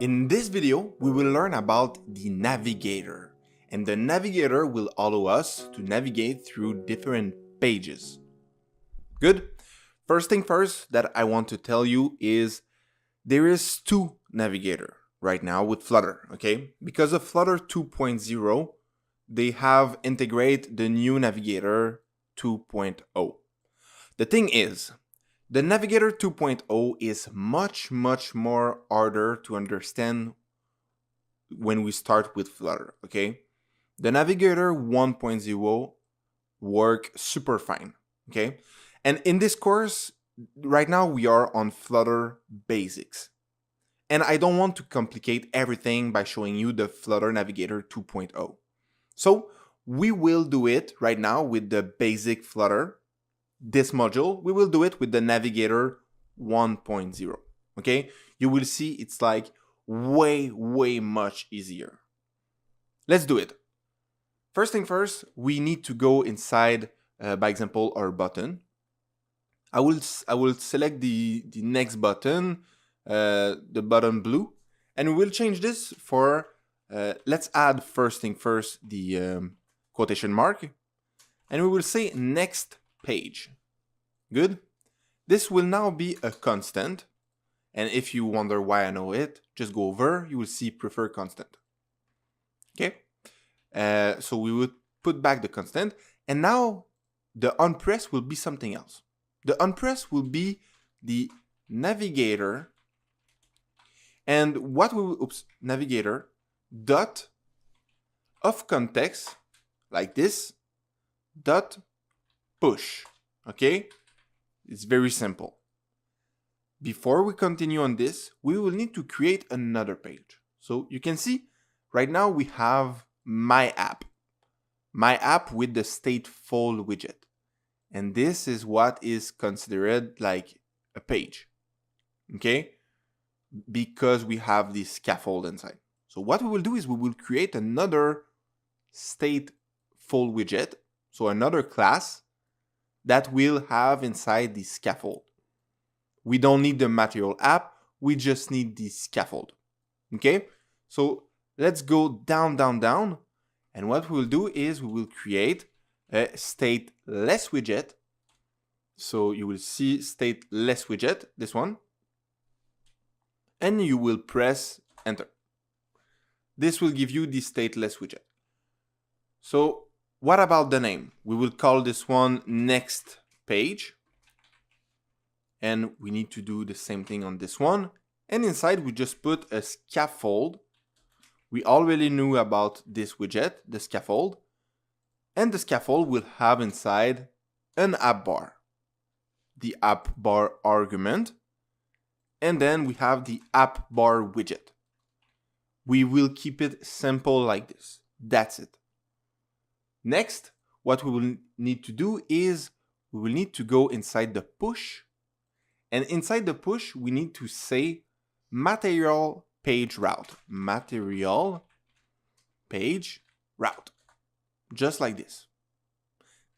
In this video, we will learn about the Navigator, and the Navigator will allow us to navigate through different pages. Good? First thing first that I want to tell you is there is two Navigator right now with Flutter, okay? Because of Flutter 2.0, they have integrated the new Navigator 2.0. The thing is, the Navigator 2.0 is much more harder to understand when we start with Flutter, okay? The Navigator 1.0 work super fine, okay? And in this course, right now we are on Flutter Basics. And I don't want to complicate everything by showing you the Flutter Navigator 2.0. So we will do it right now with the basic Flutter. This module, we will do it with the Navigator 1.0. Okay, you will see it's like way much easier. Let's do it. First thing first, we need to go inside, by example, our button. I will select the next button, the button blue, and we will change this for, let's add first thing first the quotation mark, and we will say next page. Good. This will now be a constant, and if you wonder why I know it, just go over, you will see prefer constant. Okay, so we would put back the constant, and now the onPress will be something else. The onPress will be the Navigator, and what we will, Navigator dot of context, like this, dot push. Okay, it's very simple. Before we continue on this, we will need to create another page. So you can see right now we have my app with the StatefulWidget. And this is what is considered like a page, okay? Because we have this scaffold inside. So what we will do is we will create another StatefulWidget, so another class that will have inside the scaffold. We don't need the material app, we just need the scaffold, okay? So let's go down, and what we'll do is we will create a StatelessWidget. So you will see StatelessWidget, this one, and you will press enter. This will give you the StatelessWidget. So what about the name? We will call this one next page, and we need to do the same thing on this one. And inside we just put a scaffold. We already knew about this widget, the scaffold, and the scaffold will have inside an app bar, the app bar argument, and then we have the app bar widget. We will keep it simple like this. That's it. Next, what we will need to do is we will need to go inside the push, and inside the push we need to say material page route, material page route, just like this.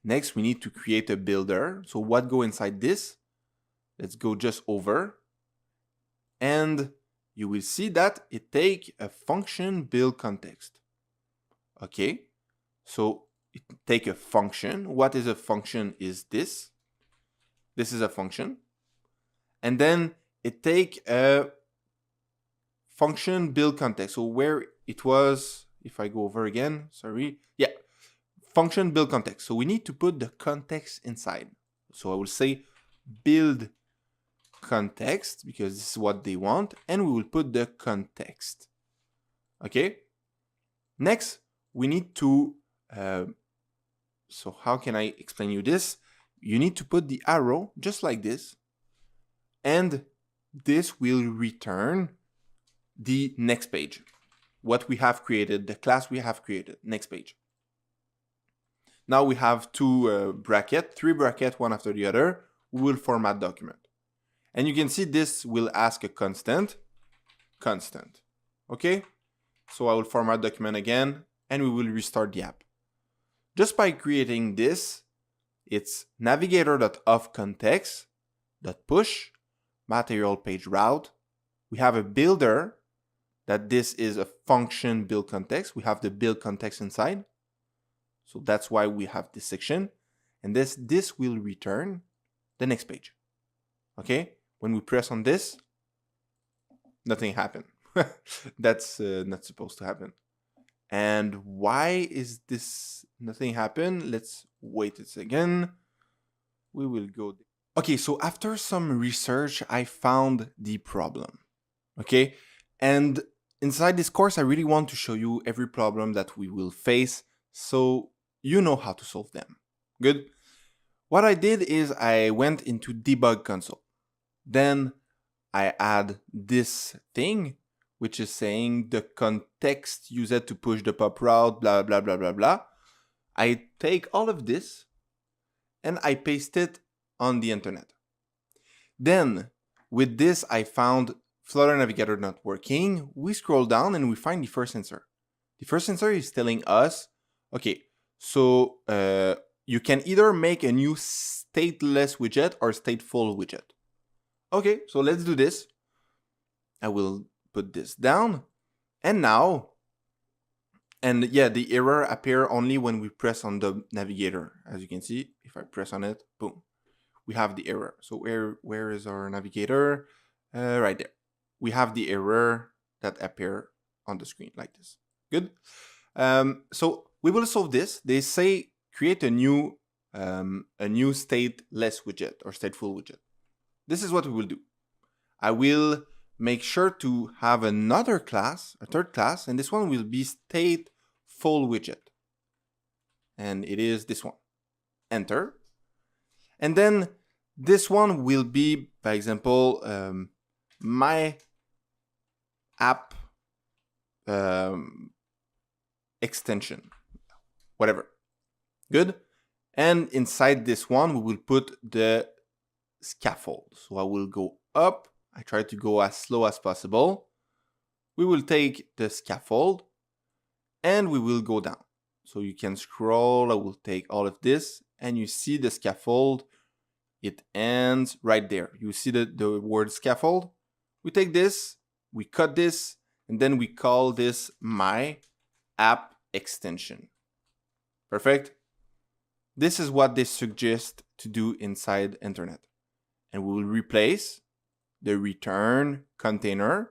Next, we need to create a builder. So what go inside this? Let's go just over, and you will see that it take a function build context. Okay, so it take a function. What is a function is this. This is a function. And then it take a function build context. So where it was, if I go over again, sorry. Yeah, function build context. So we need to put the context inside. So I will say build context because this is what they want, and we will put the context. Okay. Next, we need to, so how can I explain you this? You need to put the arrow just like this, and this will return the next page, what we have created, the class we have created, next page. Now we have two brackets, three brackets, one after the other. We will format document. And you can see this will ask a constant. Okay? So I will format document again, and we will restart the app. Just by creating this, it's navigator.ofContext.push, material page route. We have a builder, that this is a function build context. We have the build context inside. So that's why we have this section. And this will return the next page. Okay? When we press on this, nothing happened. That's not supposed to happen. And why is this nothing happen? Let's wait a second. We will go. Okay, so after some research, I found the problem. Okay, and inside this course, I really want to show you every problem that we will face so you know how to solve them. Good. What I did is I went into debug console. Then I add this thing, which is saying the context used to push the pop route, blah, blah, blah, blah, blah. I take all of this and I paste it on the internet. Then with this, I found Flutter Navigator not working. We scroll down and we find the first answer. The first answer is telling us, okay, so you can either make a new stateless widget or stateful widget. Okay, so let's do this. I will put this down. And now, and yeah, the error appear only when we press on the navigator. As you can see, if I press on it, boom, we have the error. So where is our navigator? Right there. We have the error that appear on the screen like this. Good. So we will solve this. They say create a new stateless widget or stateful widget. This is what we will do. I will make sure to have another class, a third class, and this one will be StatefulWidget. And it is this one. Enter. And then this one will be, by example, my app extension, whatever. Good. And inside this one, we will put the scaffold. So I will go up. I try to go as slow as possible. We will take the scaffold and we will go down. So you can scroll. I will take all of this and you see the scaffold. It ends right there. You see the word scaffold. We take this, we cut this, and then we call this my app extension. Perfect. This is what they suggest to do inside internet. And we will replace the return container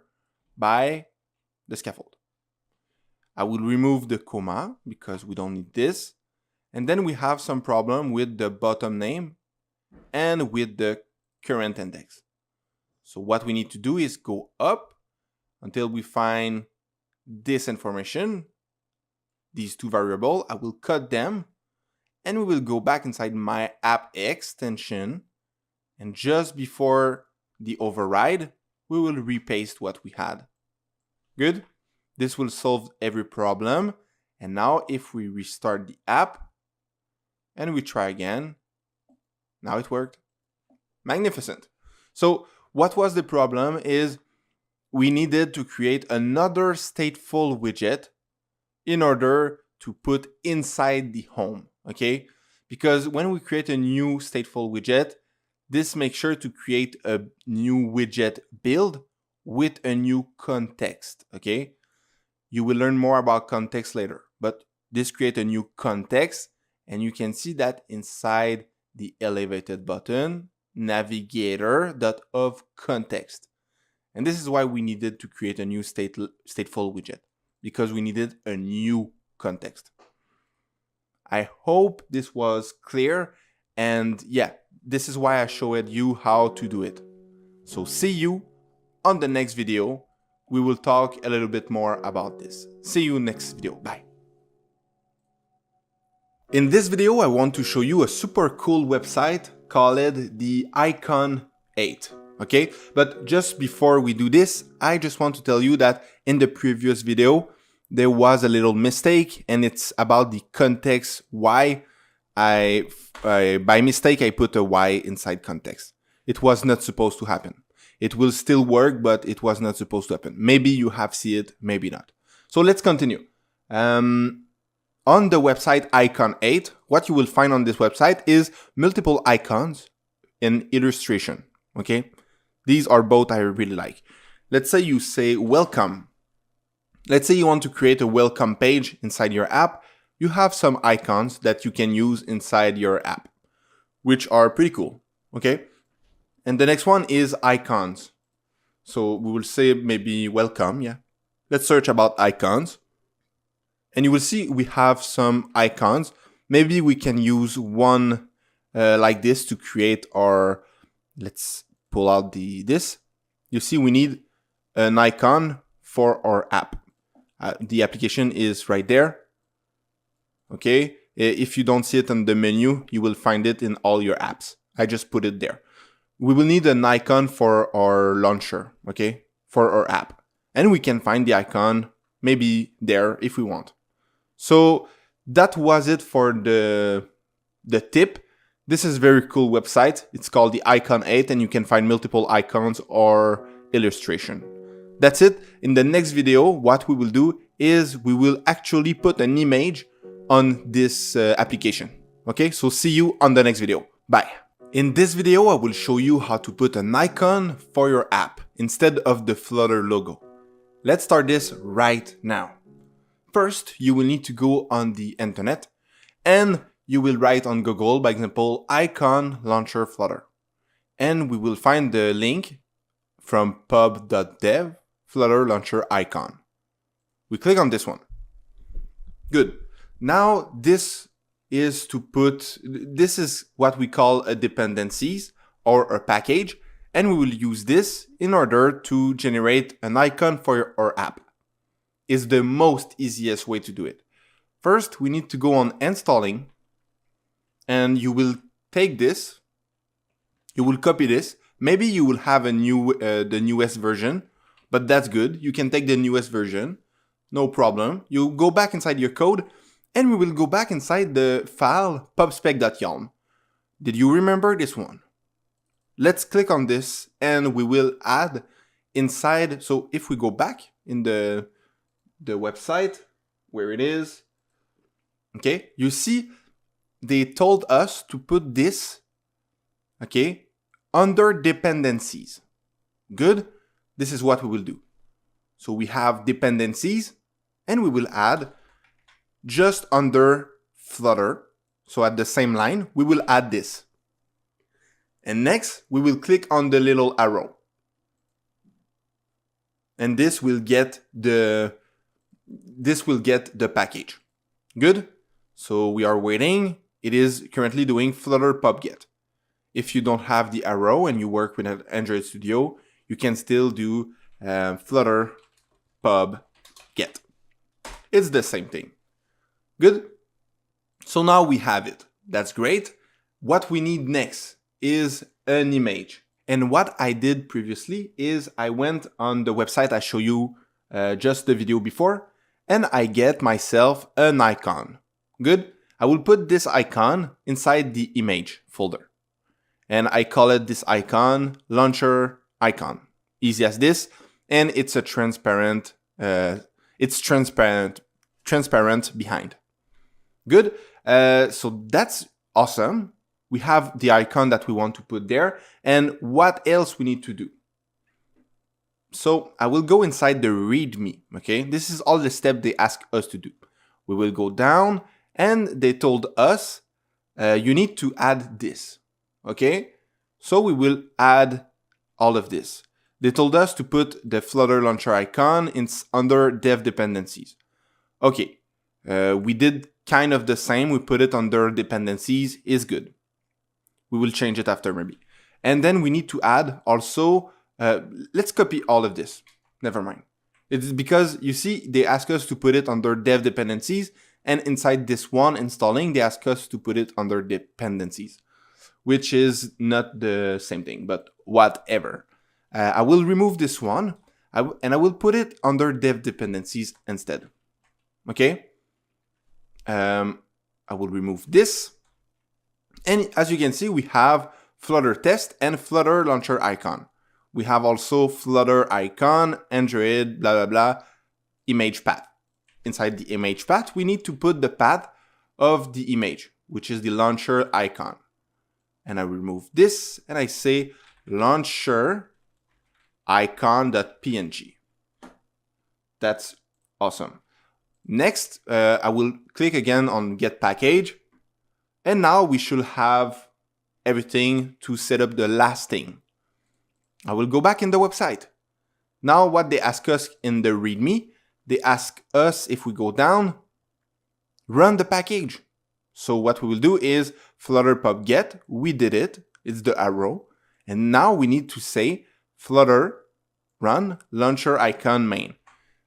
by the scaffold. I will remove the comma because we don't need this. And then we have some problem with the bottom name and with the current index. So what we need to do is go up until we find this information, these two variables. I will cut them and we will go back inside my app extension. And just before the override, we will repaste what we had. Good. This will solve every problem. And now if we restart the app and we try again, now it worked. Magnificent. So what was the problem is we needed to create another stateful widget in order to put inside the home, okay? Because when we create a new stateful widget, this makes sure to create a new widget build with a new context, okay? You will learn more about context later, but this creates a new context and you can see that inside the elevated button, navigator.ofContext. And this is why we needed to create a new stateful widget, because we needed a new context. I hope this was clear. And yeah, this is why I showed you how to do it. So see you on the next video. We will talk a little bit more about this. See you next video. Bye. In this video, I want to show you a super cool website called the Icon 8. Okay, but just before we do this, I just want to tell you that in the previous video, there was a little mistake and it's about the context why by mistake, I put a Y inside context. It was not supposed to happen. It will still work, but it was not supposed to happen. Maybe you have seen it, maybe not. So let's continue. On the website Icon 8, what you will find on this website is multiple icons in illustration, okay? These are both I really like. Let's say you say welcome. Let's say you want to create a welcome page inside your app. You have some icons that you can use inside your app, which are pretty cool, okay? And the next one is icons. So we will say maybe welcome, yeah. Let's search about icons. And you will see we have some icons. Maybe we can use one like this to create our, let's pull out this. You see we need an icon for our app. The application is right there. Okay, if you don't see it on the menu, you will find it in all your apps. I just put it there. we will need an icon for our launcher, okay, for our app. And we can find the icon maybe there if we want. So that was it for the tip. This is a very cool website. It's called the Icon 8 and you can find multiple icons or illustration. That's it. In the next video, what we will do is we will actually put an image on this application. Okay, so see you on the next video. Bye. In this video, I will show you how to put an icon for your app instead of the Flutter logo. Let's start this right now. First, you will need to go on the internet and you will write on Google, by example, icon launcher Flutter. And we will find the link from pub.dev Flutter launcher icon. We click on this one. Good. Now this is what we call a dependencies or a package, and we will use this in order to generate an icon for our app. It's the most easiest way to do it. First, we need to go on installing, and you will take this, you will copy this. Maybe you will have the newest version, but that's good. You can take the newest version, no problem. You go back inside your code, and we will go back inside the file pubspec.yalm. Did you remember this one? Let's click on this and we will add inside. So if we go back in the website where it is, okay, you see they told us to put this, okay, under dependencies. Good. This is what we will do. So we have dependencies and we will add just under Flutter. So at the same line, we will add this. And next, we will click on the little arrow. And this will get the package. Good. So we are waiting. It is currently doing Flutter pub-get. If you don't have the arrow and you work with an Android Studio, you can still do Flutter pub-get. It's the same thing. Good. So now we have it. That's great. What we need next is an image. And what I did previously is I went on the website I showed you just the video before, and I get myself an icon. Good. I will put this icon inside the image folder. And I call it this icon launcher icon. Easy as this. And it's a transparent behind. Good. So that's awesome. We have the icon that we want to put there. And what else we need to do? So I will go inside the README. Okay. This is all the steps they ask us to do. We will go down and they told us you need to add this. Okay. So we will add all of this. They told us to put the Flutter launcher icon under dev dependencies. Okay. We did kind of the same. We put it under dependencies is good. We will change it after maybe. And then we need to add also, let's copy all of this. Never mind. It's because you see, they ask us to put it under dev dependencies, and inside this one installing, they ask us to put it under dependencies, which is not the same thing, but whatever. I will remove this one and I will put it under dev dependencies instead. Okay. I will remove this. And as you can see, we have Flutter test and Flutter launcher icon. We have also Flutter icon, Android, blah, blah, blah, image path. Inside the image path, we need to put the path of the image, which is the launcher icon. And I remove this and I say launcher icon.png. That's awesome. Next, I will click again on get package. And now we should have everything to set up the last thing. I will go back in the website. Now what they ask us in the README, they ask us if we go down, run the package. So what we will do is Flutter pub-get, we did it, it's the arrow. And now we need to say Flutter run launcher icon main.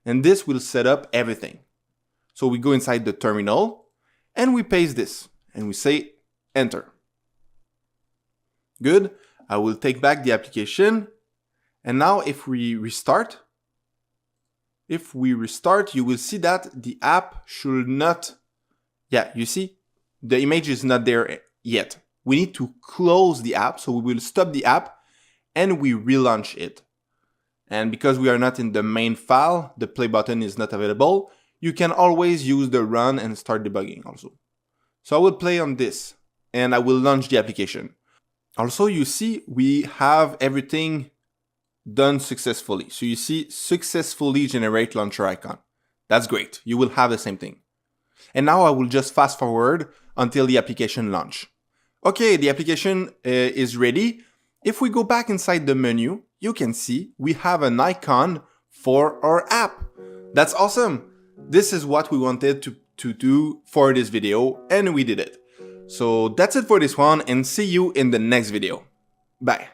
And this will set up everything. So we go inside the terminal and we paste this and we say enter. Good. I will take back the application. And now if we restart, you will see that the app should not, you see, the image is not there yet. We need to close the app, so we will stop the app and we relaunch it. And because we are not in the main file, the play button is not available. You can always use the run and start debugging also. So I will play on this and I will launch the application. Also, you see we have everything done successfully. So you see successfully generate launcher icon. That's great. You will have the same thing. And now I will just fast forward until the application launch. Okay, the application is ready. If we go back inside the menu, you can see we have an icon for our app. That's awesome. This is what we wanted to do for this video, and we did it. So that's it for this one, and see you in the next video. Bye.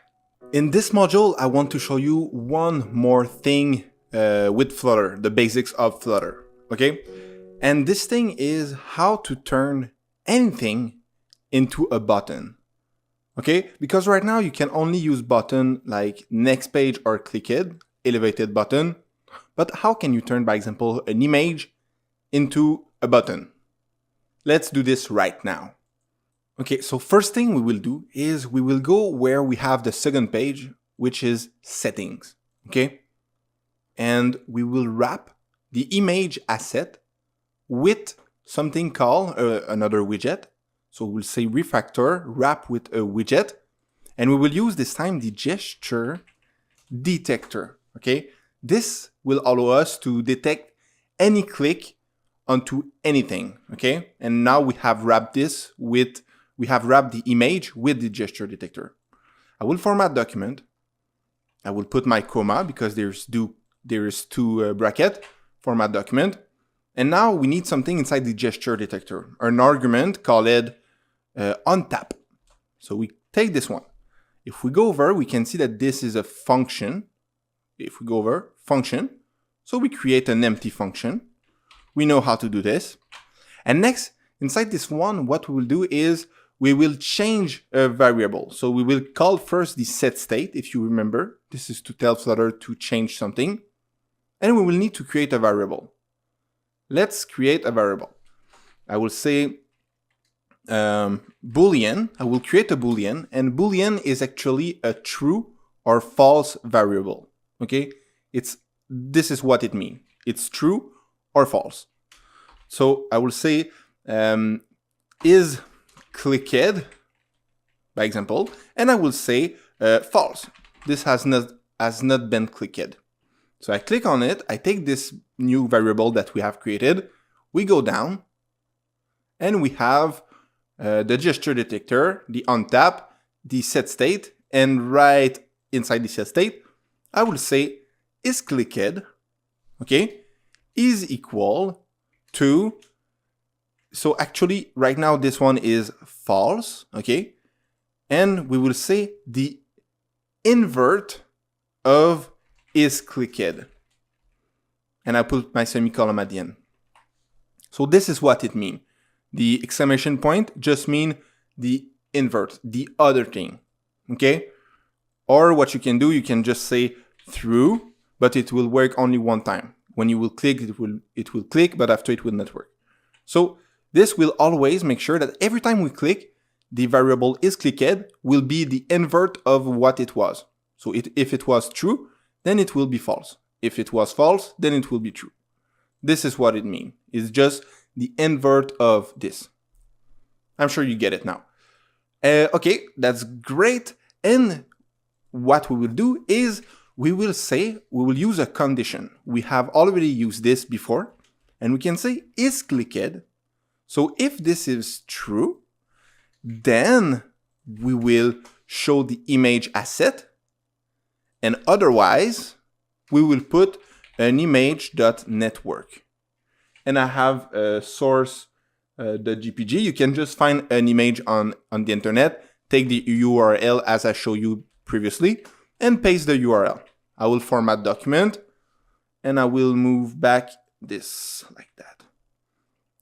In this module, I want to show you one more thing with Flutter, the basics of Flutter, okay? And this thing is how to turn anything into a button, okay? Because right now you can only use button like next page or clicked, elevated button. But how can you turn, by example, an image into a button? Let's do this right now. Okay, so first thing we will do is we will go where we have the second page, which is settings, okay? And we will wrap the image asset with something called another widget. So we'll say Refactor, wrap with a widget. And we will use this time the gesture detector, okay? This will allow us to detect any click onto anything, okay? And now we have wrapped this with, we have wrapped the image with the gesture detector. I will format document. I will put my comma because there's two bracket, format document. And now we need something inside the gesture detector, an argument called onTap. So we take this one. If we go over, we can see that this is a function. If we go over, function. So we create an empty function. We know how to do this. And next, inside this one, what we will do is we will change a variable. So we will call first the setState, if you remember. This is to tell Flutter to change something. And we will need to create a variable. Let's create a variable. I will say Boolean. I will create a Boolean, and Boolean is actually a true or false variable. Okay, this is what it means. It's true or false. So I will say is clicked, by example, and I will say false. This has not been clicked. So I click on it, I take this new variable that we have created, we go down, and we have the gesture detector, the onTap, the setState, and right inside the setState, I will say is clicked, okay, is equal to, so actually right now this one is false, okay, and we will say the invert of is clicked, and I put my semicolon at the end. So this is what it means. The exclamation point just means the invert, the other thing, okay? Or what you can do, you can just say through, but it will work only one time. When you will click, it will click, but after it will not work. So this will always make sure that every time we click, the variable is clicked will be the invert of what it was. So if it was true, then it will be false. If it was false, then it will be true. This is what it means. It's just the invert of this. I'm sure you get it now. Okay, that's great. And what we will do is we will use a condition. We have already used this before, and we can say is clicked. So if this is true, then we will show the image asset, and otherwise we will put an image.network. And I have a source, the GPG. You can just find an image on the internet, take the URL as I showed you previously, and paste the URL. I will format document, and I will move back this like that.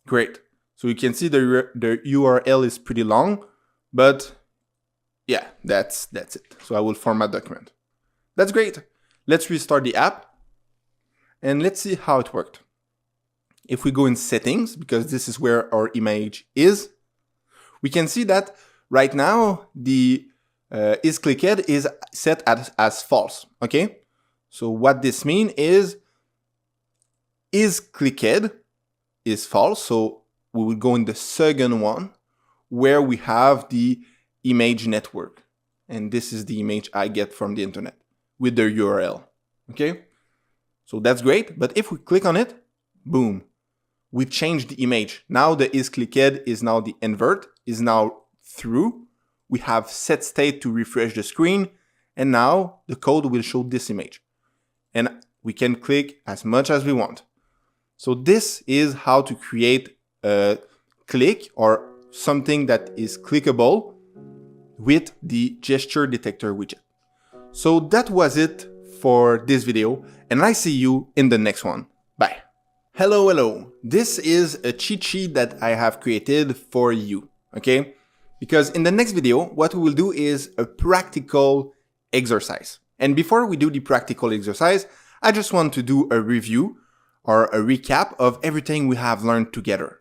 Great. So you can see the URL is pretty long, but Yeah, that's it. So I will format document. That's great. Let's restart the app and let's see how it worked. If we go in settings, because this is where our image is, we can see that right now the isClicked is set as false. Okay, so what this means is isClicked is false. So we will go in the second one where we have the image network, and this is the image I get from the internet with the URL. Okay, so that's great. But if we click on it, boom, we changed the image. Now the isClicked is now the invert, is now through. We have set state to refresh the screen, and now the code will show this image. And we can click as much as we want. So this is how to create a click or something that is clickable with the gesture detector widget. So that was it for this video, and I see you in the next one. Bye. Hello. This is a cheat sheet that I have created for you, okay? Because in the next video, what we will do is a practical exercise. And before we do the practical exercise, I just want to do a review or a recap of everything we have learned together.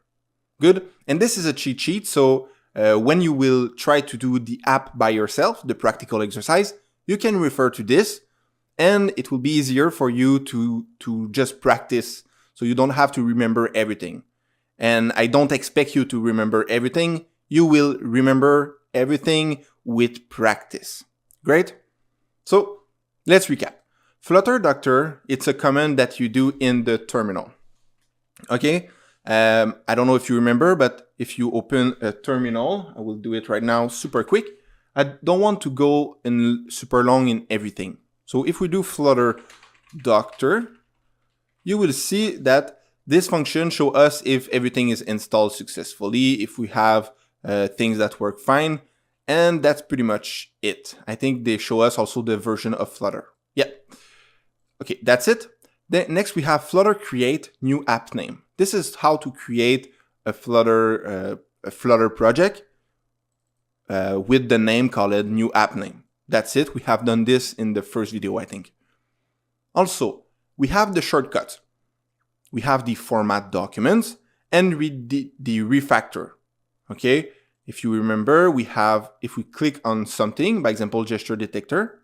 Good? And this is a cheat sheet, so when you will try to do the app by yourself, the practical exercise, you can refer to this, and it will be easier for you to just practice, so you don't have to remember everything. And I don't expect you to remember everything. You will remember everything with practice. Great? So let's recap. Flutter Doctor, it's a command that you do in the terminal. Okay? I don't know if you remember, but if you open a terminal, I will do it right now super quick. I don't want to go in super long in everything. So if we do Flutter Doctor, you will see that this function shows us if everything is installed successfully, if we have things that work fine, and that's pretty much it. I think they show us also the version of Flutter. Yeah. Okay, that's it. Then next we have Flutter Create new app name. This is how to create a Flutter project with the name called new app name. That's it. We have done this in the first video, I think. Also, we have the shortcuts. We have the format documents and read the refactor. Okay, if you remember, we have, if we click on something, by example, gesture detector,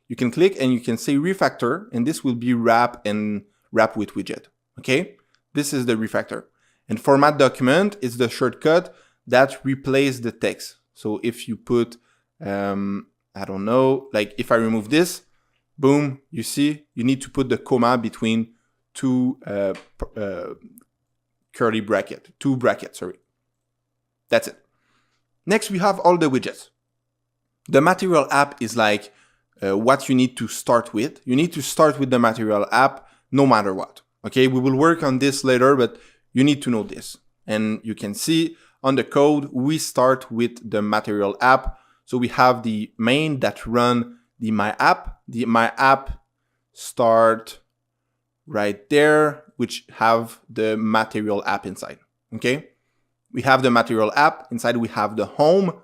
you can click and you can say refactor, and this will be wrap with widget. Okay, this is the refactor. And format document is the shortcut that replaces the text. So if you put, I don't know, like if I remove this, boom, you see, you need to put the comma between two brackets, sorry. That's it. Next, we have all the widgets. The material app is like what you need to start with. You need to start with the material app no matter what. Okay, we will work on this later, but you need to know this. And you can see on the code, we start with the material app. So we have the main that run the my app. The my app start right there, which have the material app inside. Okay, we have the material app inside. We have the home.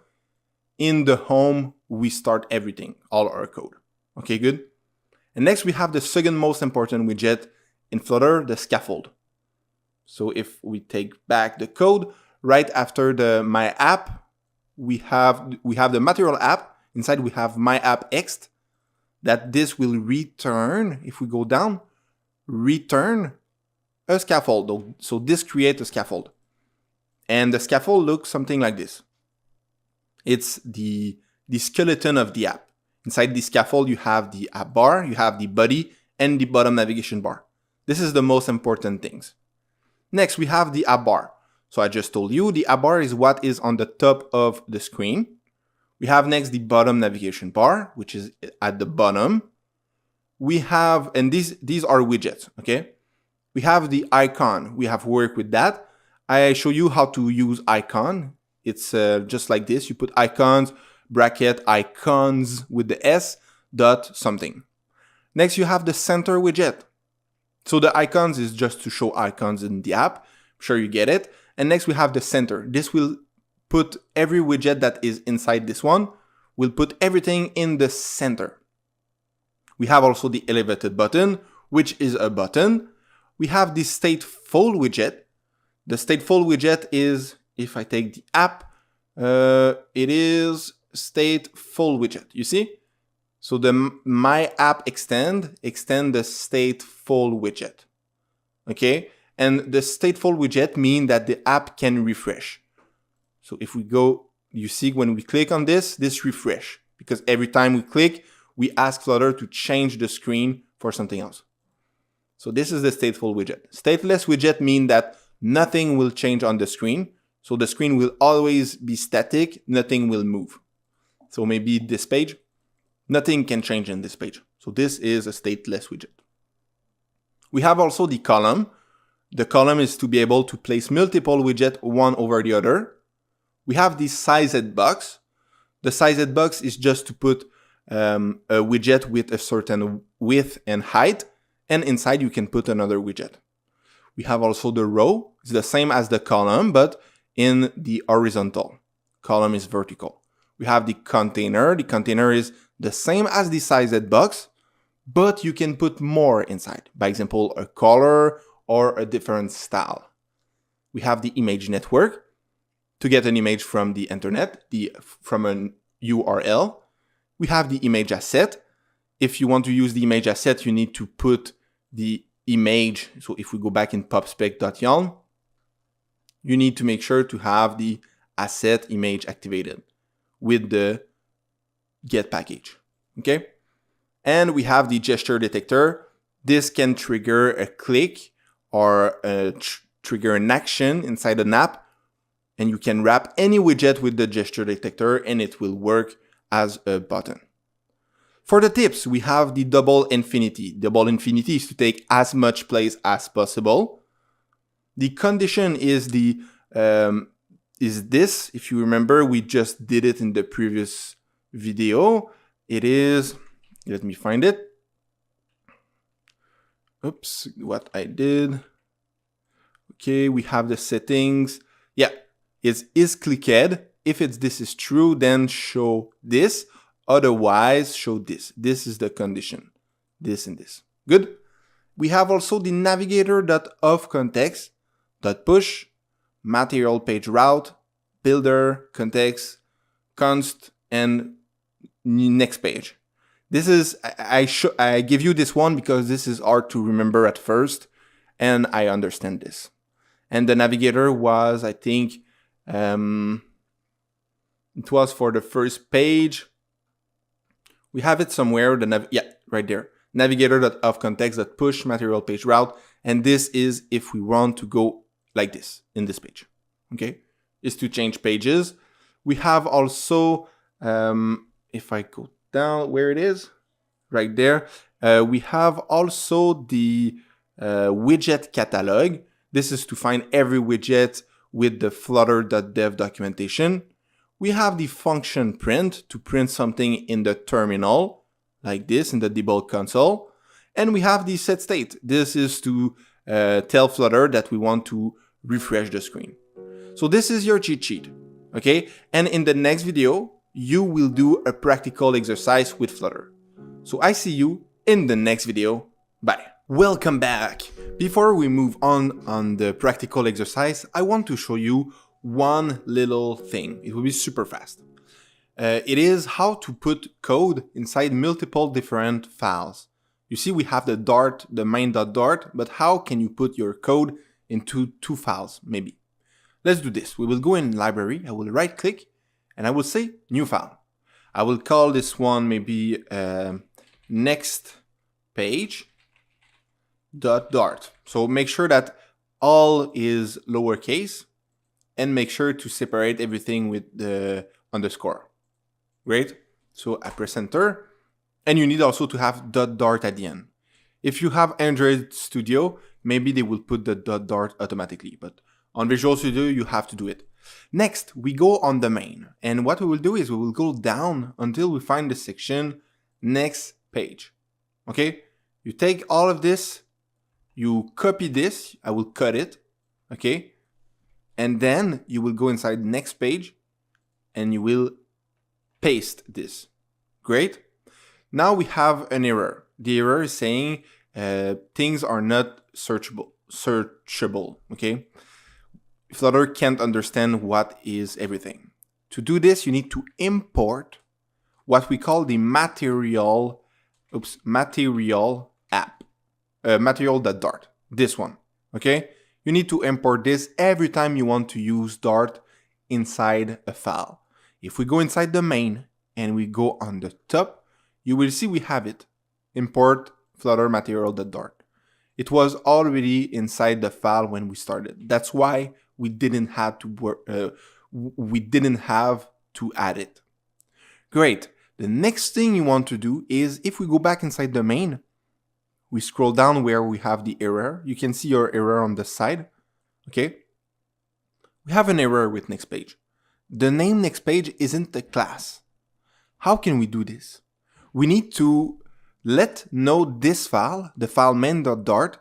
In the home, we start everything, all our code. Okay, good. And next we have the second most important widget in Flutter, the scaffold. So if we take back the code, right after the my app, we have the material app. Inside we have my app X, that this will return, if we go down, return a scaffold. So this creates a scaffold. And the scaffold looks something like this. It's the skeleton of the app. Inside the scaffold, you have the app bar, you have the body, and the bottom navigation bar. This is the most important things. Next, we have the app bar. So I just told you, the app bar is what is on the top of the screen. We have next the bottom navigation bar, which is at the bottom. We have, and these are widgets, okay? We have the icon. We have worked with that. I show you how to use icon. It's just like this. You put icons, bracket, icons with the S, dot something. Next, you have the center widget. So the icons is just to show icons in the app. I'm sure you get it. And next we have the center. This will put every widget that is inside this one will put everything in the center. We have also the elevated button, which is a button. We have the StatefulWidget. The StatefulWidget is, if I take the app, it is StatefulWidget, you see? So the my app extend the StatefulWidget, okay? And the StatefulWidget means that the app can refresh. So if we go, you see when we click on this refresh, because every time we click, we ask Flutter to change the screen for something else. So this is the StatefulWidget. StatelessWidget means that nothing will change on the screen. So the screen will always be static, nothing will move. So maybe this page, nothing can change in this page. So this is a StatelessWidget. We have also the column. The column is to be able to place multiple widgets one over the other. We have the SizedBox. The SizedBox is just to put a widget with a certain width and height, and inside you can put another widget. We have also the row. It's the same as the column, but in the horizontal. Column is vertical. We have the container. The container is the same as the SizedBox, but you can put more inside. By example, a color or a different style. We have the image network to get an image from the internet, from an URL. We have the image asset. If you want to use the image asset, you need to put the image. So if we go back in popspec.yaml, you need to make sure to have the asset image activated with the get package, okay? And we have the gesture detector. This can trigger a click or trigger an action inside an app, and you can wrap any widget with the gesture detector and it will work as a button. For the tips, we have the double.infinity. Double.infinity is to take as much place as possible. The condition is this. If you remember, we just did it in the previous video. It is, let me find it. Oops, what I did. Okay, we have the settings. Yeah, it's is clicked. If this is true, then show this. Otherwise, show this. This is the condition. This and this. Good. We have also the navigator.ofContext.push, material page route, builder, context, const, and next page. This is, I give you this one because this is hard to remember at first, and I understand this. And the navigator was, I think, it was for the first page. We have it somewhere, right there. Navigator.ofContext.push, material page route, and this is if we want to go like this in this page, okay? Is to change pages. We have also, if I go down where it is, right there, we have also the Widget Catalog. This is to find every widget with the flutter.dev documentation. We have the function print to print something in the terminal, like this in the debug console. And we have the setState. This is to tell Flutter that we want to refresh the screen. So this is your cheat sheet, okay? And in the next video, you will do a practical exercise with Flutter. So I see you in the next video. Bye. Welcome back. Before we move on the practical exercise, I want to show you one little thing. It will be super fast. It is how to put code inside multiple different files. You see, we have the Dart, the main.dart, but how can you put your code into two files, maybe? Let's do this. We will go in library. I will right click and I will say new file. I will call this one maybe next page .dart. So make sure that all is lowercase and make sure to separate everything with the underscore. Great. So I press enter, and you need also to have .dart at the end. If you have Android Studio, maybe they will put the .dart automatically, but on Visual Studio, you have to do it. Next, we go on the main, and what we will do is we will go down until we find the section next page. Okay? You take all of this, you copy this, I will cut it, okay? And then you will go inside next page and you will paste this. Great. Now we have an error. The error is saying things are not searchable, okay? Flutter can't understand what is everything. To do this, you need to import what we call the material app, material.dart, this one, okay? You need to import this every time you want to use Dart inside a file. If we go inside the main and we go on the top, you will see we have it. Import Flutter material.dart. It was already inside the file when we started. That's why we didn't have to add it. Great. The next thing you want to do is, if we go back inside the main, we scroll down where we have the error. You can see your error on the side. Okay. We have an error with next page. The name next page isn't a class. How can we do this? We need to let know this file, the file main.dart,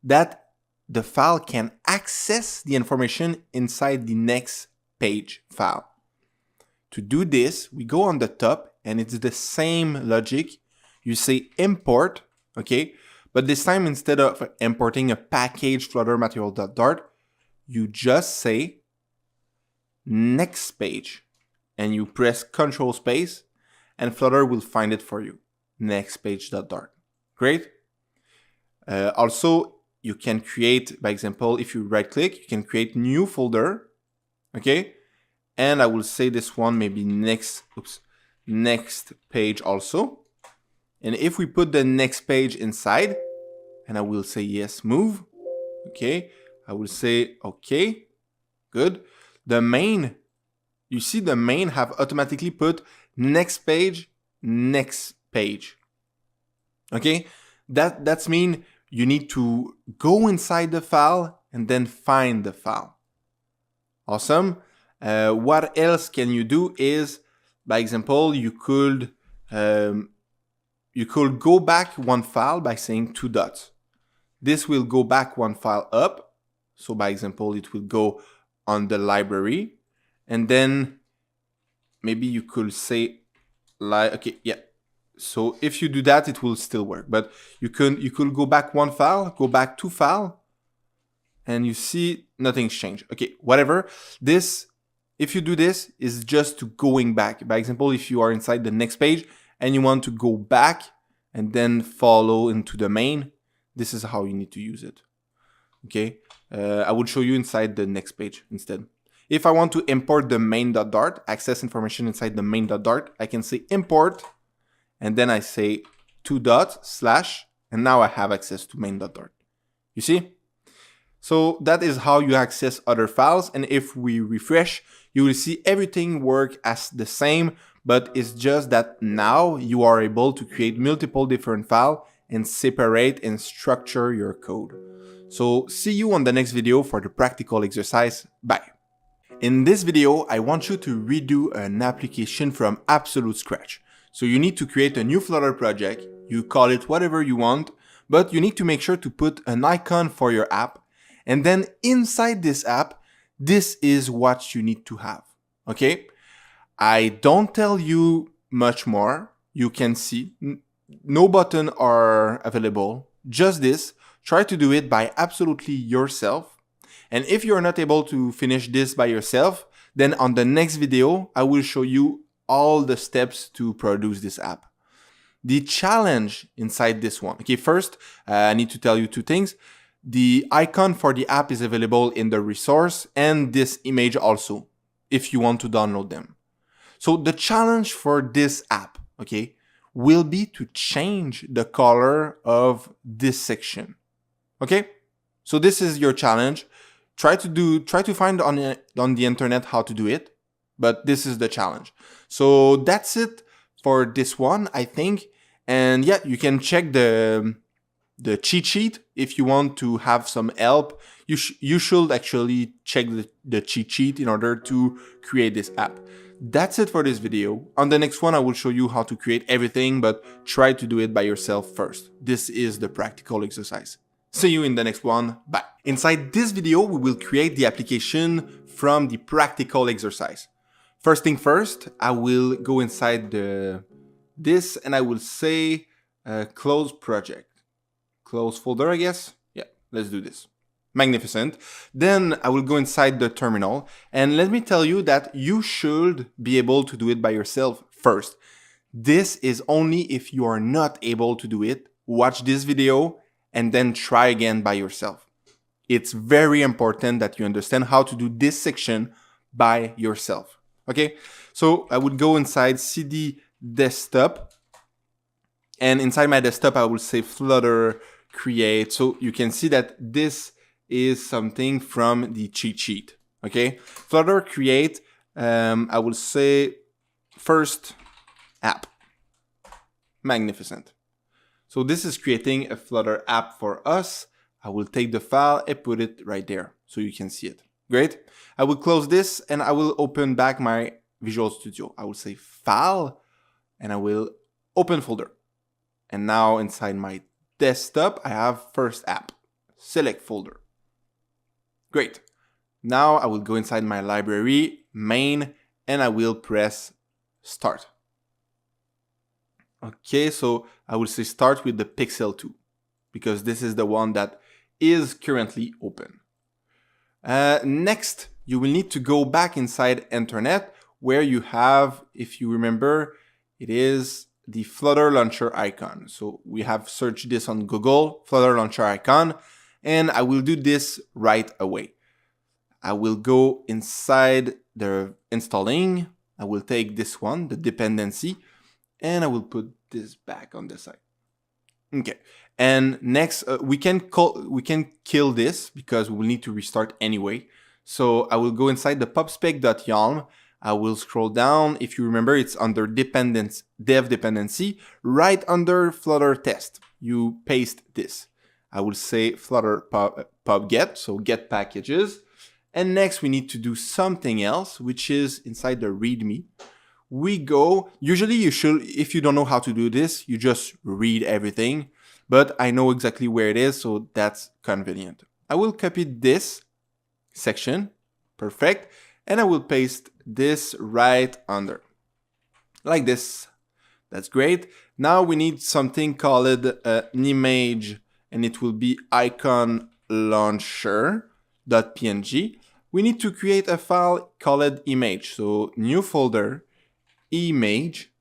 that the file can access the information inside the next page file. To do this, we go on the top and it's the same logic. You say import, okay? But this time, instead of importing a package Flutter material.dart, you just say next page and you press Control space and Flutter will find it for you. Next page.dart. Great. Also, you can create, by example, if you right click, you can create new folder. Okay. And I will say this one maybe next page also. And if we put the next page inside, and I will say yes, move. Okay. I will say okay. Good. The main, you see the main have automatically put next page. Okay. That's mean you need to go inside the file and then find the file. Awesome. What else can you do is, by example, you could go back one file by saying 2 dots. This will go back one file up. So by example, it will go on the library, and then maybe you could say okay, yeah. So if you do that, it will still work, but you could go back one file, go back 2 file, and you see nothing's changed. Okay, whatever. This, if you do this, is just to going back. By example, if you are inside the next page and you want to go back and then follow into the main, this is how you need to use it. Okay, I will show you inside the next page instead. If I want to import the main.dart, access information inside the main.dart, I can say import, and then I say 2 dots / and now I have access to main.dart. You see? So that is how you access other files, and if we refresh, you will see everything work as the same, but it's just that now you are able to create multiple different files and separate and structure your code. So see you on the next video for the practical exercise. Bye. In this video, I want you to redo an application from absolute scratch. So you need to create a new Flutter project. You call it whatever you want, but you need to make sure to put an icon for your app. And then inside this app, this is what you need to have. Okay? I don't tell you much more. You can see no buttons are available. Just this. Try to do it by absolutely yourself. And if you're not able to finish this by yourself, then on the next video, I will show you all the steps to produce this app. The challenge inside this one. Okay, first, I need to tell you 2 things. The icon for the app is available in the resource and this image also, if you want to download them. So the challenge for this app, okay, will be to change the color of this section. Okay, so this is your challenge. Try to find on the internet how to do it, but this is the challenge. So that's it for this one, I think. And yeah, you can check the cheat sheet if you want to have some help. You should actually check the cheat sheet in order to create this app. That's it for this video. On the next one, I will show you how to create everything, but try to do it by yourself first. This is the practical exercise. See you in the next one. Bye. Inside this video, we will create the application from the practical exercise. First thing first, I will go inside this and I will say close project. Close folder, I guess. Yeah, let's do this. Magnificent. Then I will go inside the terminal, and let me tell you that you should be able to do it by yourself first. This is only if you are not able to do it. Watch this video and then try again by yourself. It's very important that you understand how to do this section by yourself. Okay, so I would go inside CD desktop, and inside my desktop I will say Flutter Create. So you can see that this is something from the cheat sheet. Okay, Flutter Create, I will say first app. Magnificent. So this is creating a Flutter app for us. I will take the file and put it right there so you can see it. Great. I will close this and I will open back my Visual Studio. I will say File and I will open folder. And now inside my desktop, I have first app. Select folder. Great. Now I will go inside my library, main, and I will press start. Okay, so I will say start with the Pixel 2 because this is the one that is currently open. Next, you will need to go back inside Internet where you have, if you remember, it is the Flutter Launcher icon. So we have searched this on Google, Flutter Launcher icon, and I will do this right away. I will go inside the installing. I will take this one, the dependency, and I will put this back on the side. Okay. And next, we can kill this because we will need to restart anyway. So I will go inside the pubspec.yalm. I will scroll down. If you remember, it's under dev dependency, right under Flutter test. You paste this. I will say Flutter pub get, so get packages. And next we need to do something else, which is inside the README. We go, usually you should, if you don't know how to do this, you just read everything, but I know exactly where it is, so that's convenient. I will copy this section, perfect, and I will paste this right under, like this. That's great. Now we need something called an image, and it will be icon launcher.png. We need to create a file called image. So new folder, image,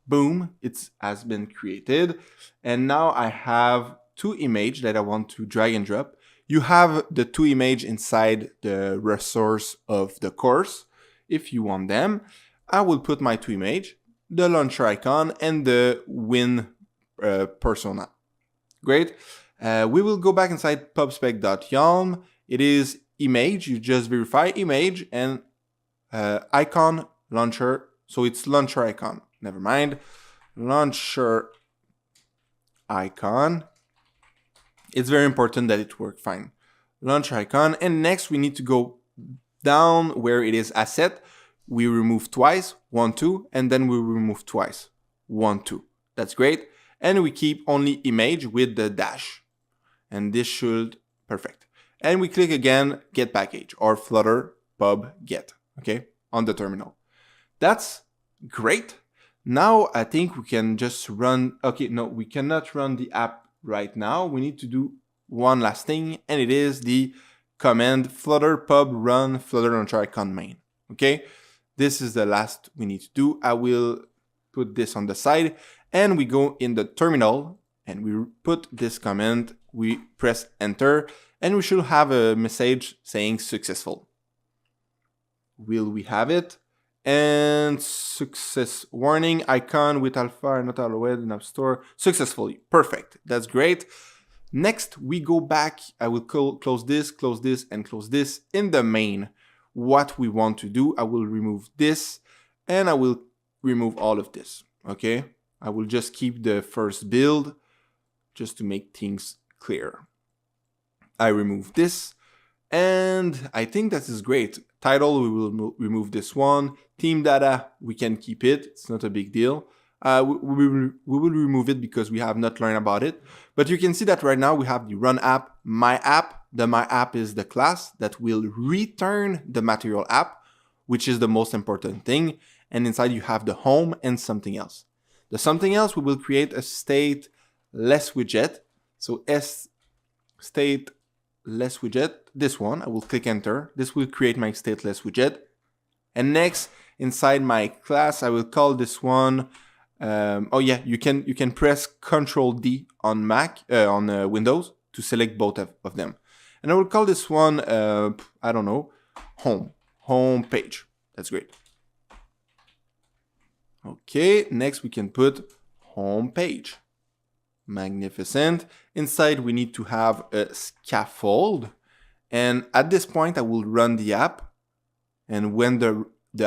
boom, it has been created. And now I have two images that I want to drag and drop. You have the two images inside the resource of the course. If you want them, I will put my two images, the launcher icon and the win persona. Great. We will go back inside pubspec.yalm. It is image, you just verify image and icon launcher. So it's launcher icon. Never mind. Launcher icon. It's very important that it works fine. Launcher icon. And next we need to go down where it is asset. We remove twice, 1, 2, and then we remove twice, 1, 2. That's great. And we keep only image with the dash. And this should, perfect. And we click again, get package or Flutter pub get, okay, on the terminal. That's great. Now I think we can just run, okay, no, we cannot run the app right now. We need to do one last thing, and it is the command Flutter pub run Flutter launcher icon main, okay? This is the last we need to do. I will put this on the side, and we go in the terminal, and we put this command, we press enter, and we should have a message saying successful. Will we have it? And success warning icon with alpha not allowed in App Store successfully. Perfect. That's great. Next, we go back. I will close this, and close this in the main. What we want to do, I will remove this and I will remove all of this. Okay. I will just keep the first build just to make things clear. I remove this, and I think that is great. Title, we will remove this one. Team data, we can keep it. It's not a big deal. We will remove it because we have not learned about it. But you can see that right now we have the run app, my app. The my app is the class that will return the material app. which is the most important thing. And inside you have the home and something else. The something else, we will create a StatelessWidget. So StatelessWidget, this one, I will click enter. This will create my StatelessWidget. And next, inside my class, I will call this one, you can press Ctrl D on Windows to select both of them. And I will call this one, I don't know, home page. That's great. Okay, next we can put home page. Magnificent. Inside we need to have a scaffold. And at this point I will run the app. And when the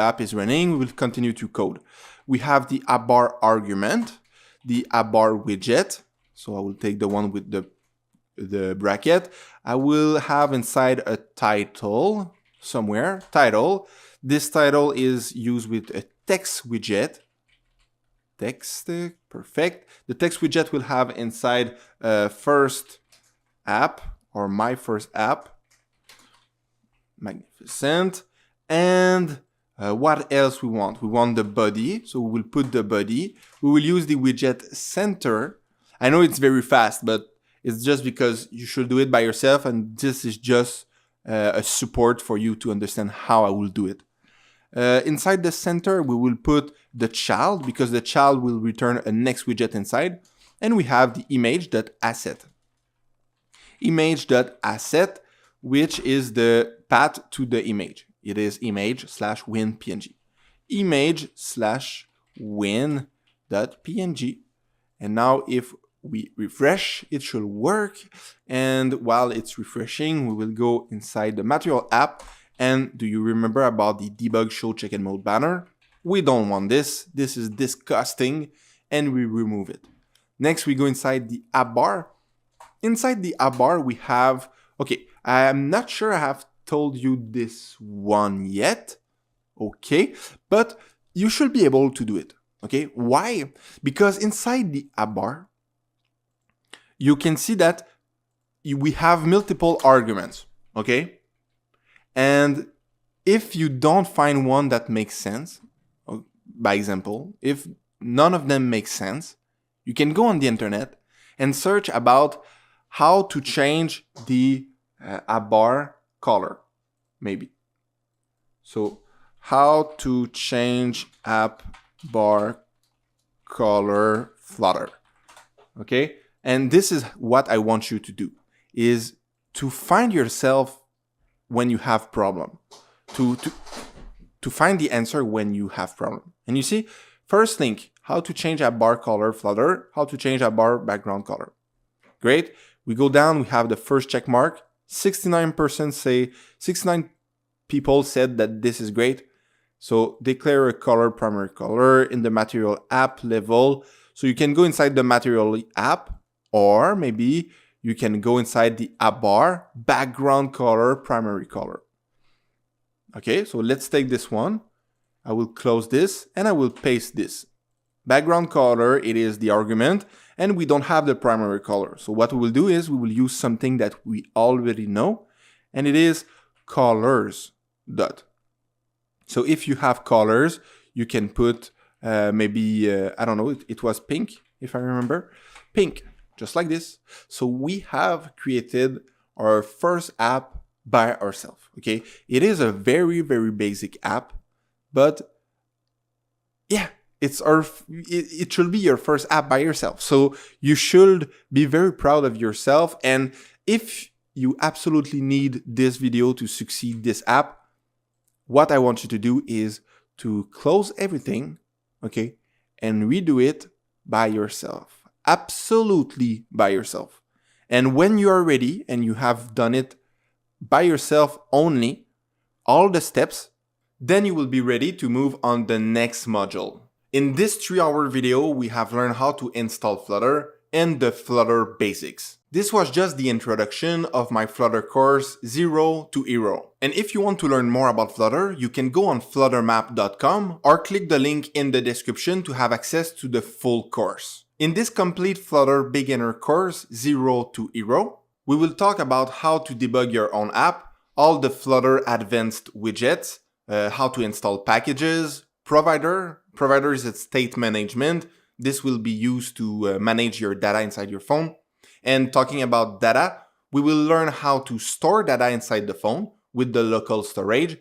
app is running, we will continue to code. We have the abar argument, the abar widget. So I will take the one with the bracket. I will have inside a title somewhere, title. This title is used with a text widget. Text, perfect. The text widget will have inside first app or my first app. Magnificent. And what else we want? We want the body. So we will put the body. We will use the widget center. I know it's very fast, but it's just because you should do it by yourself. And this is just a support for you to understand how I will do it. Inside the center, we will put the child because the child will return a next widget inside. And we have the image.asset. Image.asset, which is the path to the image. It is image/win.png. Image/win.png. And now if we refresh, it should work. And while it's refreshing, we will go inside the material app. And do you remember about the debug show check and mode banner? We don't want this. This is disgusting. And we remove it. Next, we go inside the app bar. Inside the app bar, we have, okay, I'm not sure I have told you this one yet. Okay, but you should be able to do it. Okay, why? Because inside the app bar, you can see that we have multiple arguments. Okay. And if you don't find one that makes sense, by example, if none of them make sense, you can go on the internet and search about how to change the app bar color, maybe. So how to change app bar color Flutter. Okay? And this is what I want you to do, is to find yourself when you have problem, to find the answer when you have problem. And you see, first thing, how to change app bar color Flutter, how to change app bar background color. Great. We go down, we have the first check mark. 69 people said that this is great. So declare a color, primary color in the material app level. So you can go inside the material app, or maybe you can go inside the app bar, background color, primary color. Okay, so let's take this one. I will close this and I will paste this. Background color, it is the argument, and we don't have the primary color. So what we will do is we will use something that we already know, and it is colors dot. So if you have colors, you can put maybe, I don't know, it was pink, if I remember. Pink, just like this. So we have created our first app by ourselves, okay? It is a very, very basic app, but yeah, it should be your first app by yourself. So you should be very proud of yourself. And if you absolutely need this video to succeed this app, what I want you to do is to close everything, okay, and redo it by yourself. Absolutely by yourself. And when you are ready and you have done it by yourself only, all the steps, then you will be ready to move on the next module. In this 3-hour video, we have learned how to install Flutter and the Flutter basics. This was just the introduction of my Flutter course 0 to Hero. And if you want to learn more about Flutter, you can go on fluttermap.com or click the link in the description to have access to the full course. In this complete Flutter beginner course 0 to Hero, we will talk about how to debug your own app, all the Flutter advanced widgets, how to install packages, provider. Provider is a state management. This will be used to manage your data inside your phone. And talking about data, we will learn how to store data inside the phone with the local storage.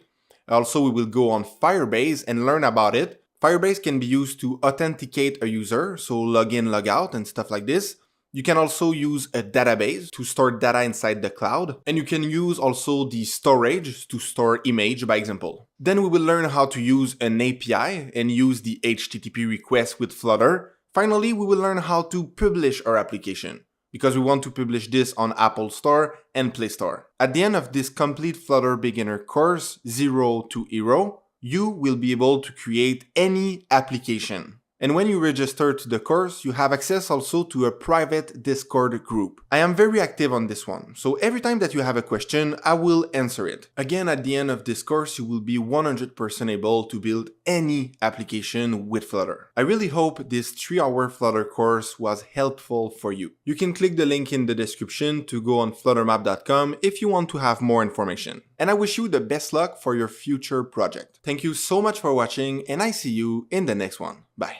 Also, we will go on Firebase and learn about it. Firebase can be used to authenticate a user, so log in, log out, and stuff like this. You can also use a database to store data inside the cloud, and you can use also the storage to store image, by example. Then we will learn how to use an API and use the HTTP request with Flutter. Finally, we will learn how to publish our application, because we want to publish this on Apple Store and Play Store. At the end of this complete Flutter beginner course, 0 to Hero, you will be able to create any application. And when you register to the course, you have access also to a private Discord group. I am very active on this one, so every time that you have a question, I will answer it. Again, at the end of this course, you will be 100% able to build any application with Flutter. I really hope this 3-hour Flutter course was helpful for you. You can click the link in the description to go on fluttermap.com if you want to have more information. And I wish you the best luck for your future project. Thank you so much for watching, and I see you in the next one. Bye.